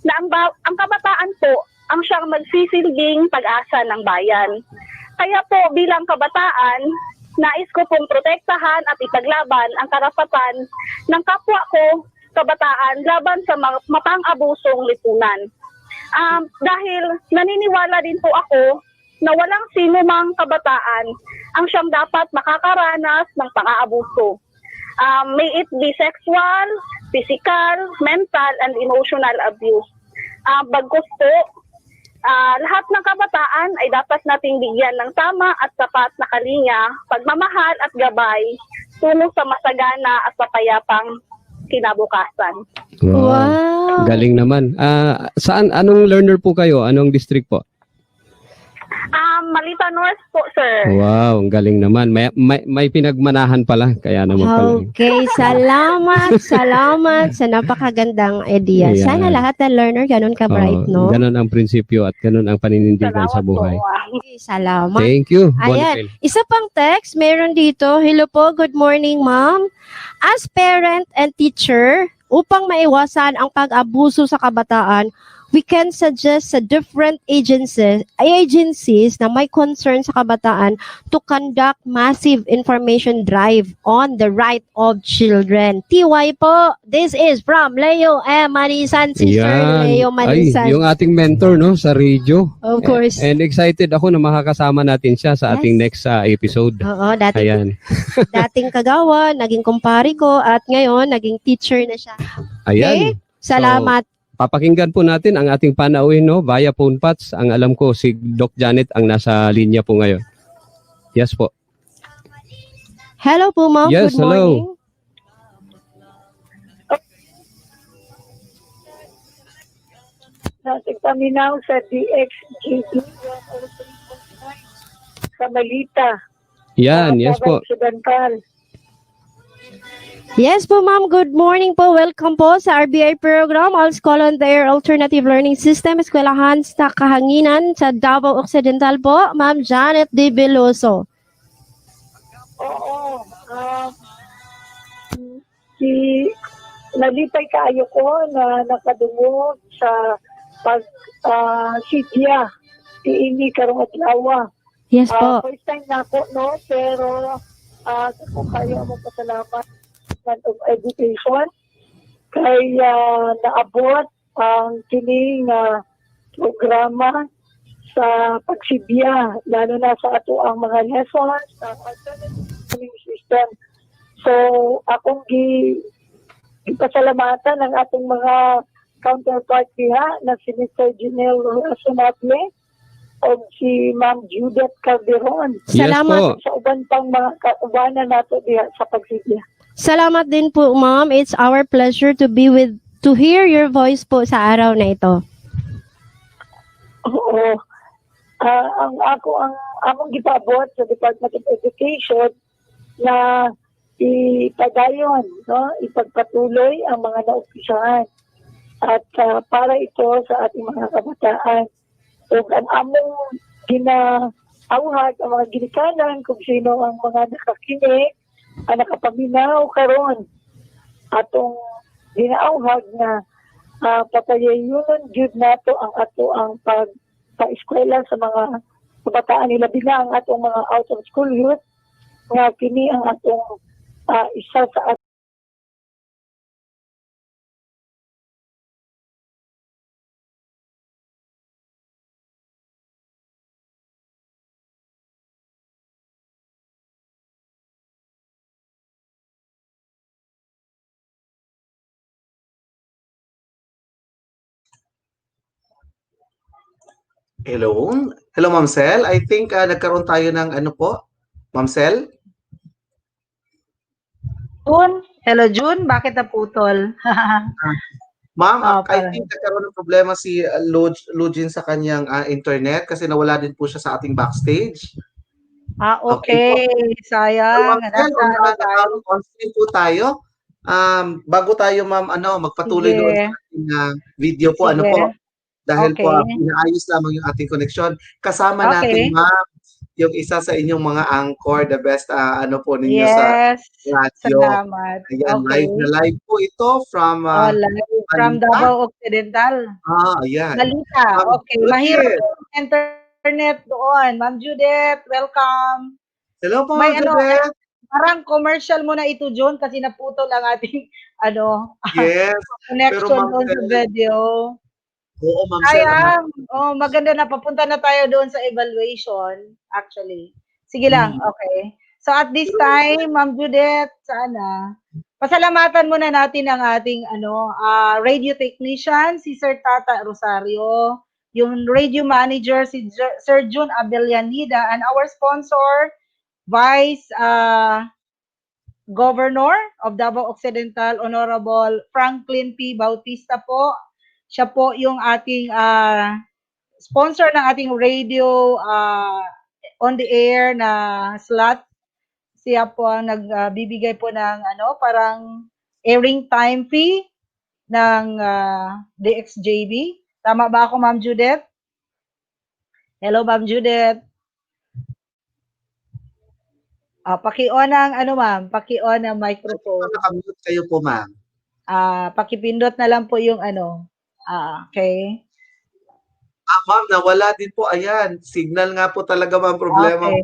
[SPEAKER 7] na ang kabataan po ang siyang magsisilbing pag-asa ng bayan. Kaya po bilang kabataan, nais ko pong protektahan at ipaglaban ang karapatan ng kapwa ko kabataan laban sa mapang-abusong lipunan. Dahil naniniwala din po ako na walang sino mang kabataan ang siyang dapat makakaranas ng pang-aabuso. May it be sexual, physical, mental, and emotional abuse. Bagkus po, lahat ng kabataan ay dapat nating bigyan ng tama at sapat na kalinga, pagmamahal at gabay tungo sa masagana at mapayapang kinabukasan.
[SPEAKER 18] Wow. Galing naman. Anong learner po kayo? Anong district po?
[SPEAKER 7] Malita North po, sir.
[SPEAKER 18] Wow, ang galing naman. May pinagmanahan pala. Kaya naman pala.
[SPEAKER 17] Okay, salamat sa napakagandang idea.
[SPEAKER 18] Ayan.
[SPEAKER 17] Sana lahat ng learner ganun ka-bright, no?
[SPEAKER 18] Ganon ang prinsipyo at ganon ang paninindigan sa buhay.
[SPEAKER 17] Okay, salamat.
[SPEAKER 18] Thank you.
[SPEAKER 17] Ayan. Isa pang text, meron dito. Hello po, good morning, ma'am. As parent and teacher, upang maiwasan ang pag-abuso sa kabataan, we can suggest sa different agencies na may concern sa kabataan to conduct massive information drive on the right of children. TY po, this is from Leo M. Manisan, Sister Leo Manisan.
[SPEAKER 18] Ay, yung ating mentor, no, sa radio.
[SPEAKER 17] Of course.
[SPEAKER 18] And excited ako na makakasama natin siya sa ating next episode.
[SPEAKER 17] Oo, dating kagawa, naging kumpare ko, at ngayon, naging teacher na siya.
[SPEAKER 18] Ayan.
[SPEAKER 17] Okay? Salamat.
[SPEAKER 18] Papakinggan po natin ang ating panauhin, no, via phone pats. Ang alam ko, si Doc Janet ang nasa linya po ngayon. Yes po.
[SPEAKER 17] Hello po, ma'am.
[SPEAKER 18] Yes,
[SPEAKER 17] good morning.
[SPEAKER 18] hello.
[SPEAKER 6] Nasa kami now sa DXGD sa Malita.
[SPEAKER 18] Yan, yes po.
[SPEAKER 6] Occidental.
[SPEAKER 17] Yes po, ma'am. Good morning po. Welcome po sa RBI program, All School on the Air Alternative Learning System, Eskwelahan sa Kahanginan sa Davao Occidental po. Ma'am Janet De Veloso.
[SPEAKER 6] Oo. Nalipay kaayo ko na nakadungog sa sidya. Iini karong adlaw.
[SPEAKER 17] Yes po.
[SPEAKER 6] First time na ako, no? Pero kung kayo mo pasalamat of Education kay naabot ang kining programa sa pagsibya, lalo na sa ato ang mga lessons sa learning system. So, akong ipasalamatan ng atong mga counterpart diha na si Mr. Janelle Rasunable o si Ma'am Judith Calderon.
[SPEAKER 17] Salamat.
[SPEAKER 6] Sa uban pang mga kaubanan nato diha sa pagsibya.
[SPEAKER 17] Salamat din po, ma'am. It's our pleasure to hear your voice po sa araw na ito.
[SPEAKER 6] Oo. Ang among gipabot sa Department of Education na ipadayon, no, ipagpatuloy ang mga naopisahan at para ito sa ating mga kabataan. So, ang among ginauhag, ang mga ginikanan kung sino ang mga nakakinig, ang nakapaminaw karon atong ginauhag na papayayunon jud nato ang ato ang pag-eskwela sa mga kabataan nila bilang ang atong mga out of school youth nga kini ang atong isa sa
[SPEAKER 2] Hello? Hello, Ma'am Sel. I think nagkaroon tayo ng ano po? Ma'am Sel?
[SPEAKER 14] June? Hello, June? Bakit naputol?
[SPEAKER 2] Ma'am, I think nagkaroon ng problema si Lujin sa kanyang internet kasi nawala din po siya sa ating backstage.
[SPEAKER 14] Okay. Sayang.
[SPEAKER 2] On screen po tayo. Bago tayo, ma'am, magpatuloy doon sa ating video po. Ano po? Dahil po,
[SPEAKER 14] Okay.
[SPEAKER 2] pinaayos lamang yung ating koneksyon. Kasama natin,
[SPEAKER 14] Okay.
[SPEAKER 2] ma'am, yung isa sa inyong mga anchor, the best ano po ninyo sa
[SPEAKER 14] Yes.
[SPEAKER 2] radyo.
[SPEAKER 14] Salamat.
[SPEAKER 2] Ayan,
[SPEAKER 14] Okay.
[SPEAKER 2] live na live po ito from
[SPEAKER 14] Live from
[SPEAKER 2] Manila.
[SPEAKER 14] Davao Occidental.
[SPEAKER 2] Ayan.
[SPEAKER 14] Malita.
[SPEAKER 2] Ma'am
[SPEAKER 14] Okay. Mahirap
[SPEAKER 2] Judith.
[SPEAKER 14] yung internet doon. Ma'am Judith, welcome.
[SPEAKER 2] Hello po,
[SPEAKER 14] May
[SPEAKER 2] Ma'am Judith.
[SPEAKER 14] parang commercial muna ito, John, kasi naputol ang ating
[SPEAKER 2] Yes. Pero
[SPEAKER 14] connection
[SPEAKER 2] Ma'am
[SPEAKER 14] doon sa
[SPEAKER 2] Sel,
[SPEAKER 14] video.
[SPEAKER 2] oo, Ma'am Sel,
[SPEAKER 14] Sayang. Maganda na. Papunta na tayo doon sa evaluation, actually. Sige lang, okay. So at this time, Ma'am Judith, sana, pasalamatan muna natin ang ating radio technician, si Sir Tata Rosario, yung radio manager, si Sir Jun Abellanida, and our sponsor, Vice Governor of Davao Occidental, Honorable Franklin P. Bautista po. Siya po yung ating sponsor ng ating radio on the air na slot. Siya po ang nagbibigay po ng parang airing time fee ng DXJB. Tama ba ako, Ma'am Judith? Hello, Ma'am Judith. Paki-on ang ma'am, paki-on ang microphone.
[SPEAKER 2] Nakamute kayo po, ma'am.
[SPEAKER 14] Pakipindot na lang po yung okay.
[SPEAKER 2] Ma'am, nawala din po. Ayan, signal nga po talaga, ma'am, problema.
[SPEAKER 14] Okay.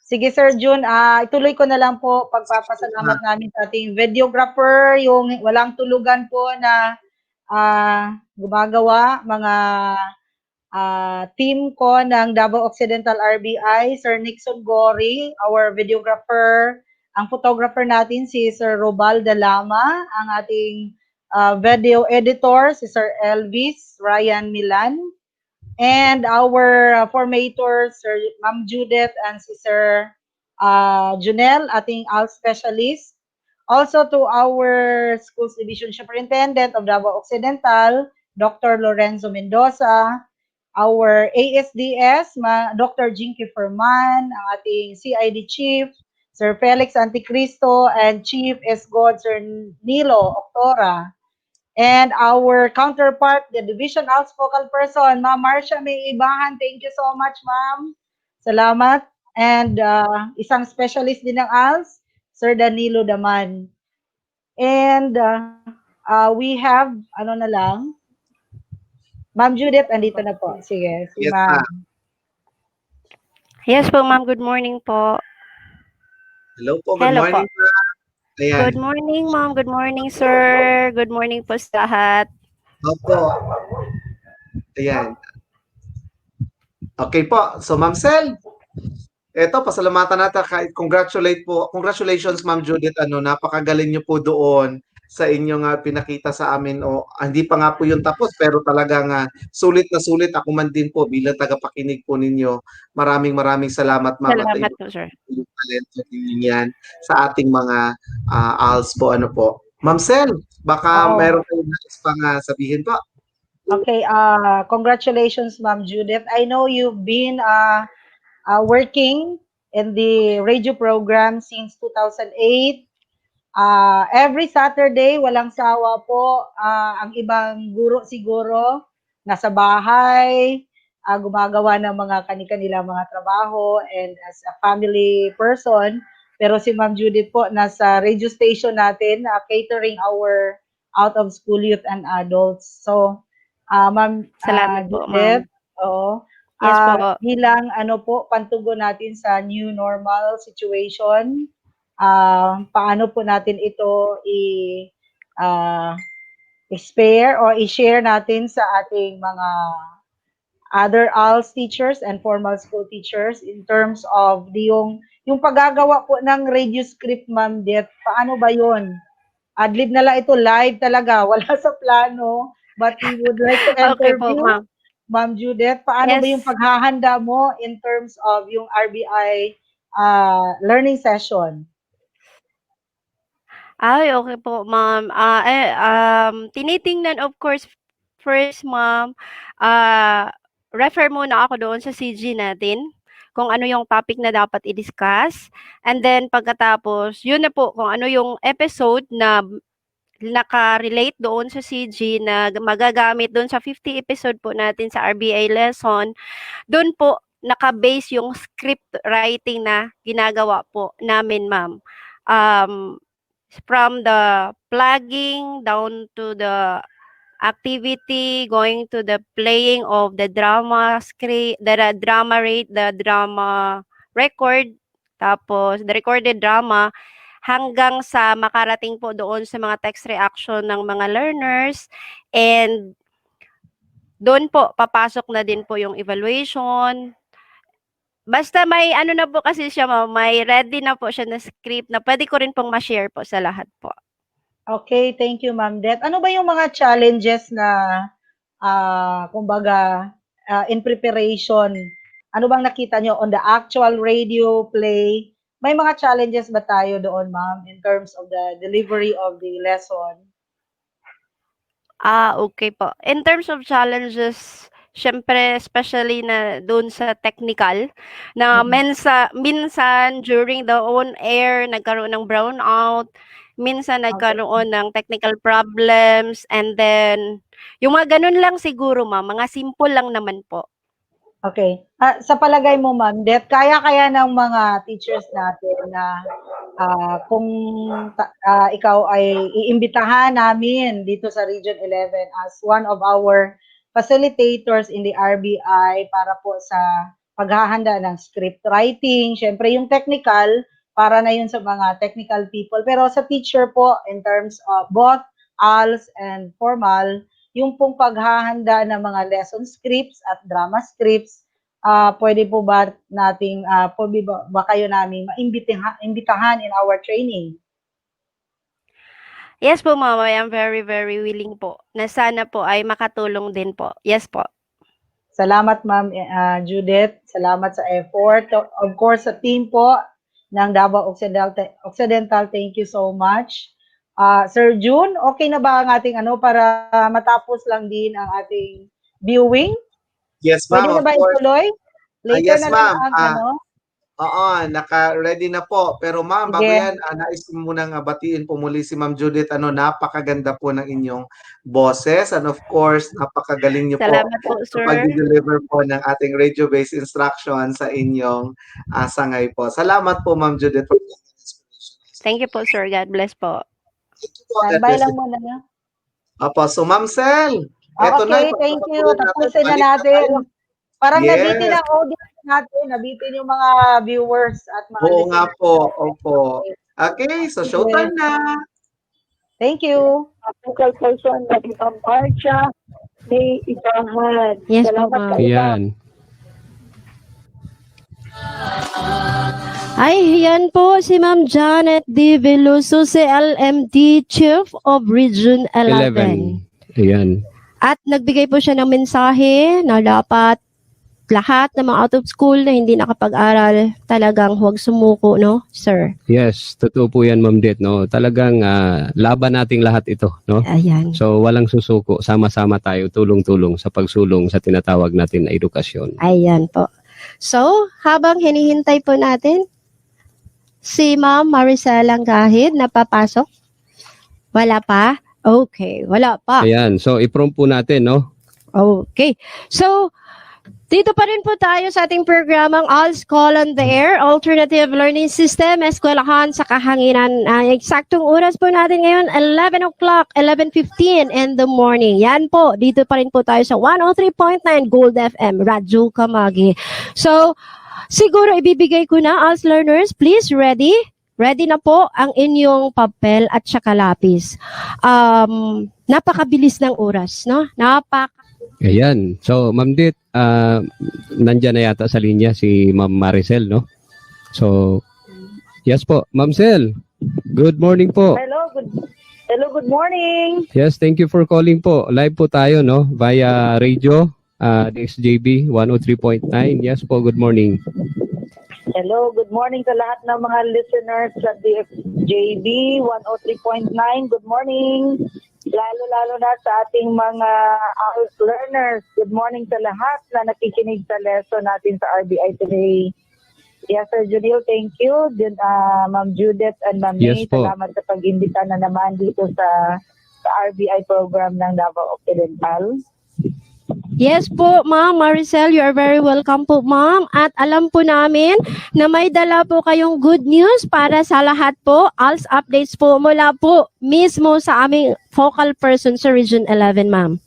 [SPEAKER 14] Sige, Sir Jun, ituloy ko na lang po pagpapasalamat namin sa ating videographer, yung walang tulugan po na gumagawa, mga team ko ng Davao Occidental RBI, Sir Nixon Gori, our videographer, ang photographer natin si Sir Robal Dalama, ang ating video editor si Sir Elvis Ryan Milan, and our formator Sir Ma'am Judith and si Sir Junel, ating ALS specialist. Also to our Schools Division Superintendent of Davao Occidental, Dr. Lorenzo Mendoza, our ASDS, Dr. Jinky Ferman, ang ating CID Chief, Sir Felix Anticristo, and Chief Esgod, Sir Nilo Octora. And our counterpart, the Division ALS Focal Person, Ma'am Marcia May Ibahan. Thank you so much, Ma'am. Salamat. And isang specialist din ng ALS, Sir Danilo Daman. And we have, na lang, Ma'am Judith, andito na po. Sige, si
[SPEAKER 2] Yes,
[SPEAKER 14] Ma'am.
[SPEAKER 8] Yes po, Ma'am. Good morning po.
[SPEAKER 2] Hello po. Good morning, ma'am. Ayan.
[SPEAKER 8] Good morning, Ma'am. Good morning, sir. Good morning po sa lahat.
[SPEAKER 2] Opo. Ayan. Okay po. So, Ma'am Sel, eto, pasalamatan natin. Congratulations, Ma'am Judith. Napakagaling niyo po doon sa inyong pinakita sa amin. Hindi pa nga po yung tapos, pero talagang sulit na sulit. Ako man din po bilang tagapakinig po ninyo. Maraming salamat, Ma'am.
[SPEAKER 8] Salamat po, sir.
[SPEAKER 2] Yung talento ninyo yan sa ating mga ALS po. Ma'am Sel, baka meron kayong nais pang sabihin po.
[SPEAKER 14] Okay, congratulations, Ma'am Judith. I know you've been working in the radio program since 2008. Every Saturday, walang sawa po. Ang ibang guro siguro, nasa bahay, gumagawa ng mga kanilang mga trabaho and as a family person. Pero si Ma'am Judith po, nasa radio station natin, catering our out-of-school youth and adults. So, Ma'am
[SPEAKER 8] Salamat po,
[SPEAKER 14] Judith,
[SPEAKER 8] Ma'am. Yes po.
[SPEAKER 14] bilang pantugon natin sa new normal situation, paano po natin ito i-spare o i-share natin sa ating mga other ALS teachers and formal school teachers in terms of yung paggagawa po ng radio script, Ma'am Judith. Paano ba yun? Adlib na lang ito, live talaga, wala sa plano, but we would like to
[SPEAKER 8] Okay po,
[SPEAKER 14] interview Ma'am Judith. Paano ba yung paghahanda mo in terms of yung RBI learning session?
[SPEAKER 8] Ay, okay po, Ma'am. Tinitingnan, of course, first, Ma'am, refer muna ako doon sa CG natin kung ano yung topic na dapat i-discuss. And then, pagkatapos, yun na po, kung ano yung episode na naka-relate doon sa CG na magagamit doon sa 50 episode po natin sa RBI lesson, doon po naka-base yung script writing na ginagawa po namin, ma'am. From the plugging down to the activity, going to the playing of the drama script, the drama rate, the drama record, tapos the recorded drama, hanggang sa makarating po doon sa mga text reaction ng mga learners, and doon po papasok na din po yung evaluation. Basta may ano na po kasi siya, ma'am, may ready na po siya na script na pwede ko rin pong ma-share po sa lahat po.
[SPEAKER 14] Okay, thank you, Ma'am Det. Ano ba yung mga challenges na, kumbaga, in preparation? Ano bang nakita nyo on the actual radio play? May mga challenges ba tayo doon, Ma'am, in terms of the delivery of the lesson?
[SPEAKER 8] Okay po. In terms of challenges, syempre especially na doon sa technical na minsan during the on air nagkaroon ng brownout, minsan nagkaroon ng technical problems, and then yung mga ganun lang siguro, ma'am, mga simple lang naman po.
[SPEAKER 14] Okay. Sa palagay mo, Ma'am Det, kaya ng mga teachers natin na kung ikaw ay iimbitahan namin dito sa Region 11 as one of our facilitators in the RBI para po sa paghahanda ng script writing, syempre yung technical, para na yun sa mga technical people. Pero sa teacher po, in terms of both ALS and formal, yung pong paghahanda ng mga lesson scripts at drama scripts, pwede po ba nating, pwede ba kayo namin imbitahan in our training?
[SPEAKER 8] Yes po, ma'am. I am very, very willing po na sana po ay makatulong din po. Yes po.
[SPEAKER 14] Salamat, Ma'am Judith. Salamat sa effort. Of course, sa team po ng Davao Occidental, thank you so much. Sir June, okay na ba ang ating para matapos lang din ang ating viewing?
[SPEAKER 2] Yes,
[SPEAKER 14] Pwede
[SPEAKER 2] ma'am.
[SPEAKER 14] na ba ituloy? Later
[SPEAKER 2] Yes,
[SPEAKER 14] na
[SPEAKER 2] ma'am.
[SPEAKER 14] lang ang
[SPEAKER 2] Oo, naka-ready na po. Pero ma'am, bago
[SPEAKER 14] Sige.
[SPEAKER 2] yan, nais ko munang batiin po muli si Ma'am Judith. Napakaganda po ng inyong boses. And of course, napakagaling niyo po
[SPEAKER 8] Salamat po,
[SPEAKER 2] sa
[SPEAKER 8] sir.
[SPEAKER 2] pag-deliver po ng ating radio-based instruction sa inyong sangay po. Salamat po, Ma'am Judith.
[SPEAKER 8] Thank you po, sir. God bless po.
[SPEAKER 14] Standby lang muna na.
[SPEAKER 2] Opo, so Ma'am Sel, eto na.
[SPEAKER 14] Okay, thank you. Tapusin na natin. Parang
[SPEAKER 2] Yes.
[SPEAKER 14] nabitin ang audience natin, nabitin yung mga viewers at mga
[SPEAKER 2] Oo nga
[SPEAKER 14] listeners.
[SPEAKER 2] po, opo. Okay, so showtime na.
[SPEAKER 14] Thank you.
[SPEAKER 6] Technical person na Ma'am Marcia may ibahan.
[SPEAKER 17] Yes,
[SPEAKER 6] Salamat
[SPEAKER 17] ma'am.
[SPEAKER 6] kayo, ma'am.
[SPEAKER 18] Ayan.
[SPEAKER 17] Ay, yan po si Ma'am Janet D. Veloso, si LMD Chief of Region 11.
[SPEAKER 18] Ayan.
[SPEAKER 17] At nagbigay po siya ng mensahe na dapat lahat ng mga out of school na hindi nakapag-aral talagang huwag sumuko, no, sir?
[SPEAKER 18] Yes, totoo po yan, Ma'am Det, no? Talagang laban nating lahat ito, no?
[SPEAKER 17] Ayan.
[SPEAKER 18] So, walang susuko. Sama-sama tayo, tulong-tulong sa pagsulong sa tinatawag natin na edukasyon.
[SPEAKER 17] Ayan po. So, habang hinihintay po natin, si Ma'am Maricel Gahid napapasok? Wala pa? Okay, wala pa.
[SPEAKER 18] Ayan, so i-prompt po natin, no?
[SPEAKER 17] Okay. So, dito pa rin po tayo sa ating programang All School on the Air, Alternative Learning System, Eskwelahan sa Kahanginan. Eksaktong oras po natin ngayon, 11 o'clock, 11:15 in the morning. Yan po, dito pa rin po tayo sa 103.9 Gold FM, Radyo Kamagi. So, siguro ibibigay ko na, as learners, please ready? Ready na po ang inyong papel at saka lapis. Napakabilis ng oras, no?
[SPEAKER 18] Ayan. So, Ma'am Dit, nandyan na yata sa linya si Ma'am Maricel, no? So, yes po. Ma'am Sel, good morning po.
[SPEAKER 6] Hello, good morning.
[SPEAKER 18] Yes, thank you for calling po. Live po tayo, no? Via radio, DXJB 103.9. Yes po, good morning.
[SPEAKER 6] Hello, good morning sa lahat ng mga listeners sa DXJB 103.9. Good morning. Lalo-lalo na sa ating mga learners. Good morning sa lahat na nakikinig sa lesson natin sa RBI today. Yes, Sir Junil, thank you. Ma'am Judith and Ma'am
[SPEAKER 18] Yes
[SPEAKER 6] May,
[SPEAKER 18] po.
[SPEAKER 6] salamat sa pag-imbita na naman dito sa RBI program ng Davao Occidental.
[SPEAKER 17] Yes po, Ma'am Maricel, you are very welcome po, Ma'am. At alam po namin na may dala po kayong good news para sa lahat po. ALS updates po mula po mismo sa aming focal person sa Region 11, Ma'am.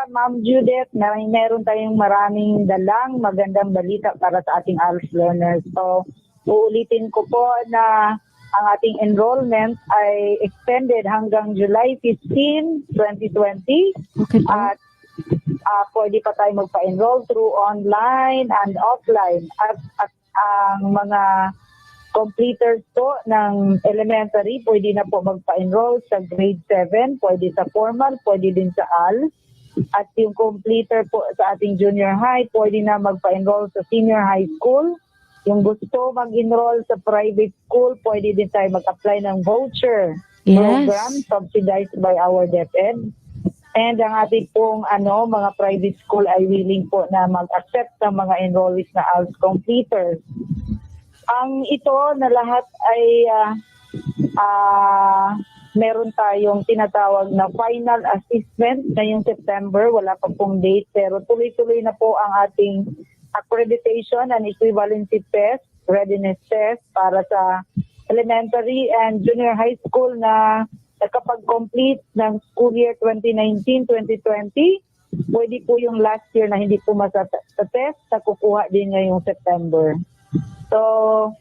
[SPEAKER 6] Ma'am Judith, meron tayong maraming dalang magandang balita para sa ating ALS learners. So, uulitin ko po na ang ating enrollment ay extended hanggang July 15, 2020.
[SPEAKER 17] Okay po.
[SPEAKER 6] At pwede pa tayo magpa-enroll through online and offline. At ang mga completers po ng elementary, pwede na po magpa-enroll sa grade 7, pwede sa formal, pwede din sa ALS. At yung completer po sa ating junior high, pwede na magpa-enroll sa senior high school. Yung gusto mag-enroll sa private school, pwede din tayo mag-apply ng voucher program subsidized by our DepEd. And ang ating pong mga private school ay willing po na mag-accept ng mga enrollees na ALS completers. Ang ito na lahat ay meron tayong tinatawag na final assessment ngayong September. Wala pa pong date pero tuloy-tuloy na po ang ating accreditation and equivalency test, readiness test para sa elementary and junior high school na nakapag-complete ng school year 2019-2020. Pwede po yung last year na hindi po sa test na kukuha din ngayong September. So,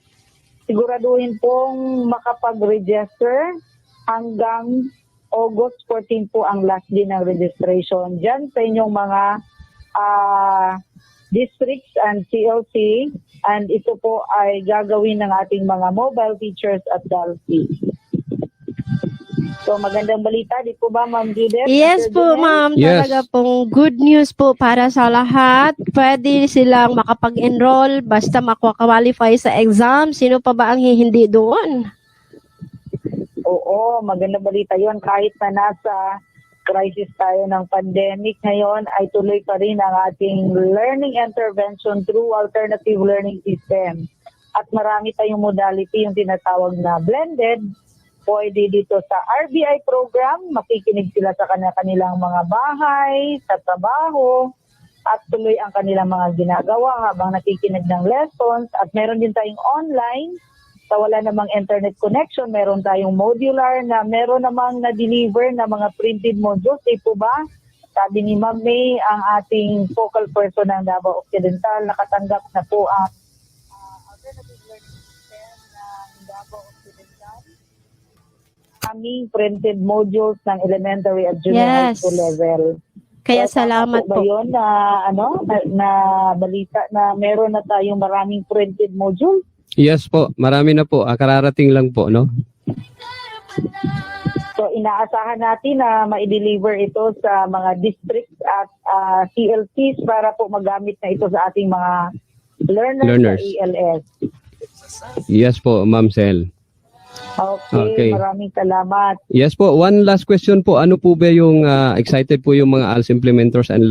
[SPEAKER 6] siguraduhin pong makapag-register hanggang August 14 po ang last din ng registration. Diyan sa inyong mga districts and CLC, and ito po ay gagawin ng ating mga mobile teachers at DALC. So magandang balita, di po ba Ma'am Judith?
[SPEAKER 17] Yes po, Ma'am.
[SPEAKER 18] Yes.
[SPEAKER 17] Talaga pong good news po para sa lahat. Pwede silang makapag-enroll basta makwa-qualify sa exam. Sino pa ba ang hindi doon?
[SPEAKER 6] Oo, magandang balita yon. Kahit na nasa crisis tayo ng pandemic ngayon, ay tuloy pa rin ang ating learning intervention through alternative learning system. At marami tayong modality, yung tinatawag na blended. Pwede dito sa RBI program, makikinig sila sa kanilang mga bahay, sa trabaho, at tuloy ang kanilang mga ginagawa habang nakikinig ng lessons. At meron din tayong online, sa wala namang internet connection, meron tayong modular na meron namang na-deliver na mga printed modules. Po ba? Sabi ni Ma'am May, ang ating focal person ng Davao Occidental, nakatanggap na po ang alternative learning system ng Davao Occidental. Aming printed modules ng elementary at junior high school level.
[SPEAKER 17] Kaya salamat
[SPEAKER 6] po. Ba yun na balita na meron na tayong maraming printed modules?
[SPEAKER 18] Yes po, marami na po. Kararating lang po, no?
[SPEAKER 6] So inaasahan natin na ma-deliver ito sa mga districts at CLCs para po magamit na ito sa ating mga learners. Sa ELS.
[SPEAKER 18] Yes po, Ma'am Sel.
[SPEAKER 6] Okay, maraming salamat.
[SPEAKER 18] Yes po, one last question po. Ano po ba yung excited po yung mga ALS implementers and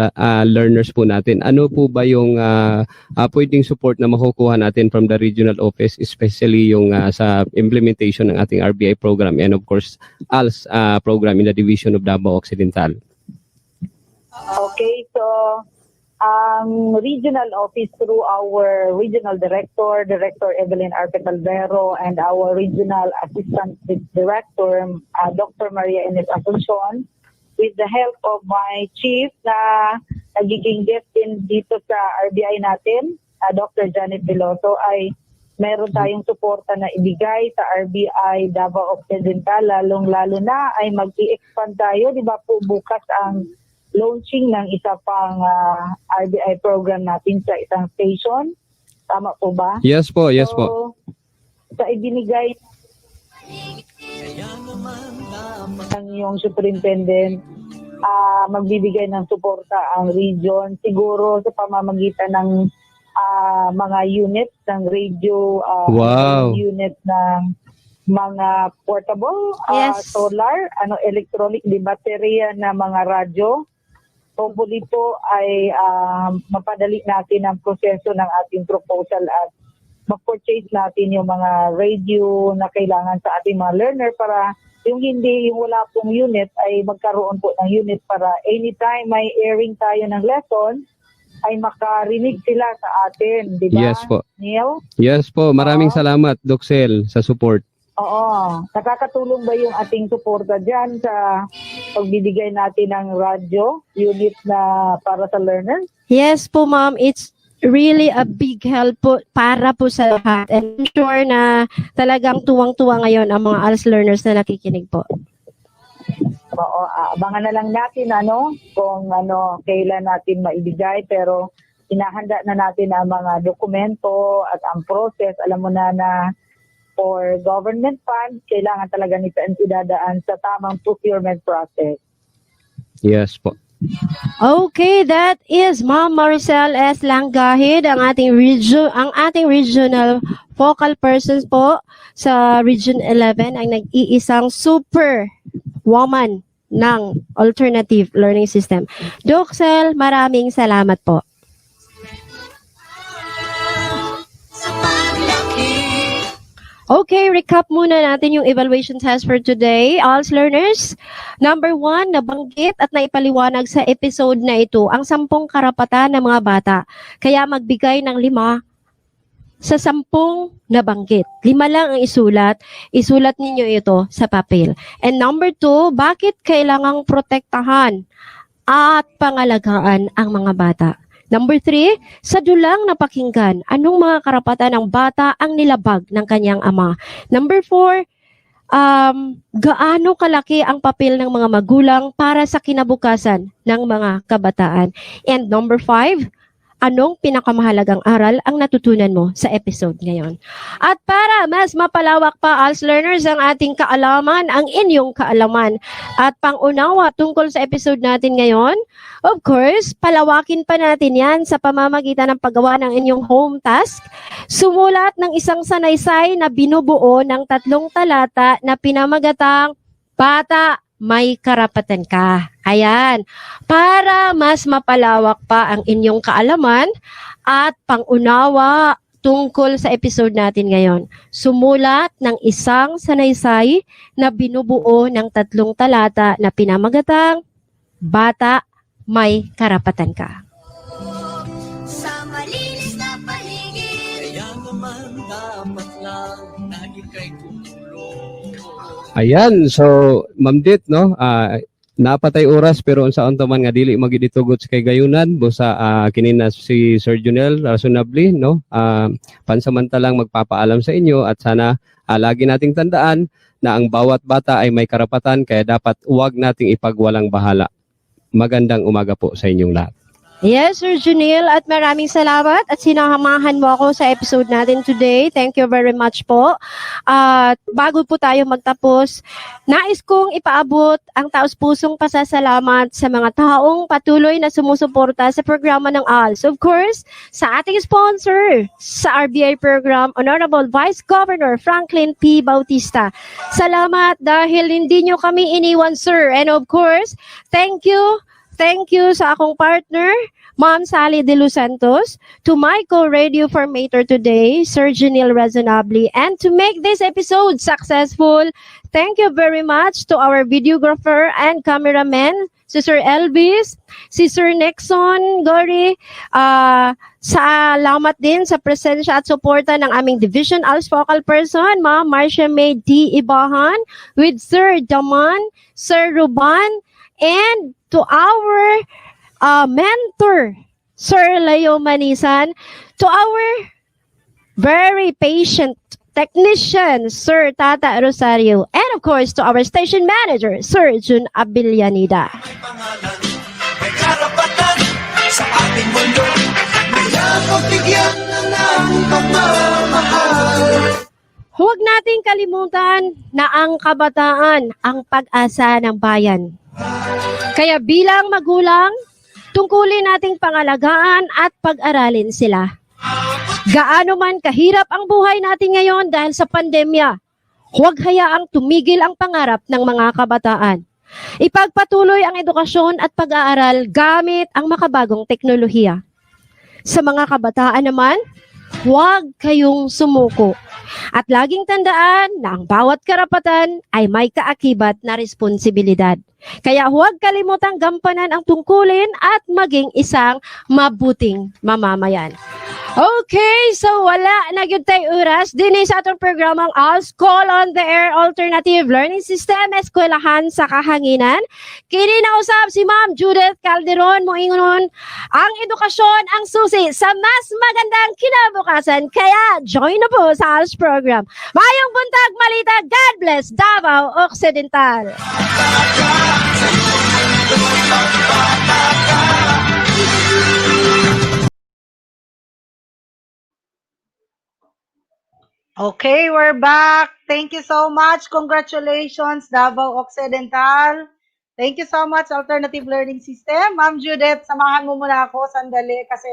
[SPEAKER 18] learners po natin? Ano po ba yung pwedeng support na makukuha natin from the regional office, especially yung sa implementation ng ating RBI program and of course ALS program in the Division of Davao Occidental?
[SPEAKER 6] Okay, so ang regional office through our regional director, Director Evelyn Arpe Calvero, and our regional assistant director, Dr. Maria Ines Asuncion, with the help of my chief na nagiging guest in dito sa RBI natin, Dr. Janet Veloso, ay meron tayong suporta na ibigay sa RBI Davao Occidental, lalong-lalo na ay mag-i-expand tayo, di ba po bukas ang launching ng isa pang RBI program natin sa isang station. Tama po ba?
[SPEAKER 18] Yes po, yes
[SPEAKER 6] so,
[SPEAKER 18] po.
[SPEAKER 6] Sa ibinigay ng yung superintendent, magbibigay ng suporta ang region. Siguro sa pamamagitan ng mga units ng radio, unit ng mga portable, solar, electronic, di baterya na mga radyo. hopefully po ay mapadali natin ang proseso ng ating proposal at mag-purchase natin yung mga radio na kailangan sa ating mga learner para yung wala pong unit ay magkaroon po ng unit para anytime may airing tayo ng lesson ay makarinig sila sa atin, di ba?
[SPEAKER 18] Yes po.
[SPEAKER 6] Neil?
[SPEAKER 18] Yes po. Maraming salamat, Doxel, sa support.
[SPEAKER 6] Oo. Nakakatulong ba yung ating suporta dyan sa pagbibigay natin ng radyo unit na para sa learners?
[SPEAKER 17] Yes po, ma'am. It's really a big help po para po sa lahat. And I'm sure na talagang tuwang-tuwa ngayon ang mga ALS learners na nakikinig po.
[SPEAKER 6] Oo, abangan na lang natin kung kailan natin maibigay, pero inahanda na natin ang mga dokumento at ang process. Alam mo na for government funds, kailangan talaga nito ang idadaan sa tamang procurement process.
[SPEAKER 18] Yes po.
[SPEAKER 17] Okay, that is Ma'am Maricel S. Langgahid, ang ating regional focal persons po sa Region 11, ang nag-iisang super woman ng alternative learning system. Doxel, maraming salamat po. Okay, recap muna natin yung evaluation test for today. ALS learners, number 1, nabanggit at naipaliwanag sa episode na ito ang 10 karapatan ng mga bata. Kaya magbigay ng 5 sa 10 nabanggit. 5 lang ang isulat. Isulat ninyo ito sa papel. And number 2, bakit kailangang protektahan at pangalagaan ang mga bata? Number 3, sa dulang napakinggan, anong mga karapatan ng bata ang nilabag ng kanyang ama? Number 4, gaano kalaki ang papel ng mga magulang para sa kinabukasan ng mga kabataan? And number 5, anong pinakamahalagang aral ang natutunan mo sa episode ngayon? At para mas mapalawak pa, ALS learners, ang ating kaalaman, ang inyong kaalaman at pangunawa tungkol sa episode natin ngayon, of course, palawakin pa natin yan sa pamamagitan ng paggawa ng inyong home task. Sumulat ng isang sanaysay na binubuo ng 3 talata na pinamagatang Bata, May Karapatan Ka. Ayan. Para mas mapalawak pa ang inyong kaalaman at pangunawa tungkol sa episode natin ngayon, sumulat ng isang sanaysay na binubuo ng 3 talata na pinamagatang Bata, May Karapatan Ka.
[SPEAKER 4] Sa malinis na paligid,
[SPEAKER 5] Kaya naman dapat lang na ika'y tumulong.
[SPEAKER 18] Ayan, so Ma'am Dit, no? Napatay oras pero unsaon to man nga dili magiditugot sa kay gayunan busa kinina si Sir Junel reasonably, no? Pansamantalang magpapaalam sa inyo at sana lagi nating tandaan na ang bawat bata ay may karapatan kaya dapat huwag nating ipagwalang bahala. Magandang umaga po sa inyong lahat.
[SPEAKER 17] Yes, Sir Junil, at maraming salamat at sinahamahan mo ako sa episode natin today. Thank you very much po. At bago po tayo magtapos, nais kong ipaabot ang taos-pusong pasasalamat sa mga taong patuloy na sumusuporta sa programa ng ALS. Of course, sa ating sponsor sa RBI program, Honorable Vice Governor Franklin P. Bautista. Salamat dahil hindi nyo kami iniwan, sir. And of course, thank you sa akong partner, Ma'am Sally De Los Santos, to my co-radio formator today, Sir Janil Razonably, and to make this episode successful, thank you very much to our videographer and cameraman, si Sir Elvis, si Sir Nexon Gori. Salamat din sa presensya at suporta ng aming Division ALS Focal Person, Ma'am Marcia May D. Ibahan, with Sir Daman, Sir Ruban, and to our mentor, Sir Leo Manisan, to our very patient technician, Sir Tata Rosario, and of course to our station manager, Sir Jun Abillanida.
[SPEAKER 4] may karapatan sa ating mundo. Kaya pagbigyan ng pagmamahal.
[SPEAKER 17] Huwag nating kalimutan na ang kabataan ang pag-asa ng bayan. Kaya bilang magulang, tungkulin nating pangalagaan at pag-aralin sila. Gaano man kahirap ang buhay natin ngayon dahil sa pandemya, huwag hayaang tumigil ang pangarap ng mga kabataan. Ipagpatuloy ang edukasyon at pag-aaral gamit ang makabagong teknolohiya. Sa mga kabataan naman, huwag kayong sumuko. At laging tandaan na ang bawat karapatan ay may kaakibat na responsibilidad. Kaya huwag kalimutang gampanan ang tungkulin at maging isang mabuting mamamayan. Okay, so wala na gyud tay oras dinhi sa atong programang School on the Air Alternative Learning System Eskwelahan sa Kahanginan. Kini na usab si Ma'am Judith Calderon moingon ang edukasyon ang susi sa mas magandang kinabukasan. Kaya join na po sa ALS program. Mayong buntag malita, God bless Davao Occidental.
[SPEAKER 14] Okay, we're back. Thank you so much. Congratulations, Davao Occidental. Thank you so much, Alternative Learning System. Ma'am Judith, samahan mo muna ako sandali kasi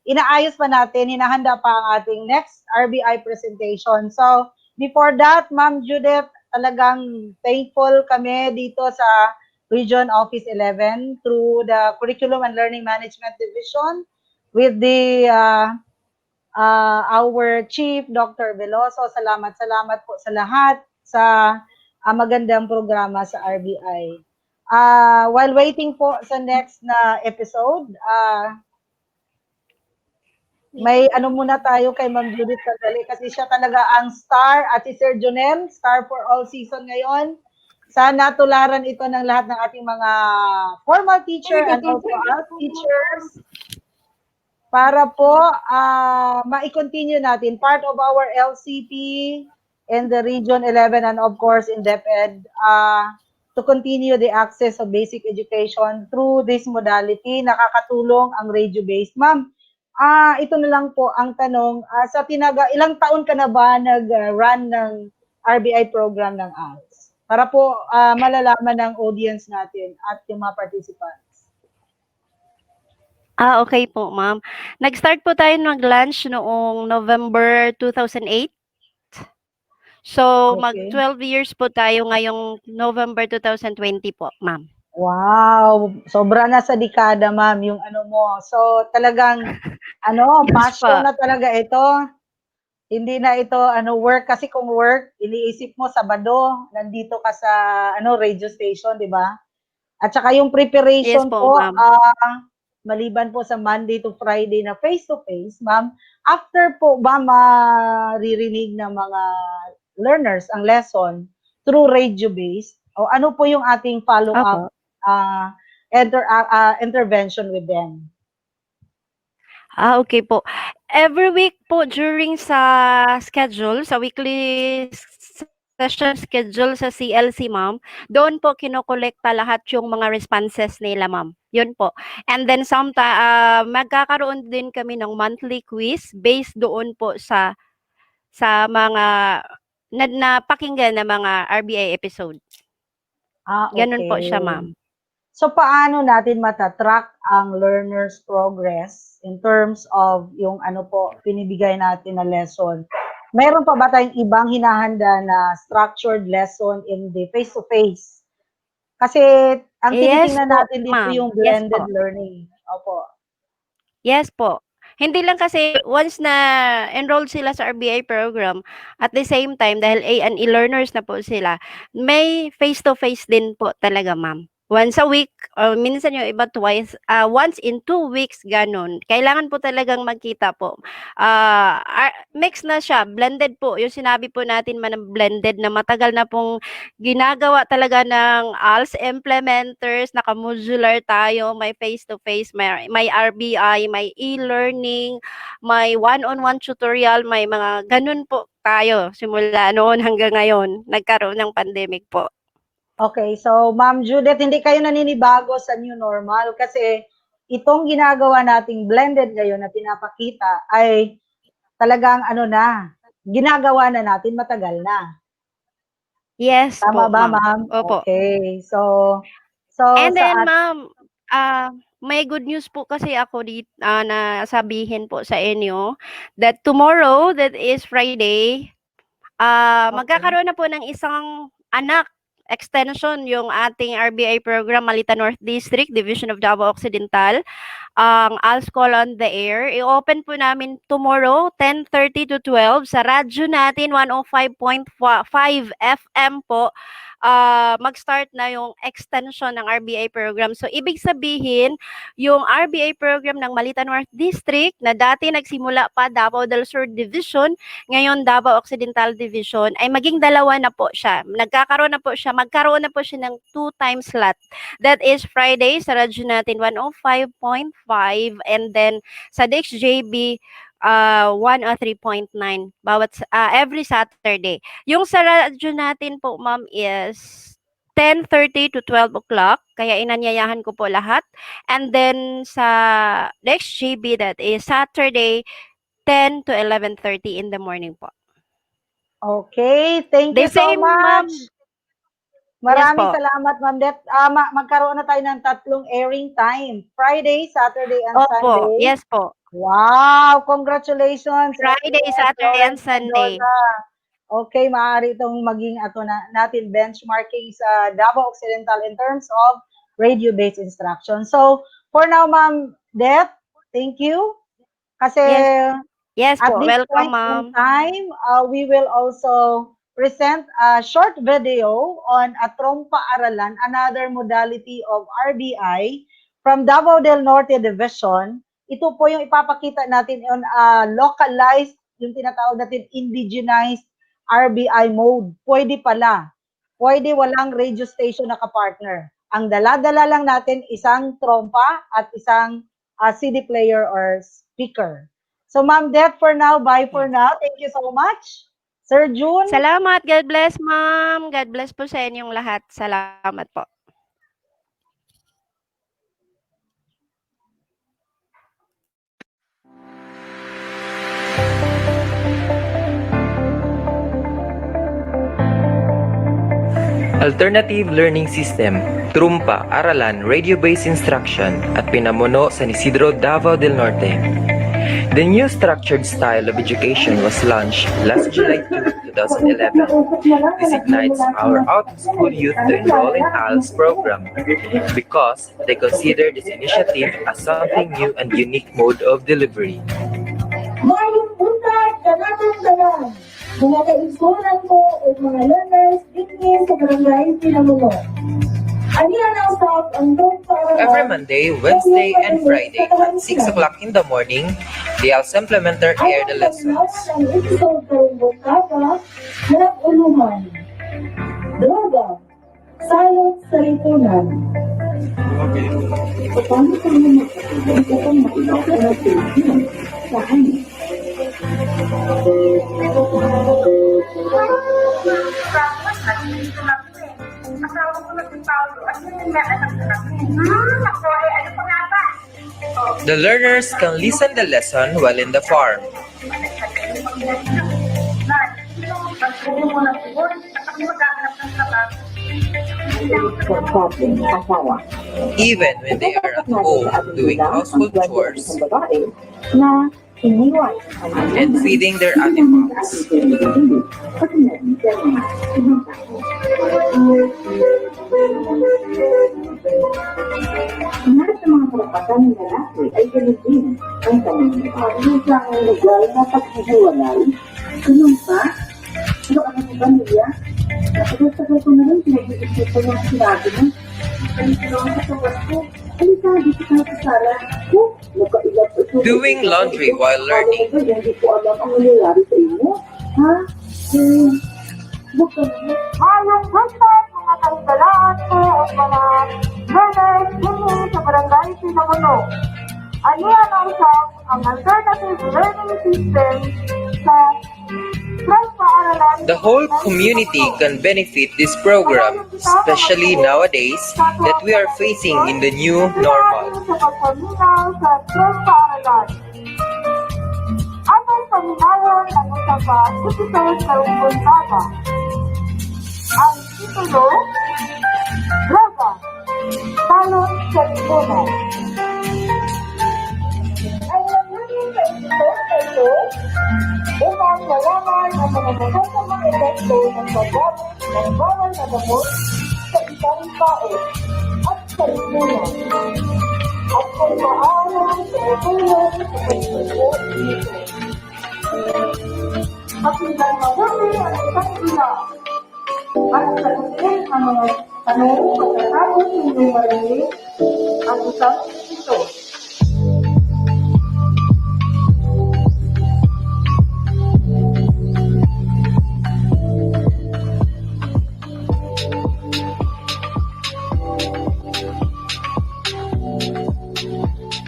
[SPEAKER 14] inaayos pa natin, hinahanda pa ang ating next RBI presentation. So, before that, Ma'am Judith, talagang thankful kami dito sa Region Office 11 through the Curriculum and Learning Management Division with the our Chief Dr. Veloso. Salamat po sa lahat sa magandang programa sa RBI. While waiting po sa next na episode, may ano muna tayo kay Ma'am Judith sandali kasi siya talaga ang star at si Sir Jonel, star for all season ngayon. Sana tularan ito ng lahat ng ating mga formal teacher and also our teachers para po ma-continue natin part of our LCP in the Region 11 and of course in DepEd to continue the access of basic education through this modality. Nakakatulong ang radio-based. Ma'am, ito na lang po ang tanong. Sa ilang taon ka na ba nag-run ng RBI program ng ALS? Para po malalaman ng audience natin at yung mga participants.
[SPEAKER 8] Okay po, ma'am. Nag-start po tayo mag-launch noong November 2008. So,
[SPEAKER 14] Okay.
[SPEAKER 8] mag-12 years po tayo ngayong November 2020 po, ma'am.
[SPEAKER 14] Wow, sobra na sa dekada, ma'am, yung ano mo. So, talagang
[SPEAKER 8] Yes
[SPEAKER 14] passion
[SPEAKER 8] po.
[SPEAKER 14] na talaga ito. Hindi na ito work kasi kung work, iniisip mo Sabado, nandito ka sa radio station, di ba? At saka yung
[SPEAKER 8] Yes
[SPEAKER 14] preparation
[SPEAKER 8] po,
[SPEAKER 14] po,
[SPEAKER 8] ma'am.
[SPEAKER 14] maliban po sa Monday to Friday na face-to-face, ma'am, after po ba maririnig ng mga learners ang lesson through radio-based, o ano po yung ating follow-up
[SPEAKER 8] Opo.
[SPEAKER 14] intervention with them?
[SPEAKER 8] Okay po. Every week po during sa schedule, sa weekly session schedule sa CLC, ma'am, doon po kinokolekta lahat yung mga responses nila, ma'am. Yun po. And then magkakaroon din kami ng monthly quiz based doon po sa mga napakinggan na mga RBI episode. Ganun po siya,
[SPEAKER 14] Okay.
[SPEAKER 8] ma'am.
[SPEAKER 14] So, paano natin matatrack ang learner's progress in terms of yung pinibigay natin na lesson? Meron pa ba tayong ibang hinahanda na structured lesson in the face-to-face? Kasi ang
[SPEAKER 8] Yes
[SPEAKER 14] tinitingnan
[SPEAKER 8] po,
[SPEAKER 14] natin dito
[SPEAKER 8] ma'am.
[SPEAKER 14] yung
[SPEAKER 8] Yes
[SPEAKER 14] blended
[SPEAKER 8] po.
[SPEAKER 14] learning. Opo.
[SPEAKER 8] Yes po. Hindi lang kasi once na enrolled sila sa RBI program, at the same time, dahil A&E learners na po sila, may face-to-face din po talaga, ma'am. Once a week, or minsan yung iba twice, once in 2 weeks, ganun. Kailangan po talagang magkita po. Mix na siya, blended po. Yung sinabi po natin blended na matagal na pong ginagawa talaga ng ALS implementers, naka-modular tayo, may face-to-face, may RBI, may e-learning, may one-on-one tutorial, may mga ganun po tayo simula noon hanggang ngayon. Nagkaroon ng pandemic po.
[SPEAKER 14] Okay, so Ma'am Judith, hindi kayo naninibago sa new normal kasi itong ginagawa nating blended ngayon na pinapakita ay talagang ginagawa na natin matagal na.
[SPEAKER 8] Yes
[SPEAKER 14] Tama
[SPEAKER 8] po,
[SPEAKER 14] ba,
[SPEAKER 8] ma'am.
[SPEAKER 14] ma'am?
[SPEAKER 8] Opo.
[SPEAKER 14] Okay. So
[SPEAKER 8] And then,
[SPEAKER 14] sa
[SPEAKER 8] ma'am, may good news po kasi ako na sabihin po sa inyo that tomorrow, that is Friday, magkakaroon na po ng isang anak extension yung ating RBI program Malita North District, Division of Davao Occidental. Ang I'll Call on the Air. I-open po namin tomorrow, 10:30 to 12 sa radyo natin, 105.5 FM po. Mag-start na yung extension ng RBI program. So, ibig sabihin, yung RBI program ng Malita North District na dati nagsimula pa Davao del Sur Division, ngayon Davao Occidental Division, ay maging dalawa na po siya. Magkaroon na po siya ng 2 time slot. That is Friday sa radyo natin 105.5 and then sa DXJB 103.9 every Saturday. Yung sa radyo natin po, ma'am, is 10:30 to 12 o'clock. Kaya inanyayahan ko po lahat. And then sa DXJB, that is Saturday 10 to 11:30 in the morning po.
[SPEAKER 14] Okay, thank you
[SPEAKER 8] The
[SPEAKER 14] so
[SPEAKER 8] same,
[SPEAKER 14] much. Maraming
[SPEAKER 8] Yes po.
[SPEAKER 14] salamat, Ma'am Det. Magkaroon na tayo ng 3 airing time. Friday, Saturday, and
[SPEAKER 8] Opo,
[SPEAKER 14] Sunday.
[SPEAKER 8] yes po.
[SPEAKER 14] Wow! Congratulations!
[SPEAKER 8] Friday,
[SPEAKER 14] LMS,
[SPEAKER 8] Saturday, and
[SPEAKER 14] Lawrence
[SPEAKER 8] Sunday.
[SPEAKER 14] Mendoza. Okay, maaari itong maging natin benchmarking sa Davao Occidental in terms of radio-based instruction. So, for now, Ma'am Det, thank you. Kasi
[SPEAKER 8] Yes
[SPEAKER 14] at
[SPEAKER 8] po,
[SPEAKER 14] this
[SPEAKER 8] welcome,
[SPEAKER 14] point
[SPEAKER 8] ma'am.
[SPEAKER 14] in time, we will also present a short video on a trompa aralan, another modality of RBI from Davao del Norte Division. Ito po yung ipapakita natin on localized, yung tinatawag natin indigenized RBI mode. Pwede pala. Pwede walang radio station na kapartner. Ang dala-dala lang natin isang trompa at isang CD player or speaker. So, Ma'am Det, for now, bye for now. Thank you so much. Sir June.
[SPEAKER 8] Salamat. God bless, ma'am. God bless po sa inyong lahat. Salamat po.
[SPEAKER 1] Alternative Learning System, Trumpa, Aralan, Radio-Based Instruction at pinamuno sa Isidro, Davao del Norte. The new structured style of education was launched last July 2, 2011. This ignites our out-of-school youth to enroll in ALS program because they consider this initiative as something new and unique mode of delivery.
[SPEAKER 9] Mayong buntag sa natong dalan, mga kaigsunan ko o mga learners dinhi sa barangay Pinamuno. Anihan ang staff ang
[SPEAKER 1] Every Monday, Wednesday, and Friday at 6 o'clock in the morning, the ALS implementer air the lessons.
[SPEAKER 9] ang episode karong buntaka, nag-uluman. Droga, salot sa lipunan. Paano ko naman makakita kung makikita na Pilipino? Saan?
[SPEAKER 1] The learners can listen the lesson while in the farm. Even when they are at home doing household chores and feeding their animals.
[SPEAKER 9] Lahat ng mga karapatan ng lalaki ay ganun din ang kanyang pag-ibig lang ang legal na paghihiwalay. Ganun pa? Ano ang mga pamilya? Nakatagal ko na rin pinag-iisip ko yung sinabi mo. Kanilong sa tawas ko. Halika, dito ka sa sala.
[SPEAKER 1] Doing laundry while learning.
[SPEAKER 9] Hindi ko alam ang nangyayari sa inyo. Ha? Mayong buntag, mga kaigalaan ko at mga learners dinhi sa barangay Pinamuno. Anihan ang staff ang alternative learning system sa
[SPEAKER 1] The whole community can benefit this program, especially nowadays that we are facing in the new normal.
[SPEAKER 9] sa pagpaminaw sa paaralan. Atong paminawan ang isang episode karong buntaka. Ang titulo, Droga, Salot sa Lipunan. Ang nangyari sa episode na ito upang malaman ang mga magandang epekto ng paggamit ng bawal na gamot isang tao at kalimutan at kung paano tumutulong sa pagsuko nito. Pakinggan mabuti ang isang ina at sagutin ang mga tanong pagkatapos ninyong marinig ang isang ito.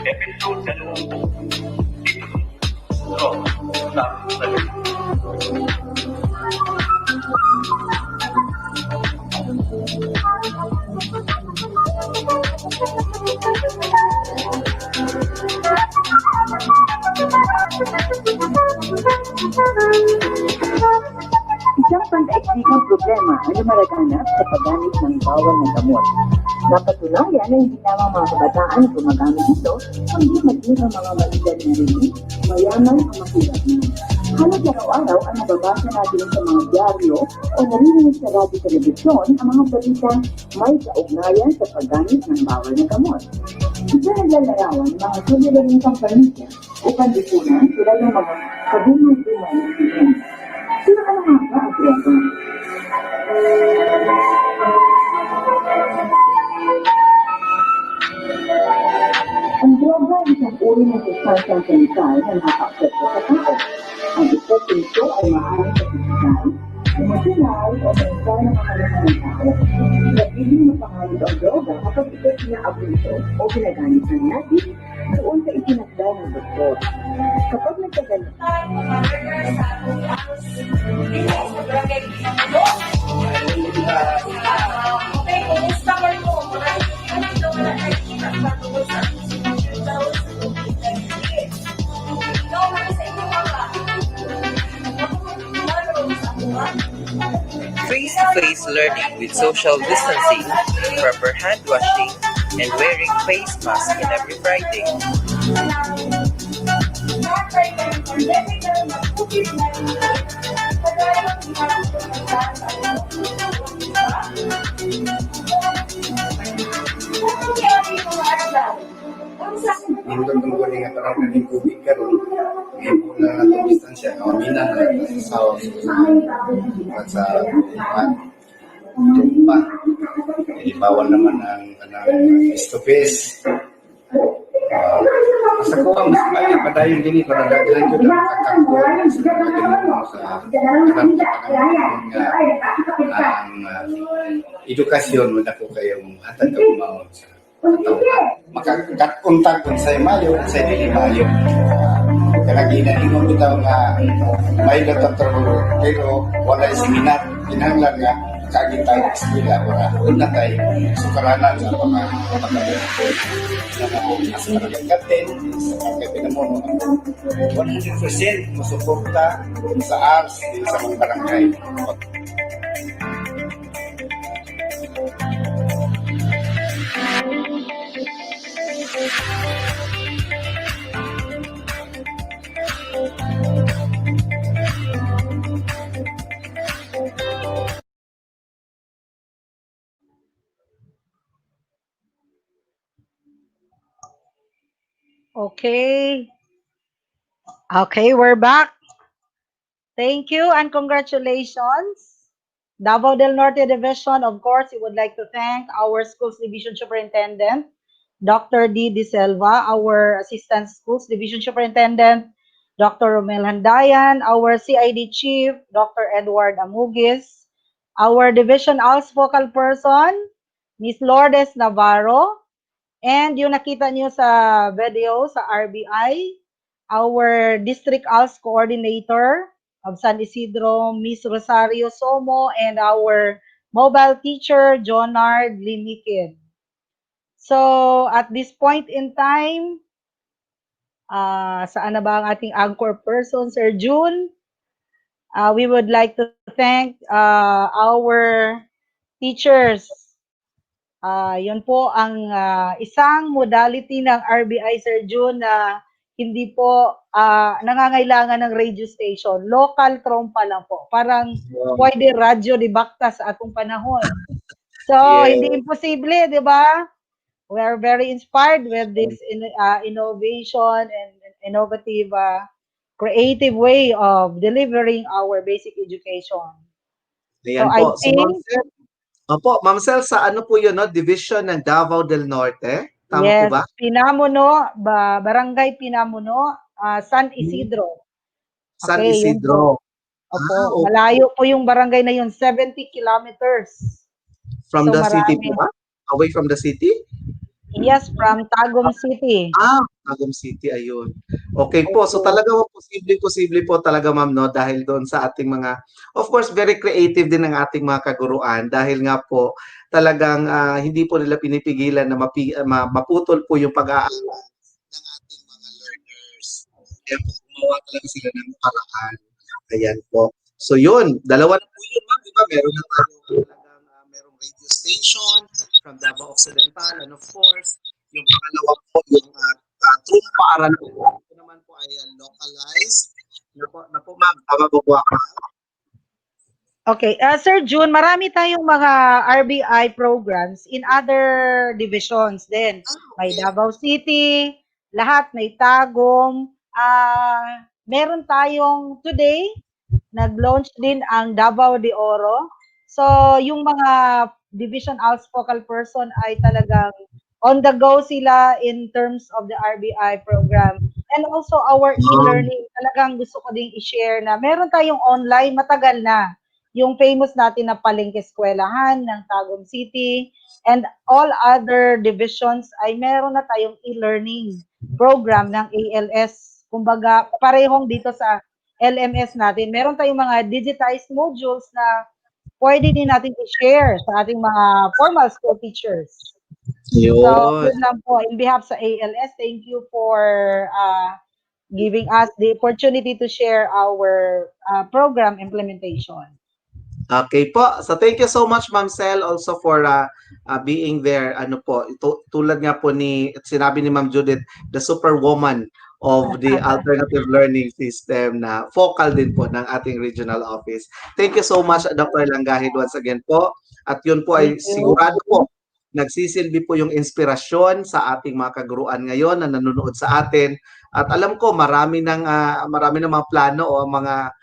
[SPEAKER 3] Episode
[SPEAKER 9] 20. Isang pandaigdigang problema ang lumalaganap sa paggamit ng bawal na gamot. Napatunayan na hindi lamang mga kabataan gumagamit ito, kundi maging ang mga maligan na rin, mayaman ang mahirap na. Halos araw-araw ang nababasa natin sa mga dyaryo o naririnig sa radyo telebisyon ang mga balitang may kaugnayan sa paggamit ng bawal na gamot. Ito naglalarawan ng mga suliraning kampanya o kandikunan tulad ng mga kabungan-bungan ng siyan. Sino ka naman ba ang droga? Ang droga ay isang uri ng sustansyang kemikal na nakaka-apekto sa tao. Ang epekto nito ay maaaring sa pisikal, emosyonal o mental na makalaman ng tao. Nagiging mapangalib ang droga kapag ito pinaabuso o ginagamit ng natin doon sa itinakda ng doktor. Kapag nagtagal
[SPEAKER 4] Okay, kumusta ka mo? Maraming daw wala na kita sa tungkol sa ikaw man sa inyo
[SPEAKER 1] Face-to-face learning with social distancing, proper hand washing, and wearing face mask in every Friday.
[SPEAKER 10] Nindot ng galing nga parang naging COVID ka ron. Ngayon po na natong distansya, kawaminan na sa at sa tumpa. Bawal naman ang face-to-face. Sa kuha, mas mali pa tayo din para dagdagan ko na makakagpuan sa ang edukasyon mo na po kayong hatag na kumawag sa makakakuntag kung sa'yo mayo at sa'yo hindi mayo. Kanaginan inong bitaw nga may natatrabaho pero wala yung seminar. Kinahanglan nga kaging tayo eskwela para doon na tayo sukaranan sa mga pagkakas. Na mas maraming kapten sa pagkapinamono 100% masuporta sa arts sa mga barangay.
[SPEAKER 14] Okay. Okay, we're back. Thank you and congratulations. Davao del Norte Division, of course, we would like to thank our Schools Division Superintendent, Dr. D. De Selva, our Assistant Schools Division Superintendent, Dr. Romel Handayan, our CID Chief, Dr. Edward Amugis, our Division ALS Focal Person, Ms. Lourdes Navarro, and yung nakita niyo sa video sa RBI, our District ALS Coordinator of San Isidro, Ms. Rosario Somo, and our mobile teacher, Jonard Linikid. So, at this point in time, saan na ba ang ating anchor person, Sir June? We would like to thank our teachers. Yun po ang isang modality ng RBI, Sir June, na hindi po nangangailangan ng radio station. Local trompa lang po. Parang pwede radyo di bakta sa atong panahon. So,
[SPEAKER 2] Yes.
[SPEAKER 14] hindi imposible, di ba? We are very inspired with this innovation and innovative, creative way of delivering our basic education. So,
[SPEAKER 2] Ayan
[SPEAKER 14] I
[SPEAKER 2] po. So, Ma'am
[SPEAKER 14] think,
[SPEAKER 2] Sel, opo, Ma'am Sel, sa ano po yun, no? Division ng Davao del Norte. Tama po
[SPEAKER 14] yes,
[SPEAKER 2] ba?
[SPEAKER 14] Pinamuno, Barangay Pinamuno, San Isidro.
[SPEAKER 2] San
[SPEAKER 14] Okay, yun po.
[SPEAKER 2] Isidro.
[SPEAKER 14] Opo,
[SPEAKER 2] Okay.
[SPEAKER 14] malayo po yung barangay na yun, 70 kilometers.
[SPEAKER 2] From
[SPEAKER 14] So,
[SPEAKER 2] the city
[SPEAKER 14] marami.
[SPEAKER 2] po ba? Away from the city?
[SPEAKER 14] Yes, from Tagum City.
[SPEAKER 2] Tagum City, ayun. Okay po. So
[SPEAKER 14] Opo.
[SPEAKER 2] talaga posible po talaga ma'am, no? Dahil doon sa ating mga, of course, very creative din ng ating mga kaguruan dahil nga po talagang hindi po nila pinipigilan na maputol po yung pag-aaral ng ating mga learners. Kaya po gumawa talaga sila ng paraan. Ayan po. So yun, dalawa na po yun ma'am, di ba? Meron na tayo talagang merong radio station from Davao Occidental and of course, yung pangalawa po yung Trumpa Aralan. Ito naman po ay localized. Na po ma'am, tama po po ako.
[SPEAKER 14] Okay, Sir June, marami tayong mga RBI programs in other divisions din. May Davao City, lahat may Tagum. Meron tayong today, nag-launch din ang Davao de Oro. So, yung mga division ALS focal person ay talagang on the go sila in terms of the RBI program. And also our e-learning, talagang gusto ko ding i-share na meron tayong online, matagal na. Yung famous natin na Palengke Eskwelahan ng Tagum City and all other divisions ay meron na tayong e-learning program ng ALS. Kumbaga, parehong dito sa LMS natin. Meron tayong mga digitized modules na pwede din natin i-share sa ating mga formal school teachers. So,
[SPEAKER 2] Yun.
[SPEAKER 14] yun lang po. In behalf sa ALS, thank you for giving us the opportunity to share our program implementation.
[SPEAKER 2] Okay po. So thank you so much Ma'am Sel also for being there. Ano po, tulad nga po ni sinabi ni Ma'am Judith, the superwoman of the alternative learning system na focal din po ng ating regional office. Thank you so much Dr. Langgahid once again po. At yun po ay
[SPEAKER 14] Thank you.
[SPEAKER 2] sigurado po nagsisilbi po yung inspirasyon sa ating mga kaguruan ngayon na nanonood sa atin. At alam ko marami ng mga plano o mga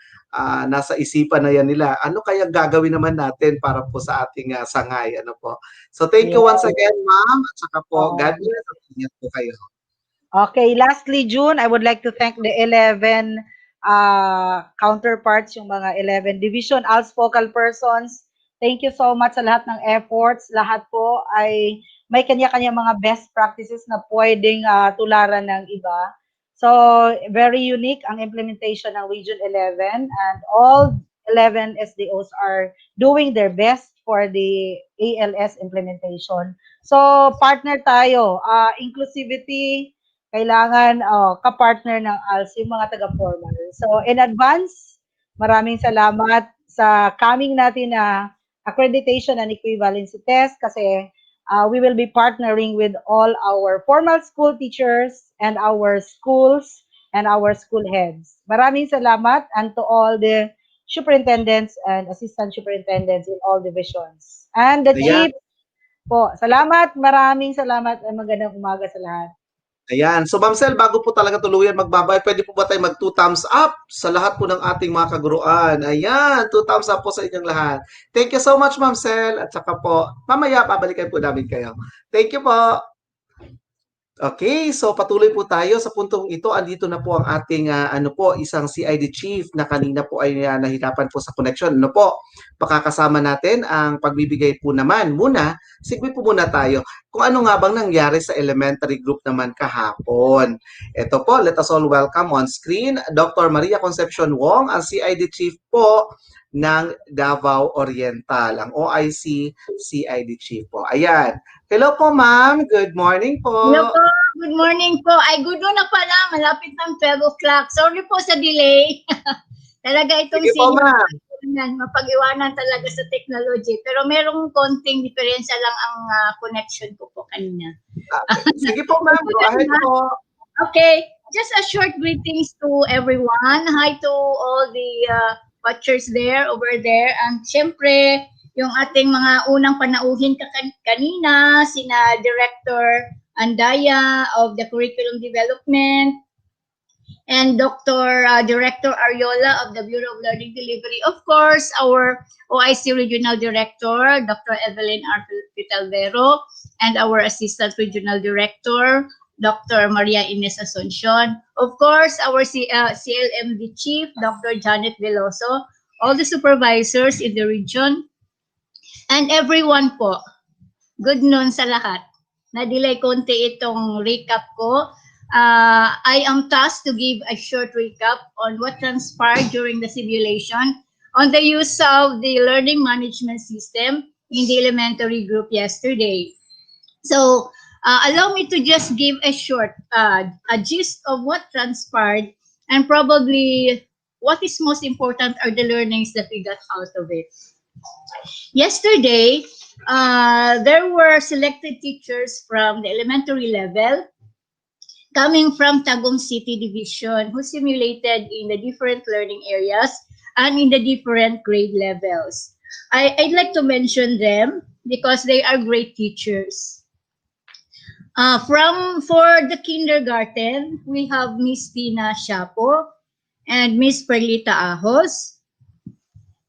[SPEAKER 2] nasa isipan na yan nila. Ano kaya gagawin naman natin para po sa ating sangay? Ano po? So thank you once again, ma'am. At saka po, God bless. At ingat po kayo.
[SPEAKER 14] Okay, lastly, June, I would like to thank the 11 counterparts, yung mga 11 division ALS focal persons. Thank you so much sa lahat ng efforts. Lahat po ay may kanya-kanya mga best practices na pwedeng tularan ng iba. So, very unique ang implementation ng Region 11 and all 11 SDOs are doing their best for the ALS implementation. So, partner tayo. Inclusivity, kailangan kapartner ng ALS yung mga taga-formal. So, in advance, maraming salamat sa coming natin na accreditation and equivalency test kasi we will be partnering with all our formal school teachers and our schools and our school heads. Maraming salamat and to all the superintendents and assistant superintendents in all divisions. And the chief po, salamat, maraming salamat at magandang umaga sa lahat.
[SPEAKER 2] Ayan. So Ma'am Sel, bago po talaga tuluyan magbabay, pwede po ba tayo mag 2 thumbs up sa lahat po ng ating mga kaguruan? Ayan, 2 thumbs up po sa inyong lahat. Thank you so much Ma'am Sel. At saka po, mamaya pabalikan po namin kayo. Thank you po. Okay, so patuloy po tayo sa puntong ito. Andito na po ang ating isang CID chief na kanina po ay nahirapan po sa connection. Ano po? Pakakasama natin ang pagbibigay po naman. Muna, sigwi po muna tayo. Kung ano nga bang nangyari sa elementary group naman kahapon. Ito po, let us all welcome on screen Dr. Maria Concepcion Wong, ang CID chief po ng Davao Oriental, ang OIC CID chief po. Ayan. Hello po, ma'am. Good morning po.
[SPEAKER 11] Hello po. Good morning po. Ay, good na pala. Malapit ng 12 o'clock. Sorry po sa delay. Talaga itong mapag-iwanan talaga sa technology. Pero merong konting diferensya lang ang connection ko po kanina.
[SPEAKER 2] Sige po, ma'am. Go ahead po.
[SPEAKER 11] Okay. Just a short greetings to everyone. Hi to all the watchers there, over there. And syempre, yung ating mga unang panauhin kanina, sina Director Andaya of the Curriculum Development, and Dr. Director Ariola of the Bureau of Learning Delivery. Of course, our OIC Regional Director, Dr. Evelyn R. Pitalvero, and our Assistant Regional Director, Dr. Maria Ines Asuncion. Of course, our CLMD Chief, Dr. Janet Veloso, all the supervisors in the region, and everyone po. Good noon sa lahat. Na-delay konti itong recap ko. I am tasked to give a short recap on what transpired during the simulation on the use of the learning management system in the elementary group yesterday. So, allow me to just give a short a gist of what transpired, and probably what is most important are the learnings that we got out of it. Yesterday, there were selected teachers from the elementary level coming from Tagum City Division who simulated in the different learning areas and in the different grade levels. I'd like to mention them because they are great teachers. For the kindergarten, we have Miss Tina Shapo and Miss Perlita Ahos.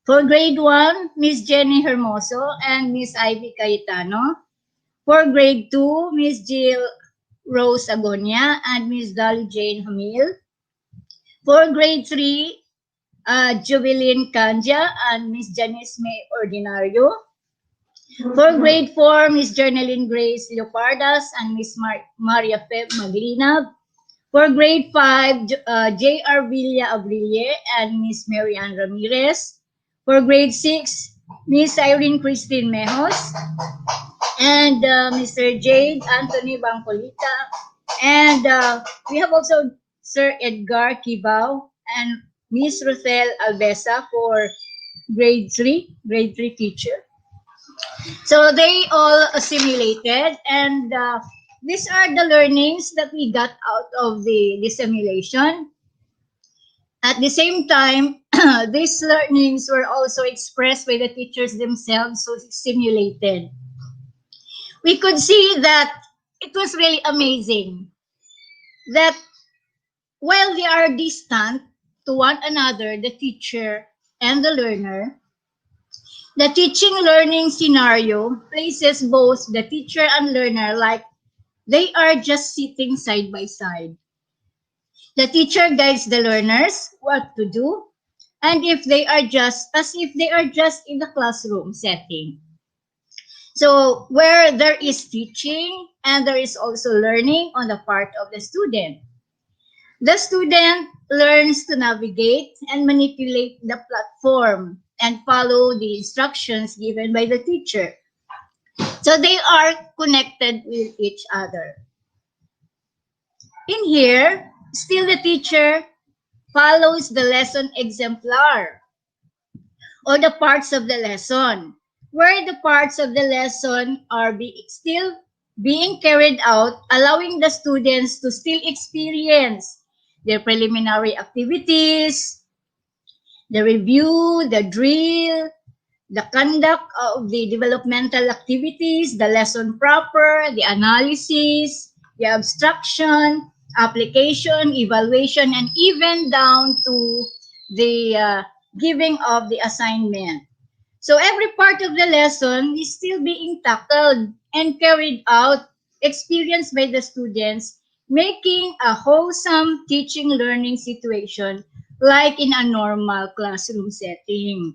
[SPEAKER 11] For grade 1, Miss Jenny Hermoso and Miss Ivy Cayetano. For grade 2, Miss Jill Rose Agonia and Miss Dolly Jane Hamil. For grade 3, Jubilin Kanja and Miss Janice May Ordinario. For grade 4, Miss Journaline Grace Leopardas and Miss Maria Feb Maglinab. For grade 5, J.R. Villa Abrille and Miss Marianne Ramirez. For grade 6, Miss Irene Christine Mejos and Mr. Jade Anthony Bangcolita. And we have also Sir Edgar Kibao and Miss Rothel Albesa for grade 3 teacher. So they all simulated, and these are the learnings that we got out of the simulation. At the same time, these learnings were also expressed by the teachers themselves who simulated. We could see that it was really amazing that while they are distant to one another, the teacher and the learner, the teaching learning scenario places both the teacher and learner like they are just sitting side by side. The teacher guides the learners what to do, and if they are just as if they are just in the classroom setting. So where there is teaching and there is also learning on the part of the student. The student learns to navigate and manipulate the platform and follow the instructions given by the teacher. So they are connected with each other. In here, still the teacher follows the lesson exemplar or the parts of the lesson, where the parts of the lesson are still being carried out, allowing the students to still experience their preliminary activities, the review, the drill, the conduct of the developmental activities, the lesson proper, the analysis, the abstraction, application, evaluation, and even down to the giving of the assignment. So every part of the lesson is still being tackled and carried out, experienced by the students, making a wholesome teaching learning situation like in a normal classroom setting,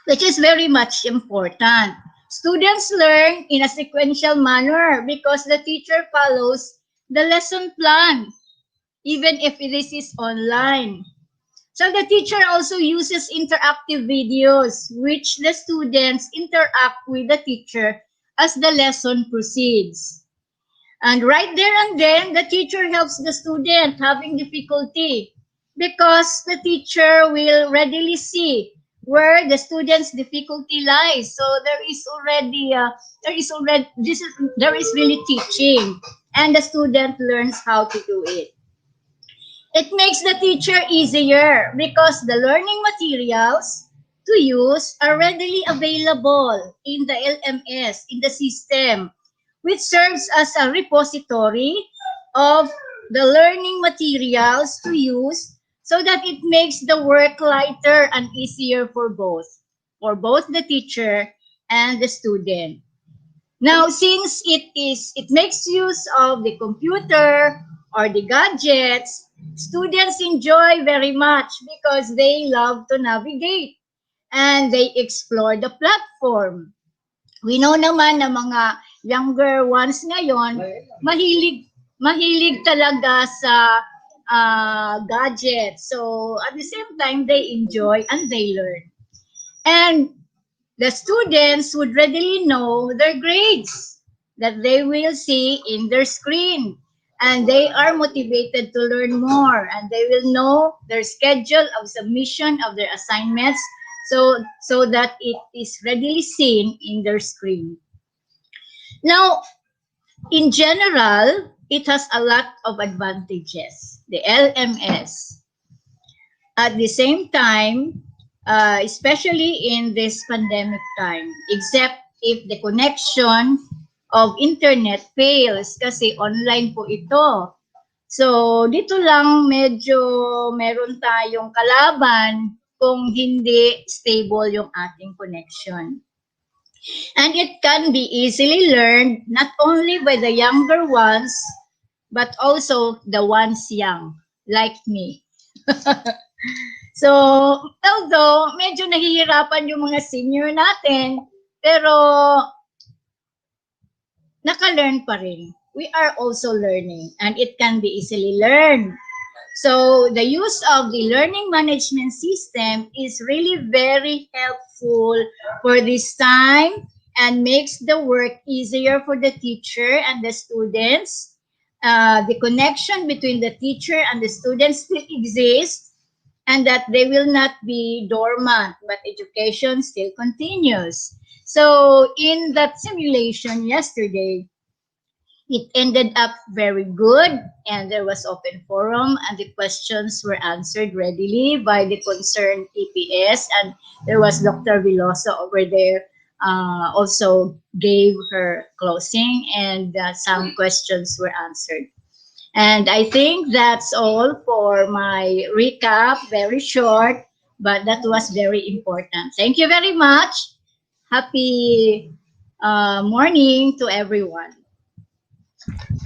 [SPEAKER 11] which is very much important. Students learn in a sequential manner because the teacher follows the lesson plan, even if this is online. So the teacher also uses interactive videos, which the students interact with the teacher as the lesson proceeds. And right there and then, the teacher helps the student having difficulty because the teacher will readily see where the student's difficulty lies. So there is really teaching, and the student learns how to do it. It makes the teacher easier because the learning materials to use are readily available in the LMS, in the system, which serves as a repository of the learning materials to use so that it makes the work lighter and easier for both the teacher and the student. Now, since it makes use of the computer or the gadgets, students enjoy very much because they love to navigate and they explore the platform. We know naman na mga younger ones ngayon, mahilig talaga sa gadgets. So, at the same time, they enjoy and they learn. And the students would readily know their grades that they will see in their screen. And they are motivated to learn more and they will know their schedule of submission of their assignments so that it is readily seen in their screen. Now, in general, it has a lot of advantages, the LMS. At the same time, especially in this pandemic time, except if the connection of internet fails kasi online po ito. So, dito lang medyo meron tayong kalaban kung hindi stable yung ating connection. And it can be easily learned not only by the younger ones, but also the ones young, like me. So, although medyo nahihirapan yung mga senior natin, pero naka-learn pa rin. We are also learning and it can be easily learned. So, the use of the learning management system is really very helpful for this time and makes the work easier for the teacher and the students. The connection between the teacher and the students still exists and that they will not be dormant, but education still continues. So, in that simulation yesterday, it ended up very good and there was open forum and the questions were answered readily by the concerned TPS and there was Dr. Veloso over there also gave her closing and some questions were answered. And I think that's all for my recap, very short, but that was very important. Thank you very much. Happy morning to everyone.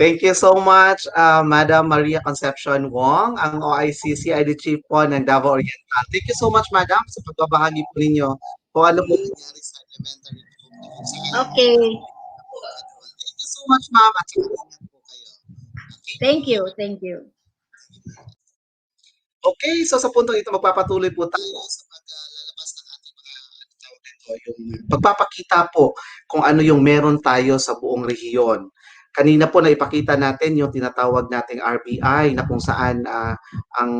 [SPEAKER 2] Thank you so much, Madam Maria Concepcion Wong, ang OIC CID Chief po ng Davao Oriental. Thank you so much, Madam, sa pagbabahagi po ninyo kung ano po nangyari sa elementary.
[SPEAKER 11] Okay.
[SPEAKER 2] Thank you so much, Ma'am, at ingat po kayo.
[SPEAKER 11] Thank you, thank you.
[SPEAKER 2] Okay, so sa puntong ito, magpapatuloy po tayo sa paglalabas ng ating mga yung pagpapakita po kung ano yung meron tayo sa buong rehiyon. Kanina po naipakita natin yung tinatawag nating RBI na kung saan ang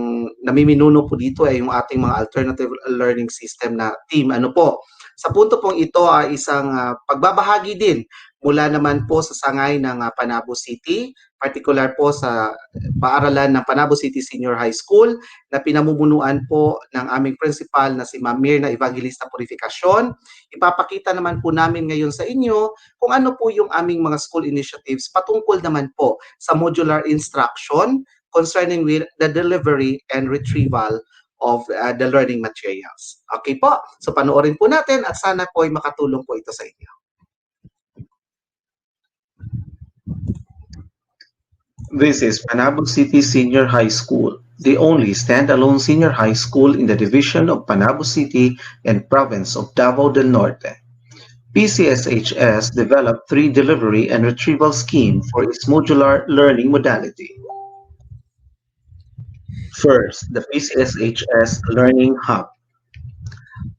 [SPEAKER 2] namiminuno po dito ay yung ating mga alternative learning system na team. Ano po? Sa punto pong ito ay isang pagbabahagi din mula naman po sa sangay ng Panabo City, particular po sa paaralan ng Panabo City Senior High School na pinamumunuan po ng aming principal na si Ma'am Mirna Evangelista Purificacion. Ipapakita naman po namin ngayon sa inyo kung ano po yung aming mga school initiatives patungkol naman po sa modular instruction concerning with the delivery and retrieval of the learning materials. Okay po, so panoorin po natin at sana po ay makatulong po ito sa inyo.
[SPEAKER 12] This is Panabo City Senior High School, the only standalone senior high school in the division of Panabo City and province of Davao del Norte. PCSHS developed 3 delivery and retrieval scheme for its modular learning modality. First, the PCSHS Learning Hub,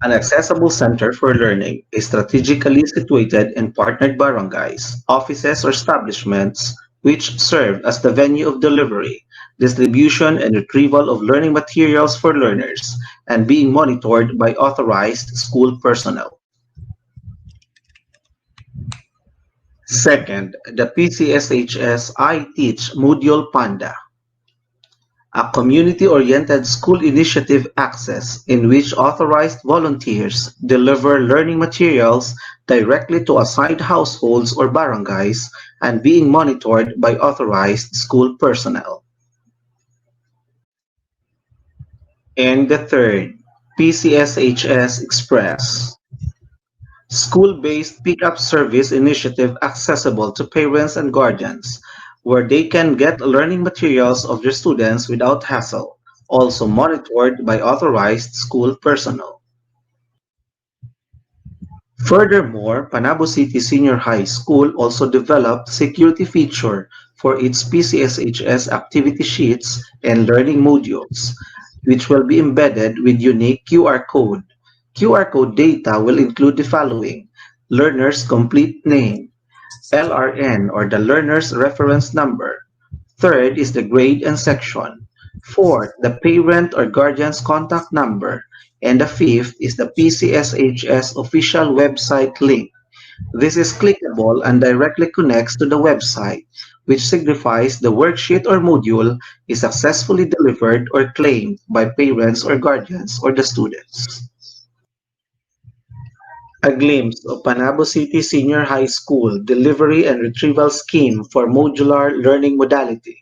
[SPEAKER 12] an accessible center for learning, is strategically situated in partnered barangays, offices, or establishments which serve as the venue of delivery, distribution, and retrieval of learning materials for learners, and being monitored by authorized school personnel. Second, the PCSHS I Teach Module Panda, A community-oriented school initiative access in which authorized volunteers deliver learning materials directly to assigned households or barangays and being monitored by authorized school personnel. And the third, PCSHS Express. School-based pickup service initiative accessible to parents and guardians, where they can get learning materials of their students without hassle, also monitored by authorized school personnel. Furthermore, Panabo City Senior High School also developed security feature for its PCSHS activity sheets and learning modules, which will be embedded with unique QR code. QR code data will include the following: learner's complete name, LRN or the learner's reference number. Third is the grade and section. Fourth, the parent or guardian's contact number. And the fifth is the PCSHS official website link. This is clickable and directly connects to the website, which signifies the worksheet or module is successfully delivered or claimed by parents or guardians or the students. A glimpse of Panabo City Senior High School delivery and retrieval scheme for modular learning modality.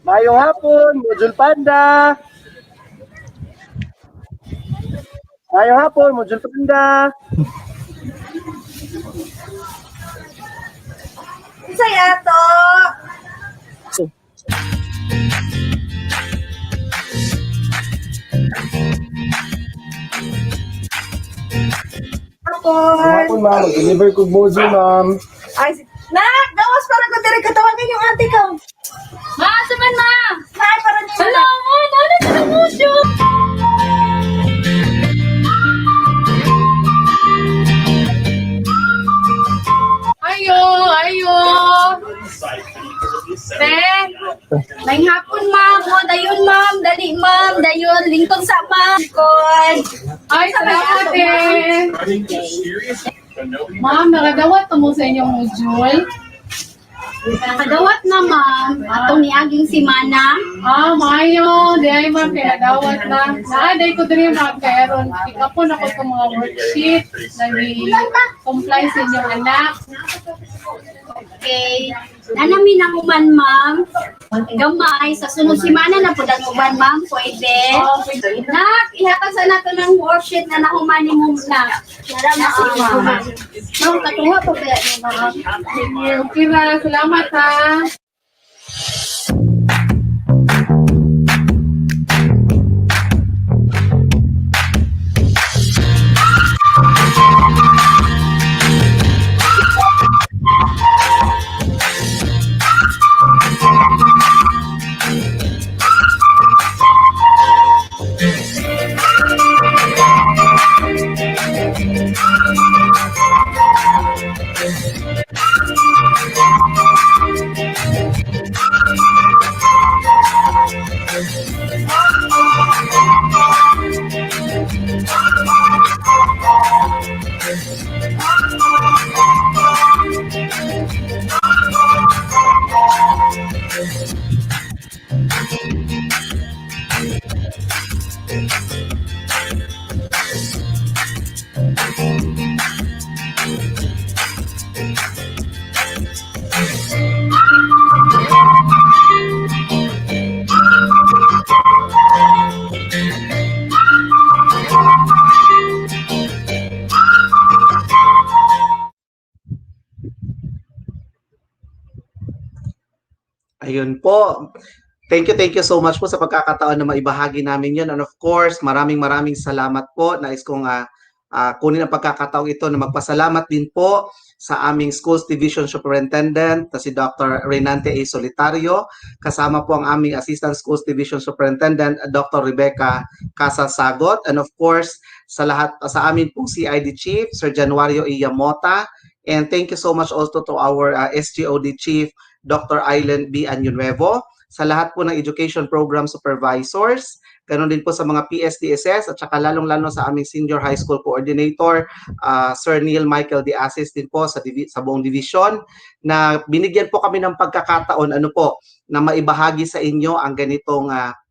[SPEAKER 13] Mayong hapon, Module Panda. Mayong hapon, Module Panda.
[SPEAKER 4] Saya to.
[SPEAKER 13] Hapon, ma'am. Mag-deliver ko module, ma'am.
[SPEAKER 4] Ay, nak, gawas para ko dire katawagan yung ate ko.
[SPEAKER 11] Ma, saman ma!
[SPEAKER 4] Nay, para niyo.
[SPEAKER 11] Hello, ma! Ano na mo siya?
[SPEAKER 4] Ayo, ayo. Te, May hapon, ma'am. O, dayon, ma'am. Dali, ma'am. Dayon, lingkod sa ma'am. Lingkod.
[SPEAKER 15] Ay, salamat eh. Ma'am, nakadawat na mo sa inyong module.
[SPEAKER 4] Nakadawat na, ma'am. Atong niaging si Mana.
[SPEAKER 15] Mayo. Di ay ma'am, pinadawat na. Naaday ko din ma'am, kaya ron. Ikapon ako sa mga worksheet. Nag-comply sa inyong anak.
[SPEAKER 4] Okay. Nanami na uman, ma'am. Gamay. Sa sunod si Mana na po dan uban, ma'am. Pwede. Nak, ihatag sa nato ng worksheet na nakumani mo na. Narama si ma'am. Ma'am, katuha po ba yan, ma'am?
[SPEAKER 15] Okay na, salamat ha.
[SPEAKER 2] Ayun po. Thank you so much po sa pagkakataon na maibahagi namin yun. And of course, maraming salamat po. Nais kong kunin ang pagkakataong ito na magpasalamat din po sa aming Schools Division Superintendent na si Dr. Reynante A. Solitario. Kasama po ang aming Assistant Schools Division Superintendent, Dr. Rebecca Casasagot. And of course, sa amin pong CID Chief, Sir Januario Iyamota. And thank you so much also to our SGOD Chief, Dr. Island B. Añunuevo, sa lahat po ng education program supervisors, ganoon din po sa mga PSDSS at saka lalong-lalo sa aming senior high school coordinator, Sir Neil Michael De Asis din po sa buong division, na binigyan po kami ng pagkakataon na maibahagi sa inyo ang ganitong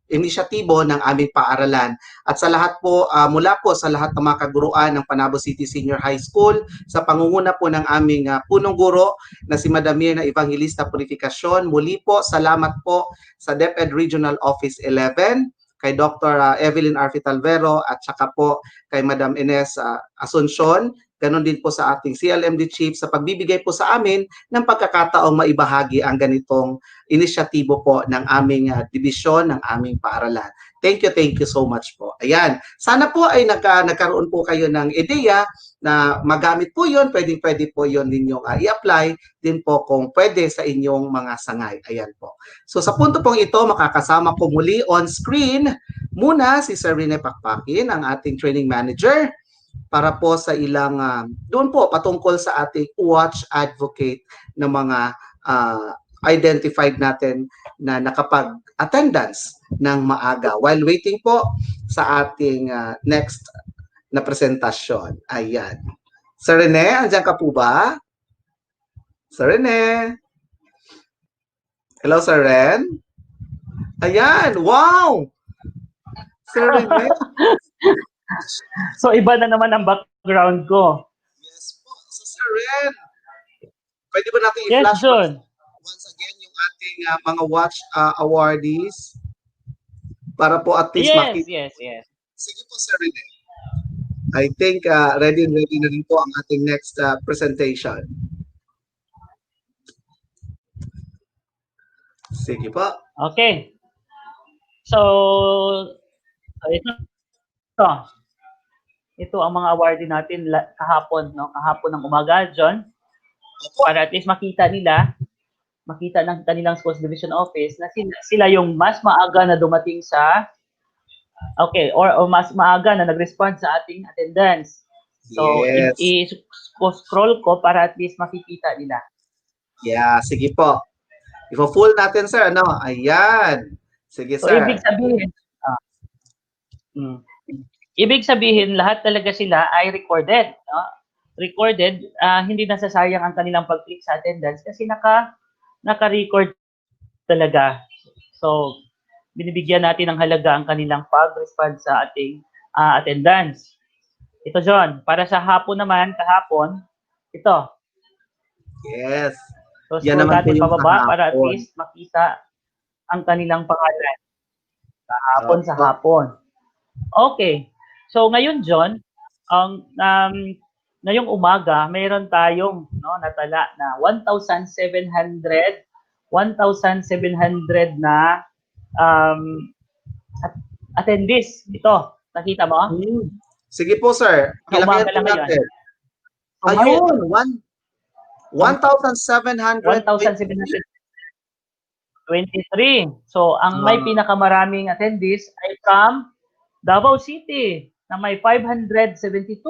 [SPEAKER 2] inisyatibo ng aming paaralan. At sa lahat po, mula po sa lahat ng mga kaguruan ng Panabo City Senior High School, sa pangunguna po ng aming punong guro na si Madam Mirna Evangelista Purificacion, muli po, salamat po sa DepEd Regional Office 11, kay Dr. Evelyn Arfi Talvero, at saka po kay Madam Ines Asuncion, ganon din po sa ating CLMD Chief sa pagbibigay po sa amin ng pagkakataong maibahagi ang ganitong inisyatibo po ng aming dibisyon, ng aming paaralan. Thank you so much po. Ayan, sana po ay nagkaroon po kayo ng ideya na magamit po yun, pwede po yun ninyong i-apply din po kung pwede sa inyong mga sangay. Ayan po. So sa punto pong ito, makakasama ko muli on screen muna si Sir Rene Pakpakin, ang ating training manager, para po sa ilang doon po patungkol sa ating watch advocate ng mga identified natin na nakapag-attendance ng maaga while waiting po sa ating next na presentasyon. Ayan. Sir Rene, andyan ka po ba? Sir Rene? Hello, Sir Ren? Ayan, wow! Sir Rene?
[SPEAKER 16] So, iba na naman ang background ko.
[SPEAKER 2] Yes po. So, Sir Ren, pwede ba natin
[SPEAKER 16] Yes,
[SPEAKER 2] i-flash
[SPEAKER 16] John.
[SPEAKER 2] once again yung ating mga watch awardees para po at least
[SPEAKER 16] Yes.
[SPEAKER 2] Sige po, Sir Rene. I think ready na rin po ang ating next presentation. Sige po.
[SPEAKER 16] Okay. So, ito ang mga awardee natin kahapon, no? Kahapon ng umaga, John. Para at least makita ng kanilang schools division office na sila yung mas maaga na dumating sa or mas maaga na nag-respond sa ating attendance. So,
[SPEAKER 2] Yes.
[SPEAKER 16] i-scroll ko para at least makikita nila.
[SPEAKER 2] Yeah, sige po. Ifo-full natin, sir, ano? Ayan. Sige,
[SPEAKER 16] So, ibig
[SPEAKER 2] sir.
[SPEAKER 16] sabihin, mm, ibig sabihin, lahat talaga sila ay recorded. No? Recorded, hindi nasasayang ang kanilang pag-click sa attendance kasi naka-record talaga. So, binibigyan natin ng halaga ang kanilang pag-respond sa ating attendance. Ito, John, para sa hapon naman, kahapon, ito.
[SPEAKER 2] Yes.
[SPEAKER 16] So,
[SPEAKER 2] Yan
[SPEAKER 16] scroll
[SPEAKER 2] naman po
[SPEAKER 16] natin
[SPEAKER 2] yung
[SPEAKER 16] pababa para at
[SPEAKER 2] kahapon.
[SPEAKER 16] least makita ang kanilang pangalan. Kahapon sa
[SPEAKER 2] Opo.
[SPEAKER 16] hapon. Okay. So, ngayon, John, ngayong umaga, mayroon tayong natala na 1,700 na attendees. Ito, nakita mo?
[SPEAKER 2] Sige po, sir.
[SPEAKER 16] Sa umaga
[SPEAKER 2] Kilakihan po
[SPEAKER 16] lang ngayon.
[SPEAKER 2] natin.
[SPEAKER 16] So,
[SPEAKER 2] Ayun, 1,723.
[SPEAKER 16] 1,723. So, ang may pinakamaraming attendees ay from Davao City na may 572.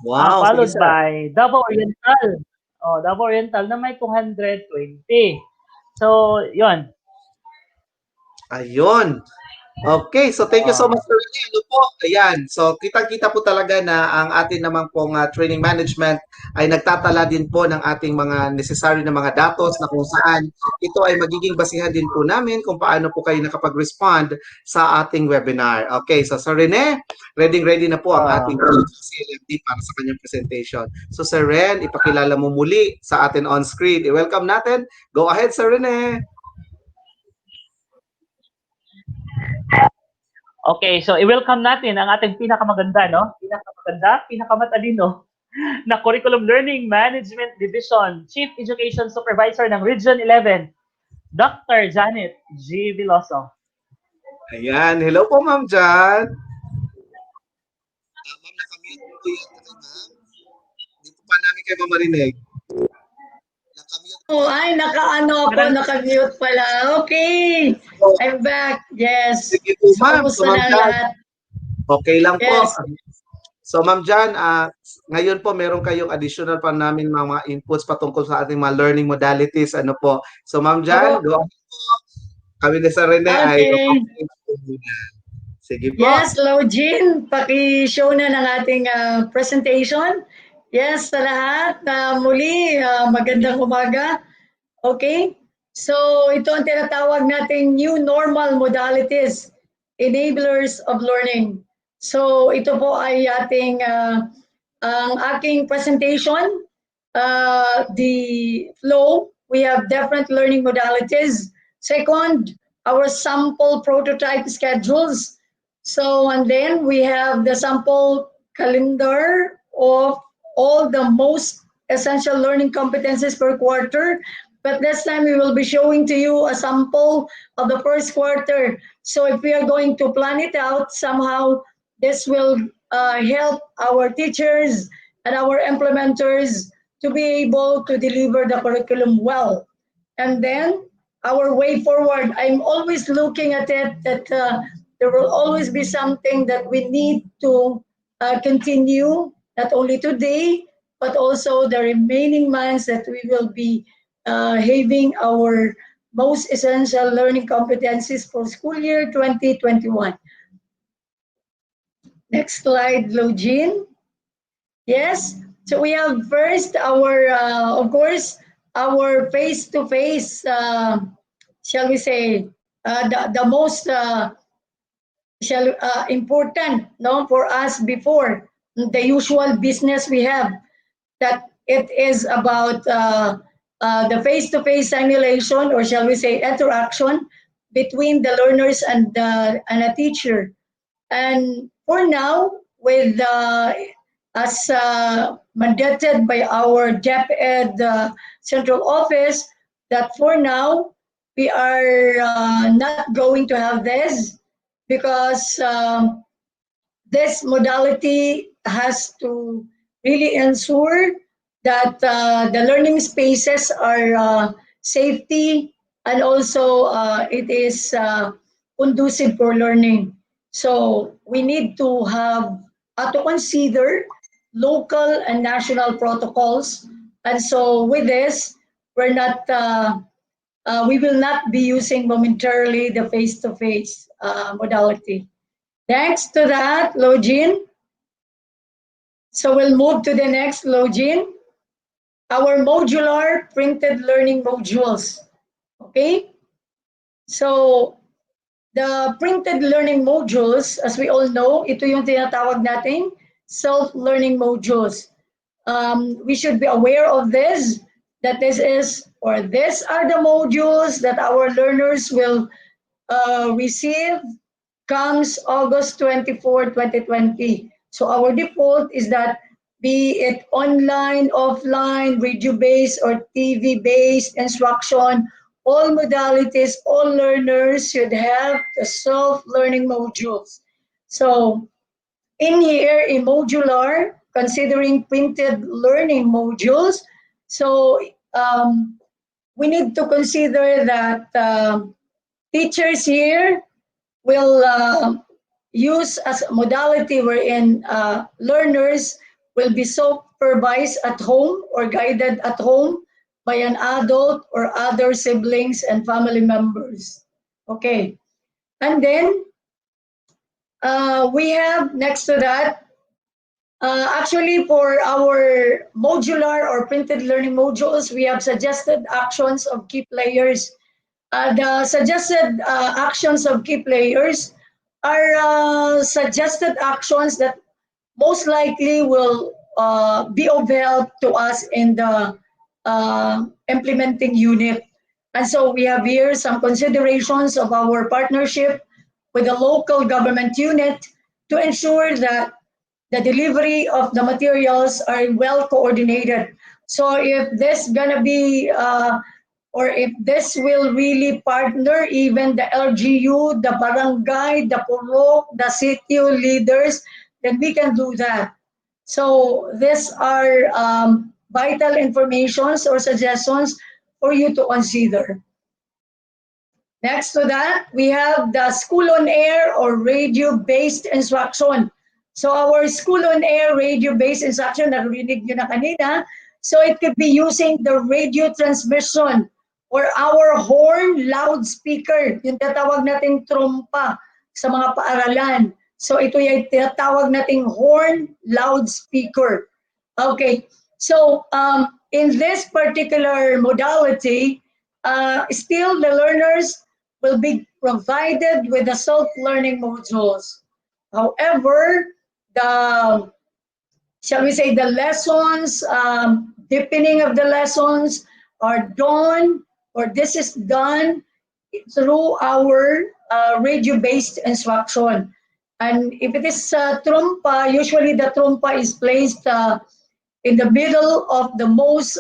[SPEAKER 2] Wow, sige,
[SPEAKER 16] Followed
[SPEAKER 2] sir.
[SPEAKER 16] by Davao Oriental. Davao Oriental na may 220. So, yon.
[SPEAKER 2] Ayun. Okay, so thank you so much, Sir Rene. Ano po? Ayan. So, kitang-kita po talaga na ang atin naman pong training management ay nagtatala din po ng ating mga necessary na mga datos na kung saan ito ay magiging basihan din po namin kung paano po kayo nakapag-respond sa ating webinar. Okay, so Sir Rene, ready na po ang ating CLMD para sa kanyang presentation. So, Sir Ren, ipakilala mo muli sa atin on screen. I-welcome natin. Go ahead, Sir Rene.
[SPEAKER 16] Okay, so i-welcome natin ang ating pinakamaganda, pinakamatalino na Curriculum Learning Management Division Chief Education Supervisor ng Region 11, Dr. Janet G. Veloso.
[SPEAKER 2] Ayan, hello po, Ma'am Jan. Ma'am, nakamute po yun, ma'am. Hindi po pa namin kayo mamarinig.
[SPEAKER 11] Ay, naka-mute pala. Okay. I'm back. Yes.
[SPEAKER 2] Sige po, ma'am.
[SPEAKER 11] Kamusta
[SPEAKER 2] So, Ma'am
[SPEAKER 11] na
[SPEAKER 2] Jan,
[SPEAKER 11] lahat?
[SPEAKER 2] okay lang po.
[SPEAKER 11] Yes.
[SPEAKER 2] So, Ma'am Jan, ngayon po meron kayong additional pa namin mga inputs patungkol sa ating mga learning modalities. Ano po? So, Ma'am Jan, go ahead po. Kami ni Sir Rene ay sige po.
[SPEAKER 11] Yes, Login, paki-show na ng ating presentation. Yes, sa lahat. Muli, magandang umaga. Okay? So, ito ang tinatawag nating new normal modalities, enablers of learning. So, ito po ay ating ang aking presentation. The flow, we have different learning modalities. Second, our sample prototype schedules. So, and then we have the sample calendar of all the most essential learning competencies per quarter. But this time we will be showing to you a sample of the first quarter. So if we are going to plan it out somehow, this will help our teachers and our implementers to be able to deliver the curriculum well. And then our way forward, I'm always looking at it that there will always be something that we need to continue, not only today, but also the remaining months that we will be having our most essential learning competencies for school year 2021. Next slide, Login. Yes, so we have first our, of course, our face-to-face, shall we say, the most important for us before the usual business we have, that it is about the face-to-face simulation, or shall we say interaction between the learners and a teacher. And for now, with as mandated by our DepEd central office, that for now we are not going to have this, because this modality has to really ensure that the learning spaces are safety, and also it is conducive for learning. So we need to have to consider local and national protocols. And so with this, we're not we will not be using momentarily the face-to-face modality. Next to that, Login. So we'll move to the next, Login. Our modular printed learning modules. Okay? So, the printed learning modules, as we all know, ito yung tinatawag nating self-learning modules. We should be aware of this, that this is, or these are the modules that our learners will receive comes August 24, 2020. So our default is that be it online, offline, radio-based or TV-based instruction, all modalities, all learners should have the self-learning modules. So in here, in modular, considering printed learning modules, so we need to consider that teachers here will use as a modality wherein learners will be supervised at home or guided at home by an adult or other siblings and family members. Okay. And then we have next to that, actually for our modular or printed learning modules, we have suggested actions of key players. The suggested actions of key players are suggested actions that most likely will be of help to us in the implementing unit. And so we have here some considerations of our partnership with the local government unit to ensure that the delivery of the materials are well coordinated. So if this gonna be or if this will really partner even the LGU, the barangay, the purok, the city leaders, then we can do that. So these are vital informations or suggestions for you to consider. Next to that, we have the school on air or radio-based instruction. So our school on air radio-based instruction, narinig nyo na kanina, so it could be using the radio transmission or our horn loudspeaker, yung tatawag nating trompa sa mga paaralan. So ito yung tinatawag nating horn loudspeaker. Okay, so in this particular modality, still the learners will be provided with the self-learning modules. However, the, shall we say, the lessons, deepening of the lessons are done, or this is done through our radio-based instruction. And if it is trumpa, usually the trumpa is placed in the middle of the most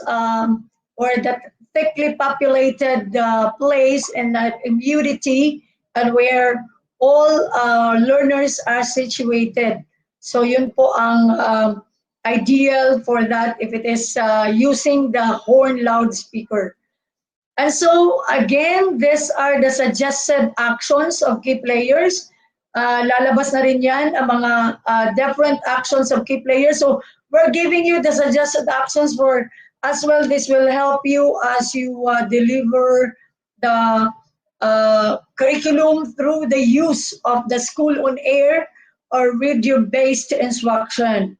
[SPEAKER 11] or the thickly populated place and immunity and where all learners are situated. So yun po ang ideal for that if it is using the horn loudspeaker. And so again, these are the suggested actions of key players. Lalabas na rin yan ang mga different actions of key players. So we're giving you the suggested actions for as well. This will help you as you deliver the curriculum through the use of the school on air or radio-based instruction.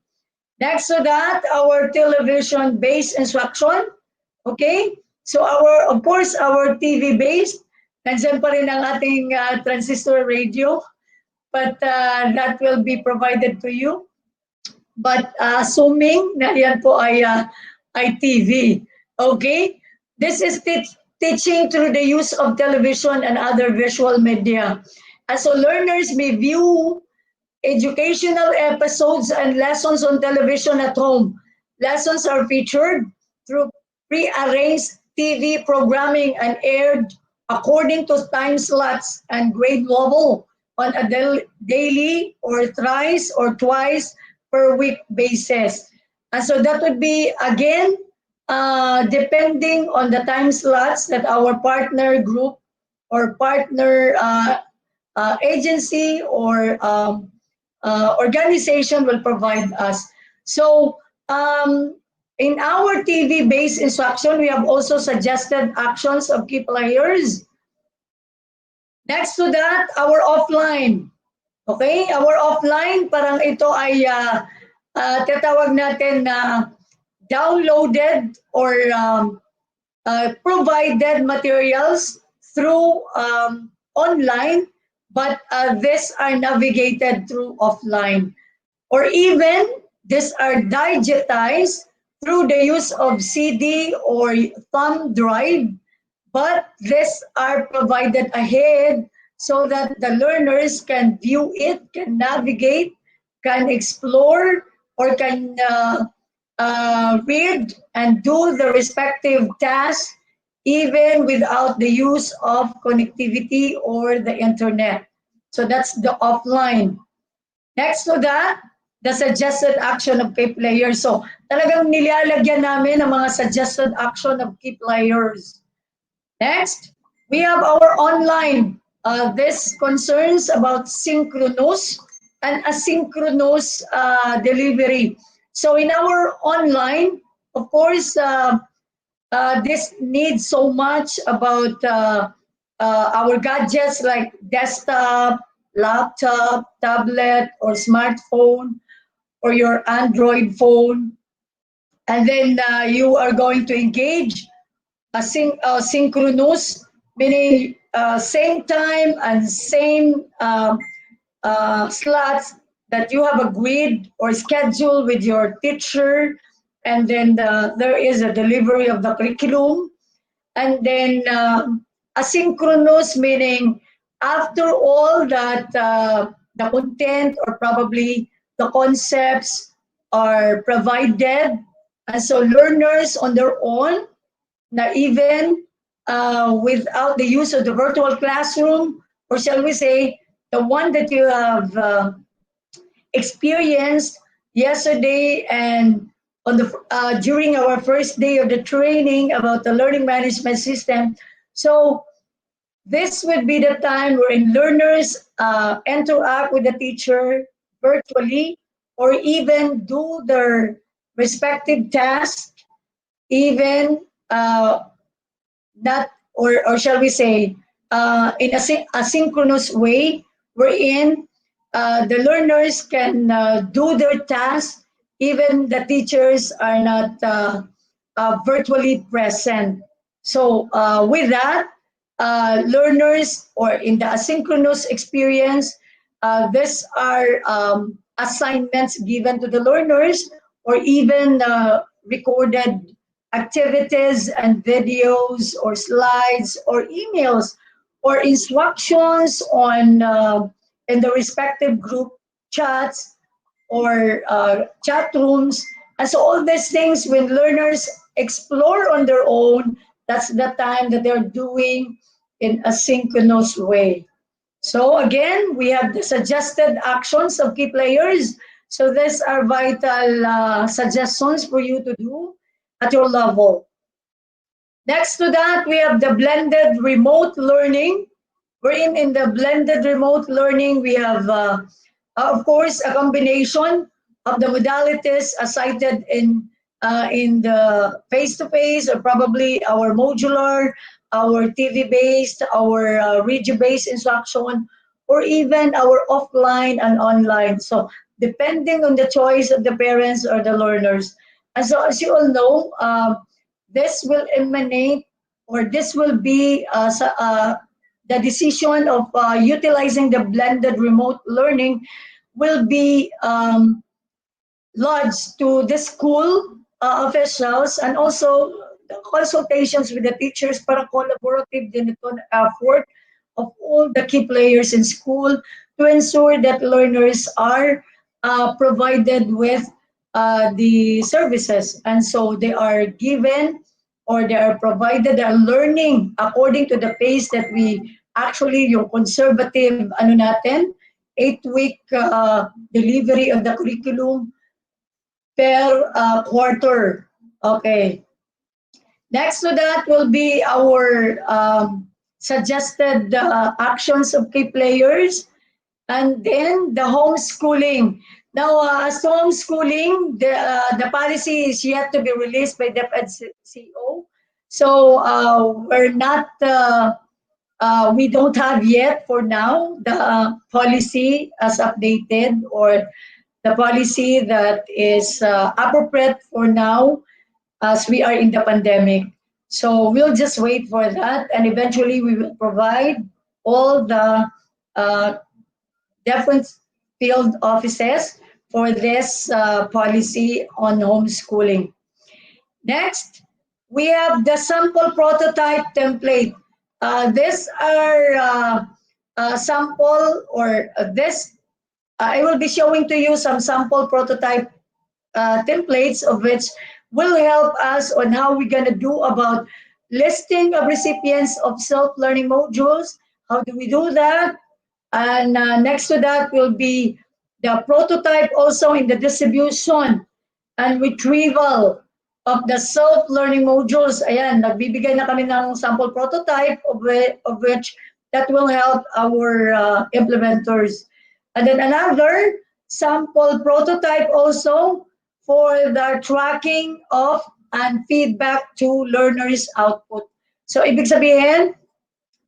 [SPEAKER 11] Next to that, our television-based instruction. Okay? So our, of course, our TV-based, nandiyan pa rin ang ating transistor radio, but that will be provided to you. But assuming na yan po ay TV. Okay? This is teaching through the use of television and other visual media. And so learners may view educational episodes and lessons on television at home. Lessons are featured through pre-arranged TV programming and aired according to time slots and grade level on a daily or thrice or twice per week basis. And so that would be, again, depending on the time slots that our partner group or partner agency or organization will provide us. So
[SPEAKER 20] In our TV-based instruction, we have also suggested actions of key players. Next to that, our offline. Okay, our offline, parang ito ay tatawag natin na downloaded or provided materials through online, but these are navigated through offline. Or even these are digitized through the use of CD or thumb drive, but these are provided ahead so that the learners can view it, can navigate, can explore, or can read and do the respective tasks even without the use of connectivity or the internet. So that's the offline. Next to that, the suggested action of key players. So talagang nilalagyan namin ng mga suggested action of key players. Next, we have our online. This concerns about synchronous and asynchronous delivery. So in our online, of course, this needs so much about our gadgets like desktop, laptop, tablet, or smartphone, or your Android phone. And then you are going to engage synchronous, meaning same time and same slots that you have agreed or scheduled with your teacher, and then there is a delivery of the curriculum, and then asynchronous, meaning after all that the content or probably the concepts are provided, and so learners on their own, na even without the use of the virtual classroom, or shall we say, the one that you have experienced yesterday and on the during our first day of the training about the learning management system. So this would be the time wherein learners interact with the teacher virtually, or even do their respective tasks, even not, or shall we say, in a asynchronous way, wherein the learners can do their tasks, even the teachers are not virtually present. So with that, learners, or in the asynchronous experience, these are assignments given to the learners, or even recorded activities and videos or slides or emails or instructions on in the respective group chats or chat rooms. And so all these things, when learners explore on their own, that's the time that they're doing in a synchronous way. So again, we have the suggested actions of key players. So these are vital suggestions for you to do at your level. Next to that, we have the blended remote learning, wherein in the blended remote learning, we have, of course, a combination of the modalities cited in the face-to-face, or probably our modular, our TV-based, our radio-based instruction, or even our offline and online. So depending on the choice of the parents or the learners. And so as you all know, this will emanate, or this will be the decision of utilizing the blended remote learning will be lodged to the school officials, and also the consultations with the teachers para collaborative din ito na effort of all the key players in school to ensure that learners are provided with the services, and so they are given, or they are provided, they are learning according to the pace that we actually, yung conservative ano natin, 8-week delivery of the curriculum per quarter. Okay. Next to that will be our suggested actions of key players. And then the homeschooling. Now, as to homeschooling, the policy is yet to be released by DepEd-CO. So we're not, we don't have yet for now the policy as updated or the policy that is appropriate for now as we are in the pandemic. So we'll just wait for that, and eventually we will provide all the uh, different field offices for this policy on homeschooling. Next, we have the sample prototype template. These are sample or this, I will be showing to you some sample prototype templates of which will help us on how we're going to do about listing of recipients of self-learning modules. How do we do that? And next to that will be the prototype also in the distribution and retrieval of the self-learning modules. Ayan, nagbibigay na kami ng sample prototype of which that will help our implementers. And then another sample prototype also for the tracking of and feedback to learners' output. So ibig sabihin,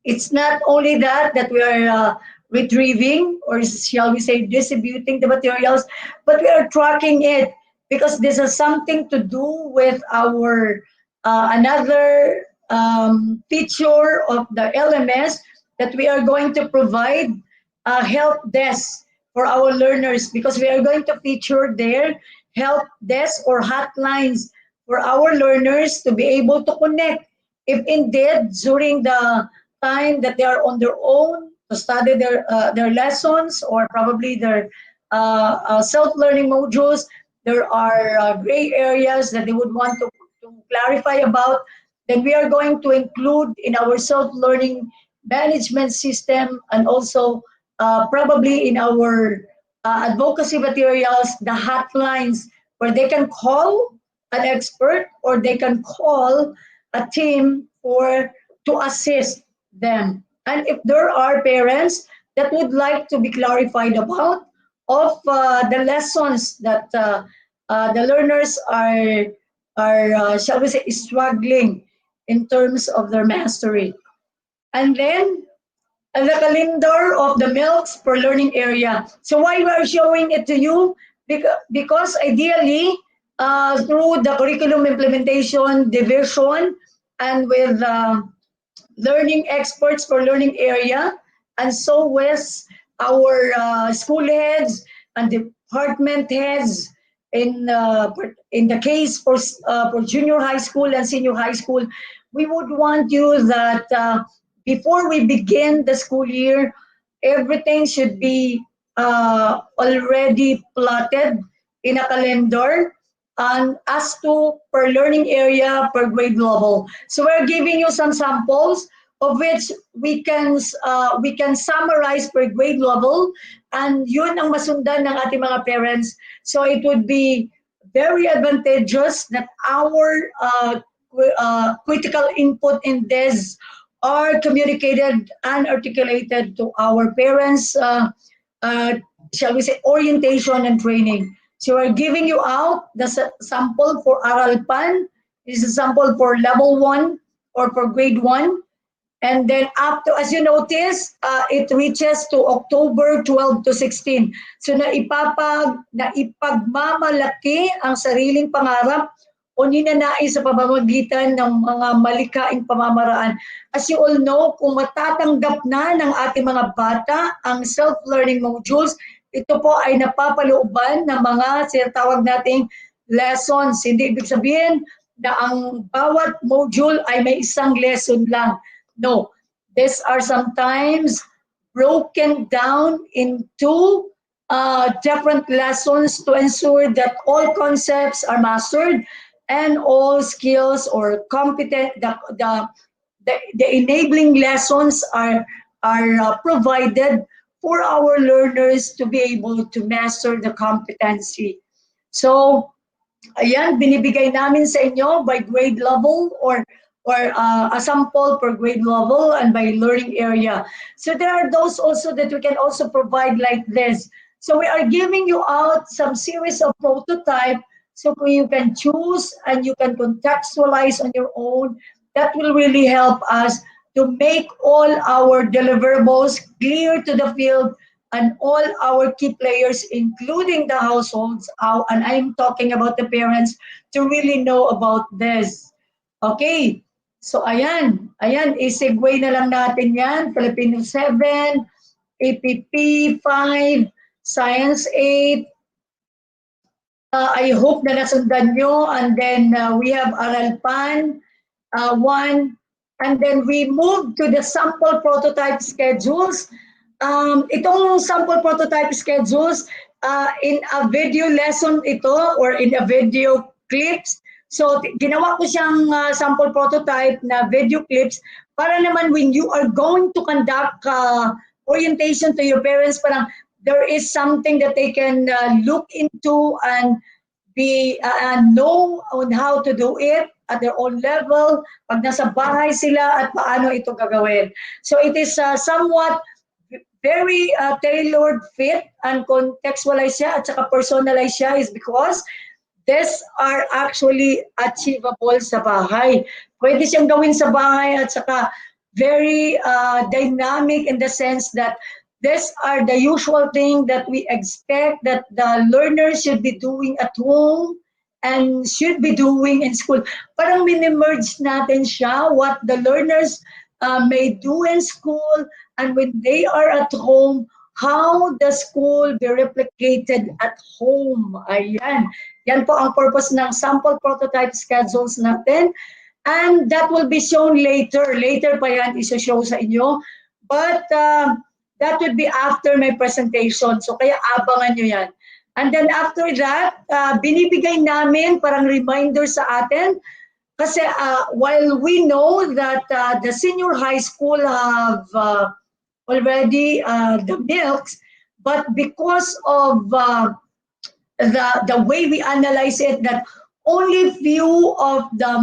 [SPEAKER 20] it's not only that we are retrieving or shall we say distributing the materials, but we are tracking it because this has something to do with our another feature of the LMS that we are going to provide a help desk for our learners because we are going to feature their help desk or hotlines for our learners to be able to connect if indeed during the time that they are on their own to study their lessons or probably their self-learning modules, there are gray areas that they would want to clarify about, then we are going to include in our self-learning management system and also probably in our advocacy materials, the hotlines where they can call an expert or they can call a team for to assist them. And if there are parents that would like to be clarified about of the lessons that the learners are shall we say struggling in terms of their mastery. And then the calendar of the milks per learning area. So why we are showing it to you? Because ideally, through the curriculum implementation division and with learning experts for learning area, and so with our school heads and department heads in the case for junior high school and senior high school, we would want you that before we begin the school year, everything should be already plotted in a calendar and as to per learning area, per grade level. So we're giving you some samples of which we can summarize per grade level and yun ang masundan ng ating mga parents. So it would be very advantageous that our critical input in this are communicated and articulated to our parents, shall we say, orientation and training. So we're giving you out the sample for Aralpan. This is a sample for level 1 or for grade 1. And then up to, as you notice, it reaches to October 12 to 16. So naipagmamalaki ang sariling pangarap o ninanais sa pamamagitan ng mga malikaing pamamaraan. As you all know, kung matatanggap na ng ating mga bata ang self-learning modules, ito po ay napapalooban ng mga sinatawag nating lessons. Hindi ibig sabihin na ang bawat module ay may isang lesson lang. No, these are sometimes broken down into different lessons to ensure that all concepts are mastered and all skills or competent, the enabling lessons are provided for our learners to be able to master the competency. So, ayan, binibigay namin sa inyo by grade level or a sample per grade level and by learning area. So there are those also that we can also provide like this. So we are giving you out some series of prototype so you can choose and you can contextualize on your own. That will really help us to make all our deliverables clear to the field and all our key players, including the households, and I'm talking about the parents, to really know about this. Okay, so ayan, i-segue na lang natin yan. Filipino 7, APP 5, Science 8, I hope na nasundan nyo. And then we have Aralpan 1. And then we move to the sample prototype schedules. Itong sample prototype schedules, in a video lesson ito or in a video clips. So ginawa ko siyang sample prototype na video clips para naman when you are going to conduct orientation to your parents, parang there is something that they can look into and know on how to do it at their own level pag nasa bahay sila at paano ito gagawin. So it is somewhat very tailored fit and contextualized siya at saka personalized siya is because these are actually achievable sa bahay. Pwede siyang gawin sa bahay at saka very dynamic in the sense that these are the usual thing that we expect that the learners should be doing at home and should be doing in school. Parang mini-merge natin siya, what the learners may do in school and when they are at home, how the school be replicated at home. Ayan. Yan po ang purpose ng sample prototype schedules natin. And that will be shown later. Later pa yan isa-show sa inyo. But that would be after my presentation. So kaya abangan nyo yan. And then after that, binibigay namin parang reminder sa atin. Kasi while we know that the senior high school have already the milks, but because of the way we analyze it, that only few of the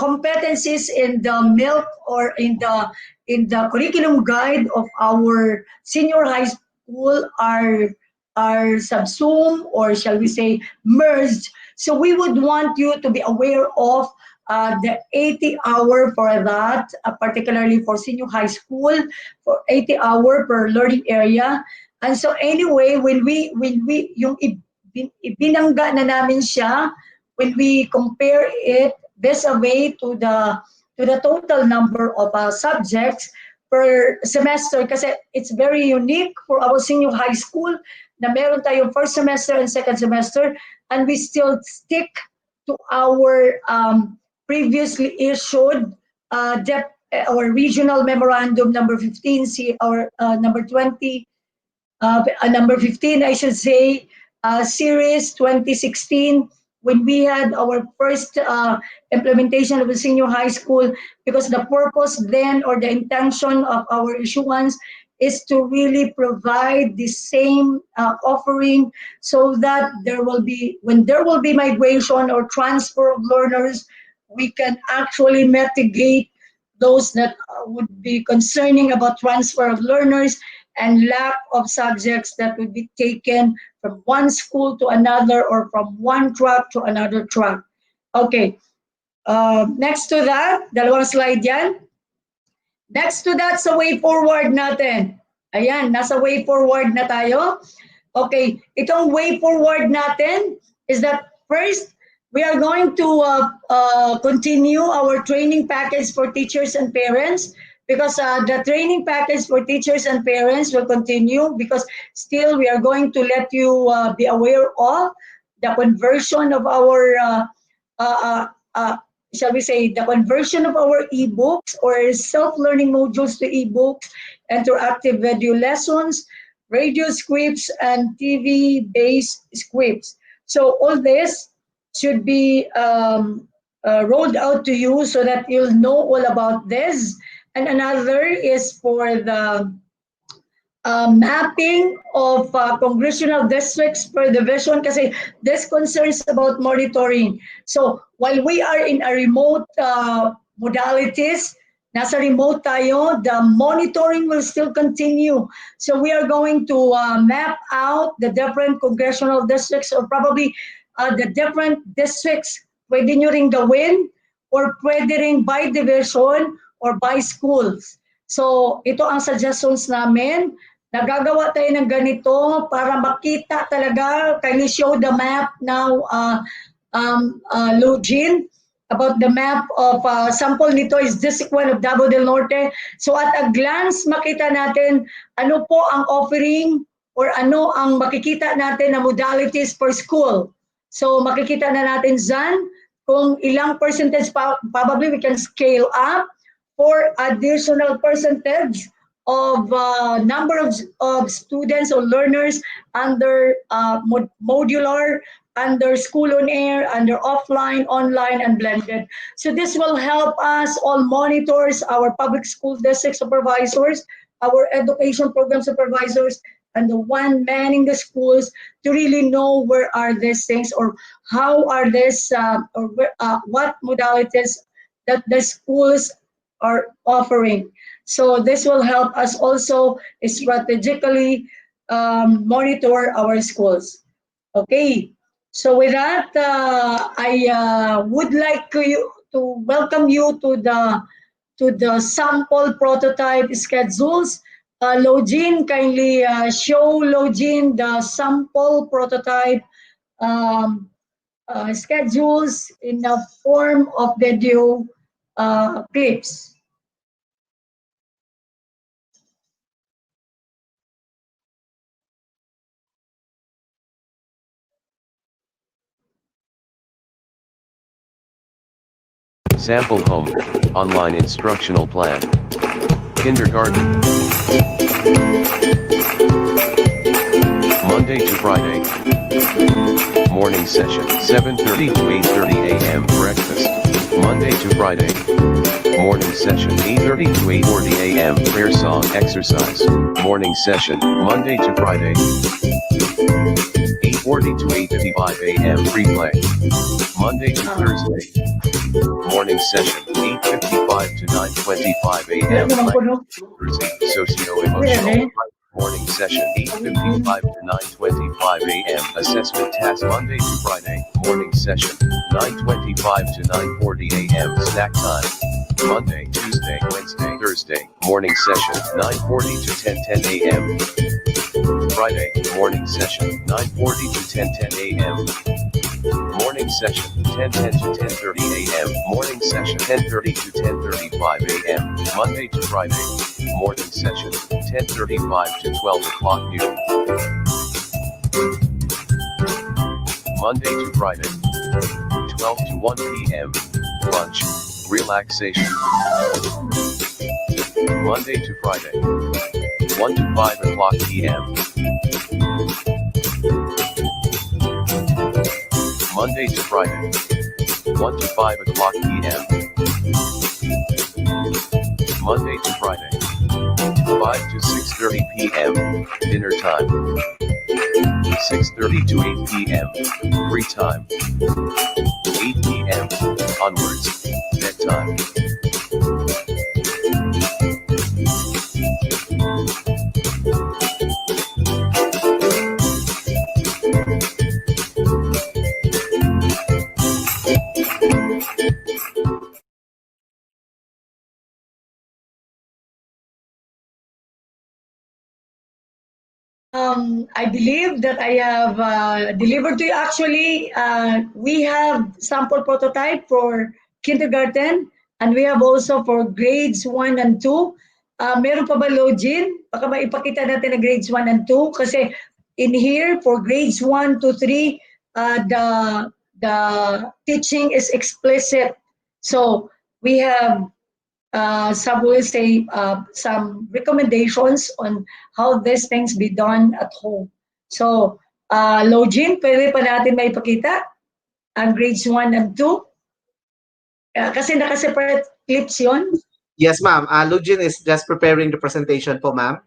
[SPEAKER 20] competencies in the milk or in the curriculum guide of our senior high school are subsumed or shall we say merged. So we would want you to be aware of the 80-hour for that, particularly for senior high school, for 80-hour per learning area. And so anyway, when we yung ibinangga na namin siya, when we compare it vis-a-vis to the total number of subjects per semester, kasi it's very unique for our senior high school na meron tayong first semester and second semester, and we still stick to our previously issued our regional memorandum number 15, our number 20, number 15, I should say, series 2016, when we had our first implementation of the senior high school, because the purpose then or the intention of our issuance is to really provide the same offering so that when there will be migration or transfer of learners, we can actually mitigate those that would be concerning about transfer of learners and lack of subjects that would be taken from one school to another or from one track to another track. Okay, next to that, dalawang slide yan. Next to that, sa way forward natin. Ayan, nasa way forward na tayo. Okay, itong way forward natin is that first, we are going to continue our training package for teachers and parents, because the training package for teachers and parents will continue, because still we are going to let you be aware of the conversion of our, shall we say, the conversion of our ebooks or self-learning modules to ebooks, interactive video lessons, radio scripts, and TV-based scripts. So all this should be rolled out to you so that you'll know all about this. And another is for the mapping of congressional districts per division, kasi this concerns about monitoring. So while we are in a remote modalities, nasa remote tayo, the monitoring will still continue. So we are going to map out the different congressional districts or probably the different districts. Pwede nyo ring gawin or pwede ring by division or by schools. So ito ang suggestions namin. Nagagawa tayo ng ganito para makita talaga. Can you show the map now, Lugin? About the map of sample nito is District 1 of Davao del Norte. So at a glance, makita natin ano po ang offering or ano ang makikita natin na modalities per school. So makikita na natin dyan kung ilang percentage, probably we can scale up for additional percentage of number of students or learners under modular, under school on air, under offline, online, and blended. So this will help us all monitors, our public school district supervisors, our education program supervisors, and the one manning the schools to really know where are these things or how are this or what modalities that the schools are offering. So this will help us also strategically monitor our schools. Okay, so with that, I would like to welcome you to the sample prototype schedules. Login, kindly show Login the sample prototype schedules in the form of video clips.
[SPEAKER 21] Sample home, online instructional plan. Kindergarten. Monday to Friday. Morning session, 7:30 to 8:30 a.m. breakfast. Monday to Friday. Morning session, 8:30 to 8:40 a.m. prayer song exercise. Morning session, Monday to Friday. 8:40 to 8:55 a.m. free play. Monday to Thursday. Morning session, 8:55 to 9:25 a.m. Thursday, socio-emotional. Morning session, 8:55 to 9:25 a.m. assessment task. Monday to Friday. Morning session, 9:25 to 9:40 a.m. snack time. Monday, Tuesday, Wednesday, Thursday. Morning session, 9:40 to 10:10 a.m. Friday, morning session, 9:40 to 10:10 a.m. Morning session, 10:10 to 10:30 a.m. Morning session, 10:30 to 10:35 a.m. Monday to Friday. Morning session, 10:35 to 12 o'clock noon. Monday to Friday. 12 to 1 p.m. Lunch, relaxation. Monday to Friday. 1 to 5 o'clock p.m. Monday to Friday. 1 to 5 o'clock p.m. Monday to Friday. 5 to 6:30 p.m. dinner time. 6:30 to 8 p.m. free time. 8 p.m. onwards, bedtime.
[SPEAKER 20] I believe that I have delivered to you. Actually, we have sample prototype for kindergarten and we have also for grades 1 and 2. Meron pa ba, Login? Baka maipakita natin na grades 1 and 2 kasi in here for grades 1 to 3, the teaching is explicit. So we have some will say some recommendations on how these things be done at home. So, Login, pwede pa natin may ipakita ang grades 1 and 2? Kasi naka-separate clips yon.
[SPEAKER 2] Yes, ma'am. Lugin is just preparing the presentation po, ma'am.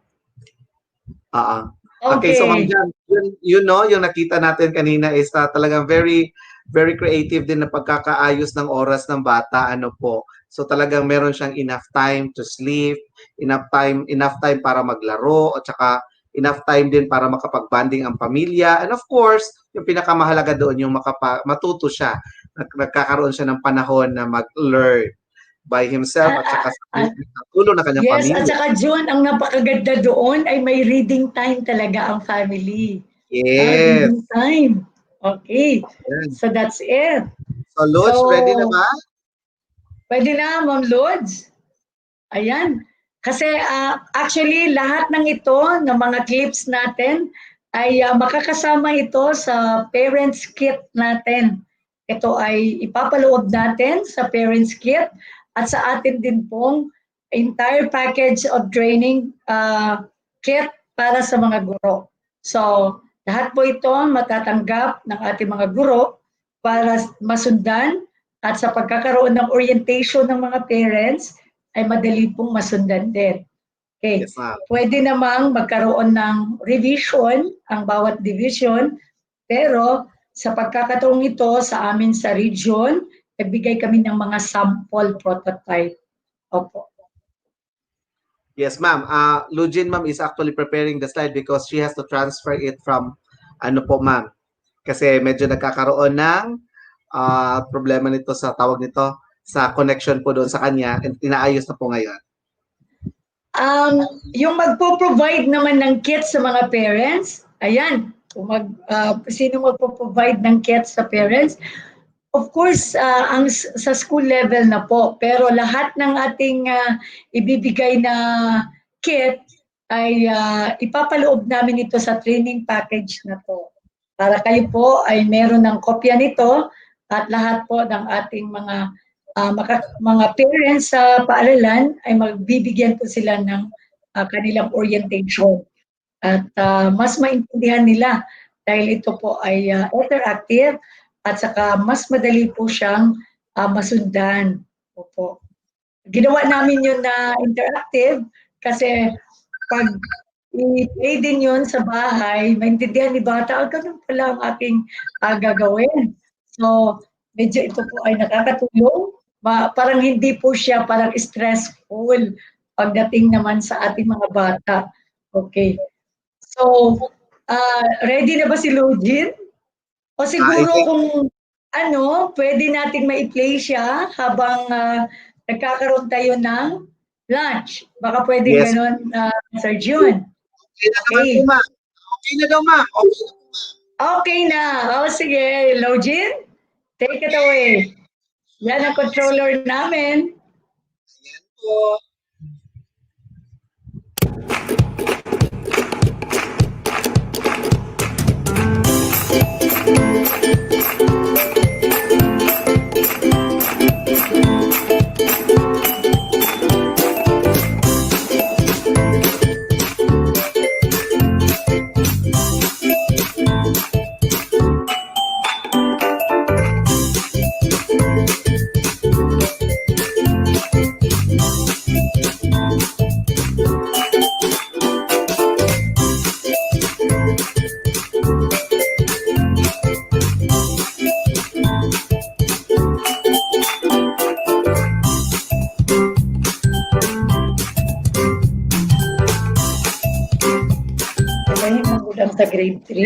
[SPEAKER 2] Okay, so ma'am, you know, yung nakita natin kanina is talagang very creative din na pagkakaayos ng oras ng bata, ano po. So talagang meron siyang enough time to sleep, enough time para maglaro, at saka enough time din para makapag-bonding ang pamilya. And of course, yung pinakamahalaga doon yung matuto siya. Nagkakaroon siya ng panahon na mag-learn by himself at saka sa tulong ng kanyang
[SPEAKER 20] Yes,
[SPEAKER 2] pamilya.
[SPEAKER 20] at saka June, ang napakaganda doon ay may reading time talaga ang family.
[SPEAKER 2] Yes.
[SPEAKER 20] Reading time. Okay. So that's it.
[SPEAKER 2] So, Lods, ready na ba?
[SPEAKER 20] Pwede na, Ma'am Lods. Ayan. Kasi actually, lahat ng ito, ng mga clips natin, ay makakasama ito sa parents kit natin. Ito ay ipapaloob natin sa parents kit at sa atin din pong entire package of training kit para sa mga guro. So, lahat po ito matatanggap ng ating mga guro para masundan at sa pagkakaroon ng orientation ng mga parents ay madali pong masundan din. Okay.
[SPEAKER 2] Yes, ma'am.
[SPEAKER 20] Pwede namang magkaroon ng revision ang bawat division, pero sa pagkakataong ito sa amin sa region, nagbigay kami ng mga sample prototype. Opo.
[SPEAKER 2] Yes, ma'am. Lujin, ma'am, is actually preparing the slide because she has to transfer it from, ano po, ma'am? Kasi medyo nagkakaroon ng problema nito sa tawag nito, sa connection po doon sa kanya, and inaayos na po ngayon.
[SPEAKER 20] Yung magpo-provide naman ng kits sa mga parents, ayan, sino magpo-provide ng kits sa parents, of course, sa school level na po, pero lahat ng ating ibibigay na kit ay ipapaloob namin ito sa training package na to. Para kayo po ay meron ng kopya nito at lahat po ng ating mga parents sa paaralan ay magbibigyan po sila ng kanilang orientation. At mas maintindihan nila dahil ito po ay interactive at saka mas madali po siyang masundan. Opo. Ginawa namin yun na interactive kasi pag i-play din yun sa bahay, maintindihan ni bata, ganun pala ang aking gagawin. So, medyo ito po ay nakakatulong. Parang hindi po siya parang stressful pagdating naman sa ating mga bata. Okay. So, ready na ba si Lugin? O siguro kung pwede nating ma-play siya habang nagkakaroon tayo ng lunch. Baka pwede ganun, Sir June.
[SPEAKER 2] Okay. Okay na daw, ma'am.
[SPEAKER 20] Okay na. O sige, Login, take it away. Yan ang controller namin.
[SPEAKER 2] Ayan po.
[SPEAKER 20] Sa grade 3.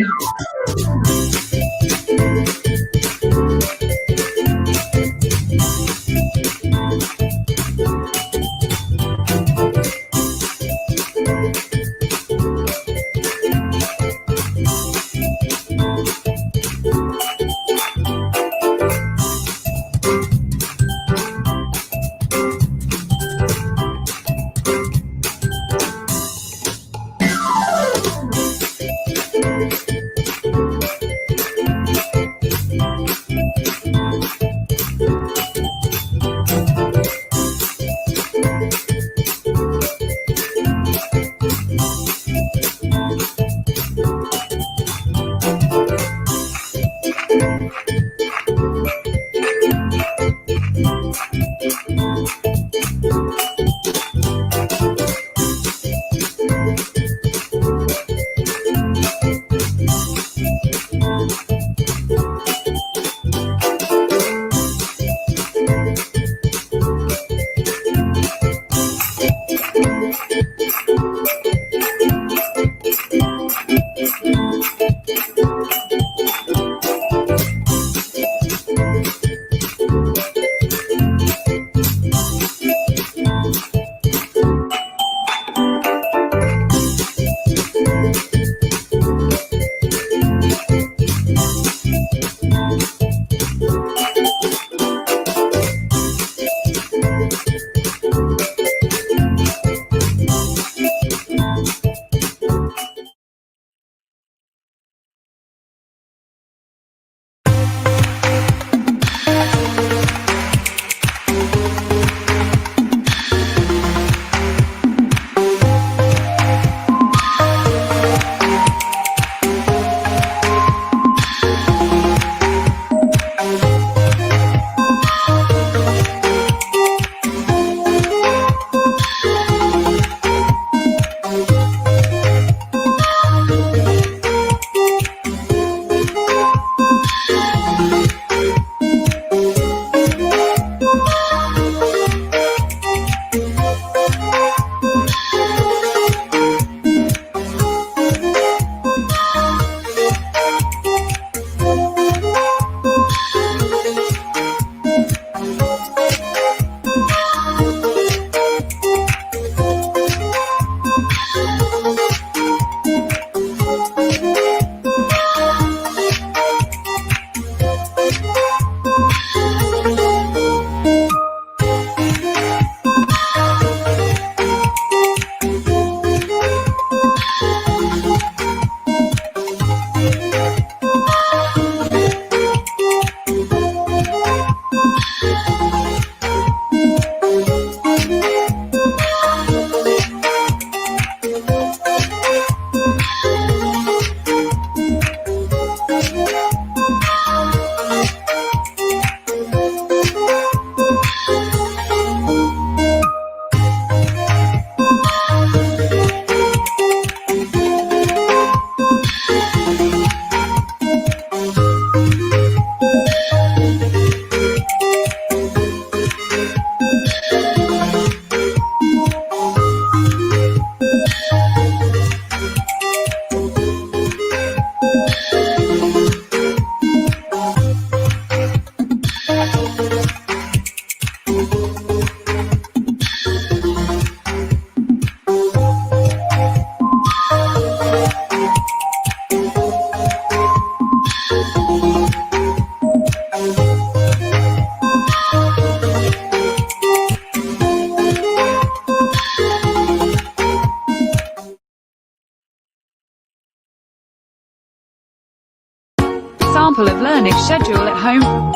[SPEAKER 19] Sample of learning schedule at home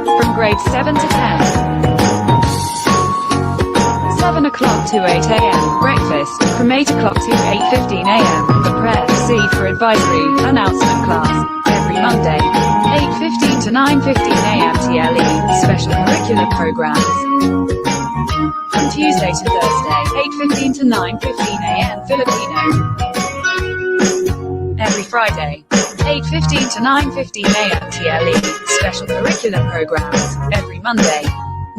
[SPEAKER 19] from grades 7 to 10. 7 o'clock to 8 a.m. breakfast, from 8 o'clock to 8:15 a.m. the prayer, C for advisory, announcement class, every Monday. 8:15 to 9:15 a.m. TLE, special curricular programs. From Tuesday to Thursday, 8:15 to 9:15 a.m. Filipino. Every Friday, 8:15 to 9:15 a.m. TLE, special curricular programs. Every Monday,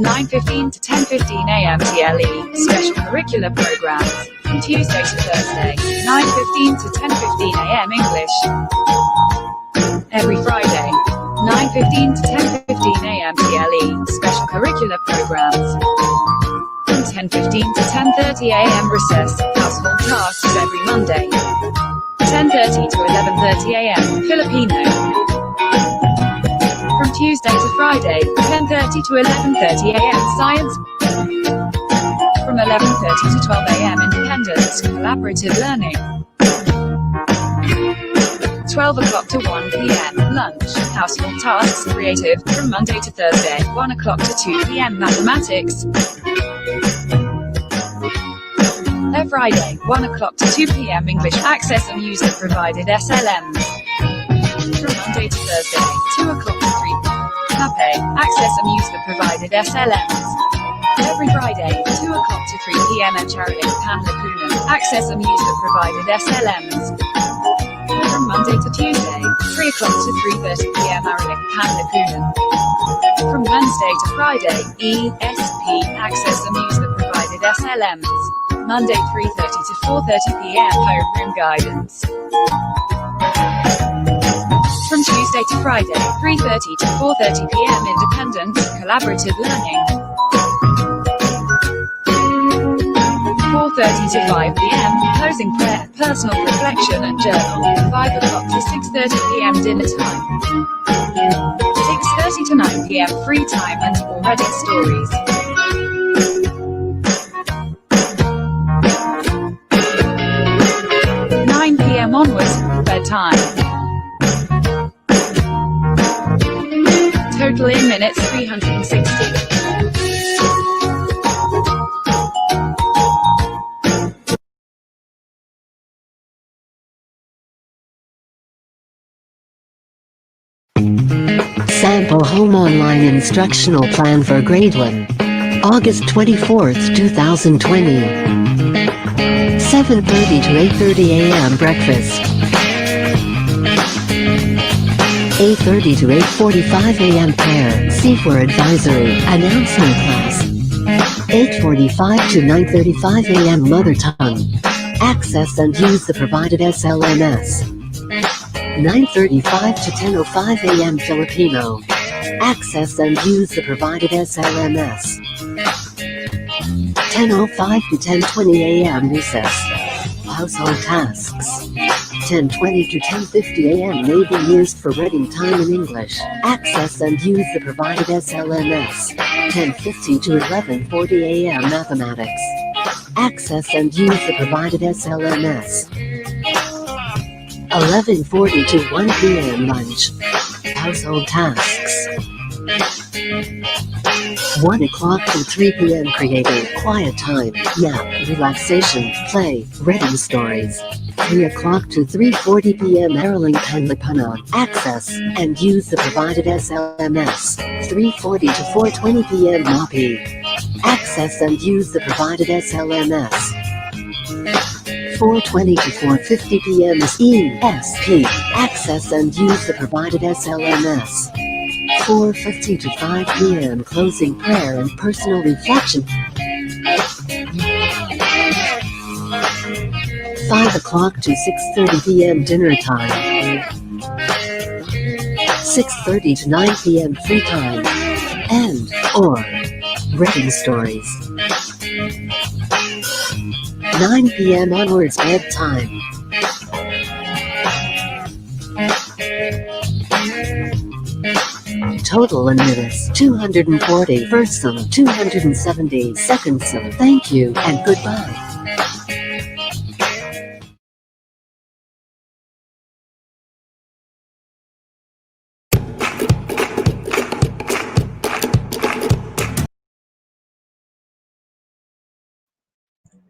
[SPEAKER 19] 9:15 to 10:15 a.m. TLE, special curricular programs. From Tuesday to Thursday, 9:15 to 10:15 a.m. English. Every Friday, 9:15 to 10:15 a.m. TLE, special curricular programs. From 10:15 to 10:30 a.m. recess, household tasks every Monday. 10:30 to 11:30 a.m. Filipino. From Tuesday to Friday, 10:30 to 11:30 a.m. Science. From 11:30 to 12 a.m. Independence, collaborative learning. 12 o'clock to 1 p.m. Lunch, household tasks, creative. From Monday to Thursday, 1 o'clock to 2 p.m. Mathematics. Friday, 1 o'clock to 2 p.m. English, access and use the provided SLMs. From Monday to Thursday, 2 o'clock to 3 Cafe, access and use the provided SLMs. Every Friday, 2 o'clock to 3 p.m. and Charlie Panlacunan, access and use the provided SLMs. From Monday to Tuesday, 3 o'clock to 3:30 p.m. Marilyn Panlacunan. From Wednesday to Friday, ESP, access and use the provided SLMs. Monday 3:30 to 4:30 p.m. homeroom guidance. From Tuesday to Friday, 3:30 to 4:30 p.m. independent, collaborative learning. 4:30 to 5 p.m. closing prayer, personal reflection and journal. 5 o'clock to 6:30 p.m. dinner time. 6:30 to 9 p.m. free time and or reading stories. 9 p.m. onwards, bedtime. Total in minutes 360.
[SPEAKER 22] Sample Home Online Instructional Plan for Grade 1. August 24th, 2020. 7:30 to 8:30 a.m. breakfast. 8:30 to 8:45 a.m. prayer, C for advisory, announcement class. 8:45 to 9:35 a.m. mother tongue. Access and use the provided SLMS. 9:35 to 10:05 a.m. Filipino. Access and use the provided SLMS. 10:05 to 10:20 a.m. recess. Household tasks. 10:20 to 10:50 a.m. may be used for reading time in English. Access and use the provided SLMS. 10:50 to 11:40 a.m. mathematics. Access and use the provided SLMS. 11:40 to 1 p.m. lunch. Household tasks. 1 o'clock to 3 p.m. creative quiet time, nap, relaxation, play, reading stories. 3 o'clock to 3:40 p.m. Araling Panlipana, access and use the provided SLMS. 3:40 to 4:20 p.m. MAPI, access and use the provided SLMS. 4:20 to 4:50 p.m. is ESP, access and use the provided SLMS. 4:50 to 5 p.m. closing prayer and personal reflection. 5 o'clock to 6:30 p.m. dinner time. 6:30 to 9 p.m. free time and or reading stories. 9 p.m. onwards bedtime. Total in minutes 240, first sum 270, second sum. Thank you and goodbye.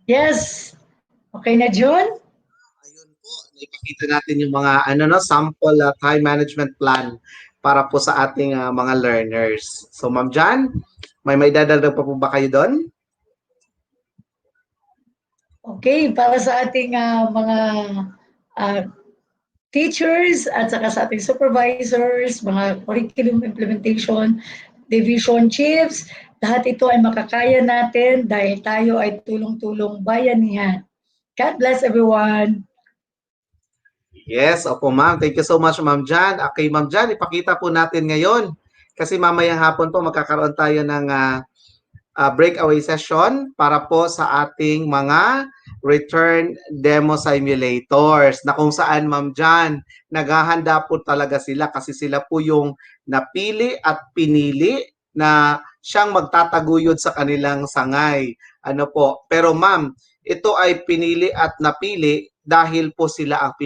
[SPEAKER 20] Yes. Okay na, June?
[SPEAKER 2] Ipakita natin yung mga sample time management plan para po sa ating mga learners. So Ma'am Jan, may dadagdag pa po ba kayo doon?
[SPEAKER 20] Okay, para sa ating mga teachers at saka sa ating supervisors, mga curriculum implementation, division chiefs, lahat ito ay makakaya natin dahil tayo ay tulong-tulong bayanihan. God bless everyone.
[SPEAKER 2] Yes, opo ma'am. Thank you so much Ma'am Jan. Okay Ma'am Jan, ipakita po natin ngayon kasi mamayang hapon po magkakaroon tayo ng breakaway session para po sa ating mga return demo simulators na kung saan Ma'am Jan, naghahanda po talaga sila kasi sila po yung napili at pinili na siyang magtataguyod sa kanilang sangay. Pero ma'am, ito ay pinili at napili dahil po sila ang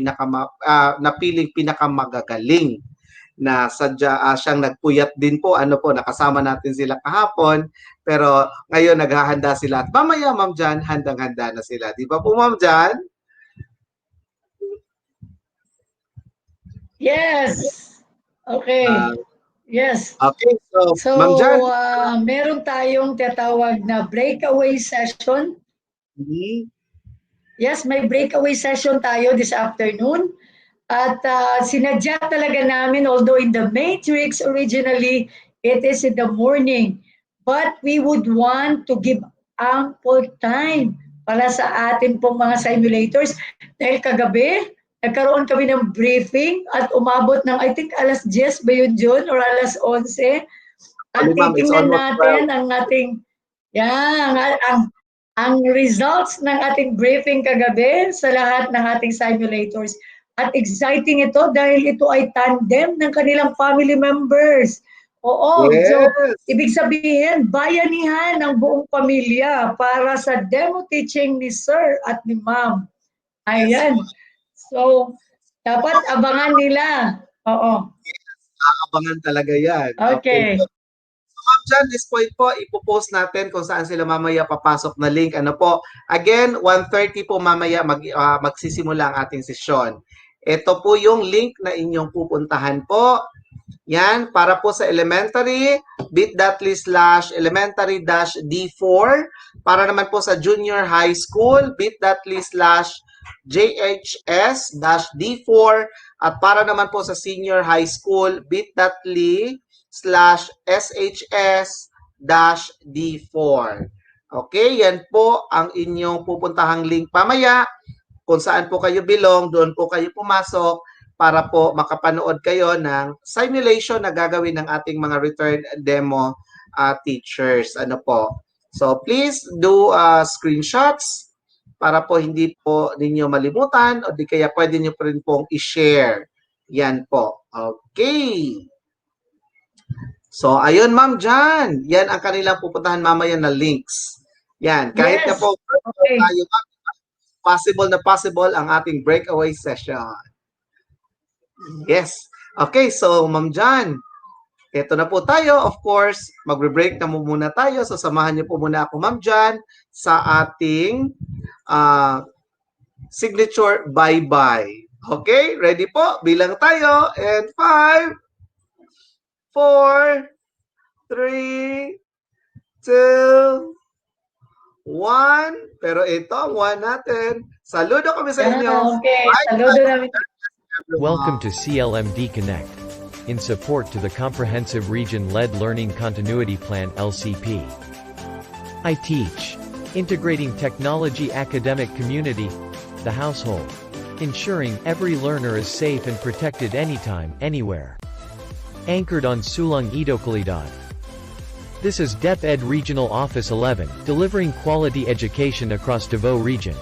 [SPEAKER 2] napiling pinakamagagaling na sadya siyang nagpuyat din po nakasama natin sila kahapon pero ngayon naghahanda sila at mamaya Ma'am Jan handang-handa na sila, di ba po Ma'am Jan?
[SPEAKER 20] Yes. Okay. Yes.
[SPEAKER 2] Okay,
[SPEAKER 20] so
[SPEAKER 2] Ma'am Jan,
[SPEAKER 20] meron tayong tinatawag na breakaway session. Yes, may breakaway session tayo this afternoon. At sinadya talaga namin, although in the matrix originally, it is in the morning. But we would want to give ample time para sa atin pong mga simulators. Dahil kagabi, nagkaroon kami ng briefing at umabot ng, I think, alas 10 ba yun, John? Or alas 11? At titingnan natin ang ating, ang results ng ating briefing kagabi sa lahat ng ating simulators. At exciting ito dahil ito ay tandem ng kanilang family members. Oo,
[SPEAKER 2] yes.
[SPEAKER 20] So ibig sabihin, bayanihan ng buong pamilya para sa demo teaching ni Sir at ni Ma'am. Ayan. So, dapat abangan nila. Oo.
[SPEAKER 2] Abangan talaga yan.
[SPEAKER 20] Okay.
[SPEAKER 2] Ma'am Jan, this point po, ipopost natin kung saan sila mamaya papasok na link. Again, 1:30 po mamaya magsisimula ang ating sesyon. Ito po yung link na inyong pupuntahan po. Yan, para po sa elementary, bit.ly/elementary-D4. Para naman po sa junior high school, bit.ly/JHS-D4. At para naman po sa senior high school, bit.ly/SHS-D4. Okay, yan po ang inyong pupuntahang link mamaya. Kung saan po kayo belong, doon po kayo pumasok para po makapanood kayo ng simulation na gagawin ng ating mga return demo teachers. So please do screenshots para po hindi po ninyo malimutan o di kaya pwede nyo pa rin pong i-share. Yan po. Okay. So ayun Ma'am Jan, yan ang kanilang pupuntahan mamaya na links. Yan, kahit na po tayo possible ang ating breakaway session. Yes. Okay, so Ma'am Jan, Ito na po tayo. Of course, magbe-break na muna tayo. So, samahan niyo po muna ako, ma'am, dyan sa ating signature bye-bye. Okay? Ready po? Bilang tayo. And 5, 4, 3, 2, 1. Pero ito ang 1 natin. Saludo kami sa inyo.
[SPEAKER 14] Okay,
[SPEAKER 2] Bye.
[SPEAKER 14] saludo namin.
[SPEAKER 6] Welcome to CLMD Connect. In support to the Comprehensive Region-Led Learning Continuity Plan LCP. I teach. Integrating technology academic community, the household. Ensuring every learner is safe and protected anytime, anywhere. Anchored on Sulang Idokalidad. This is DepEd Regional Office 11, delivering quality education across Davao Region.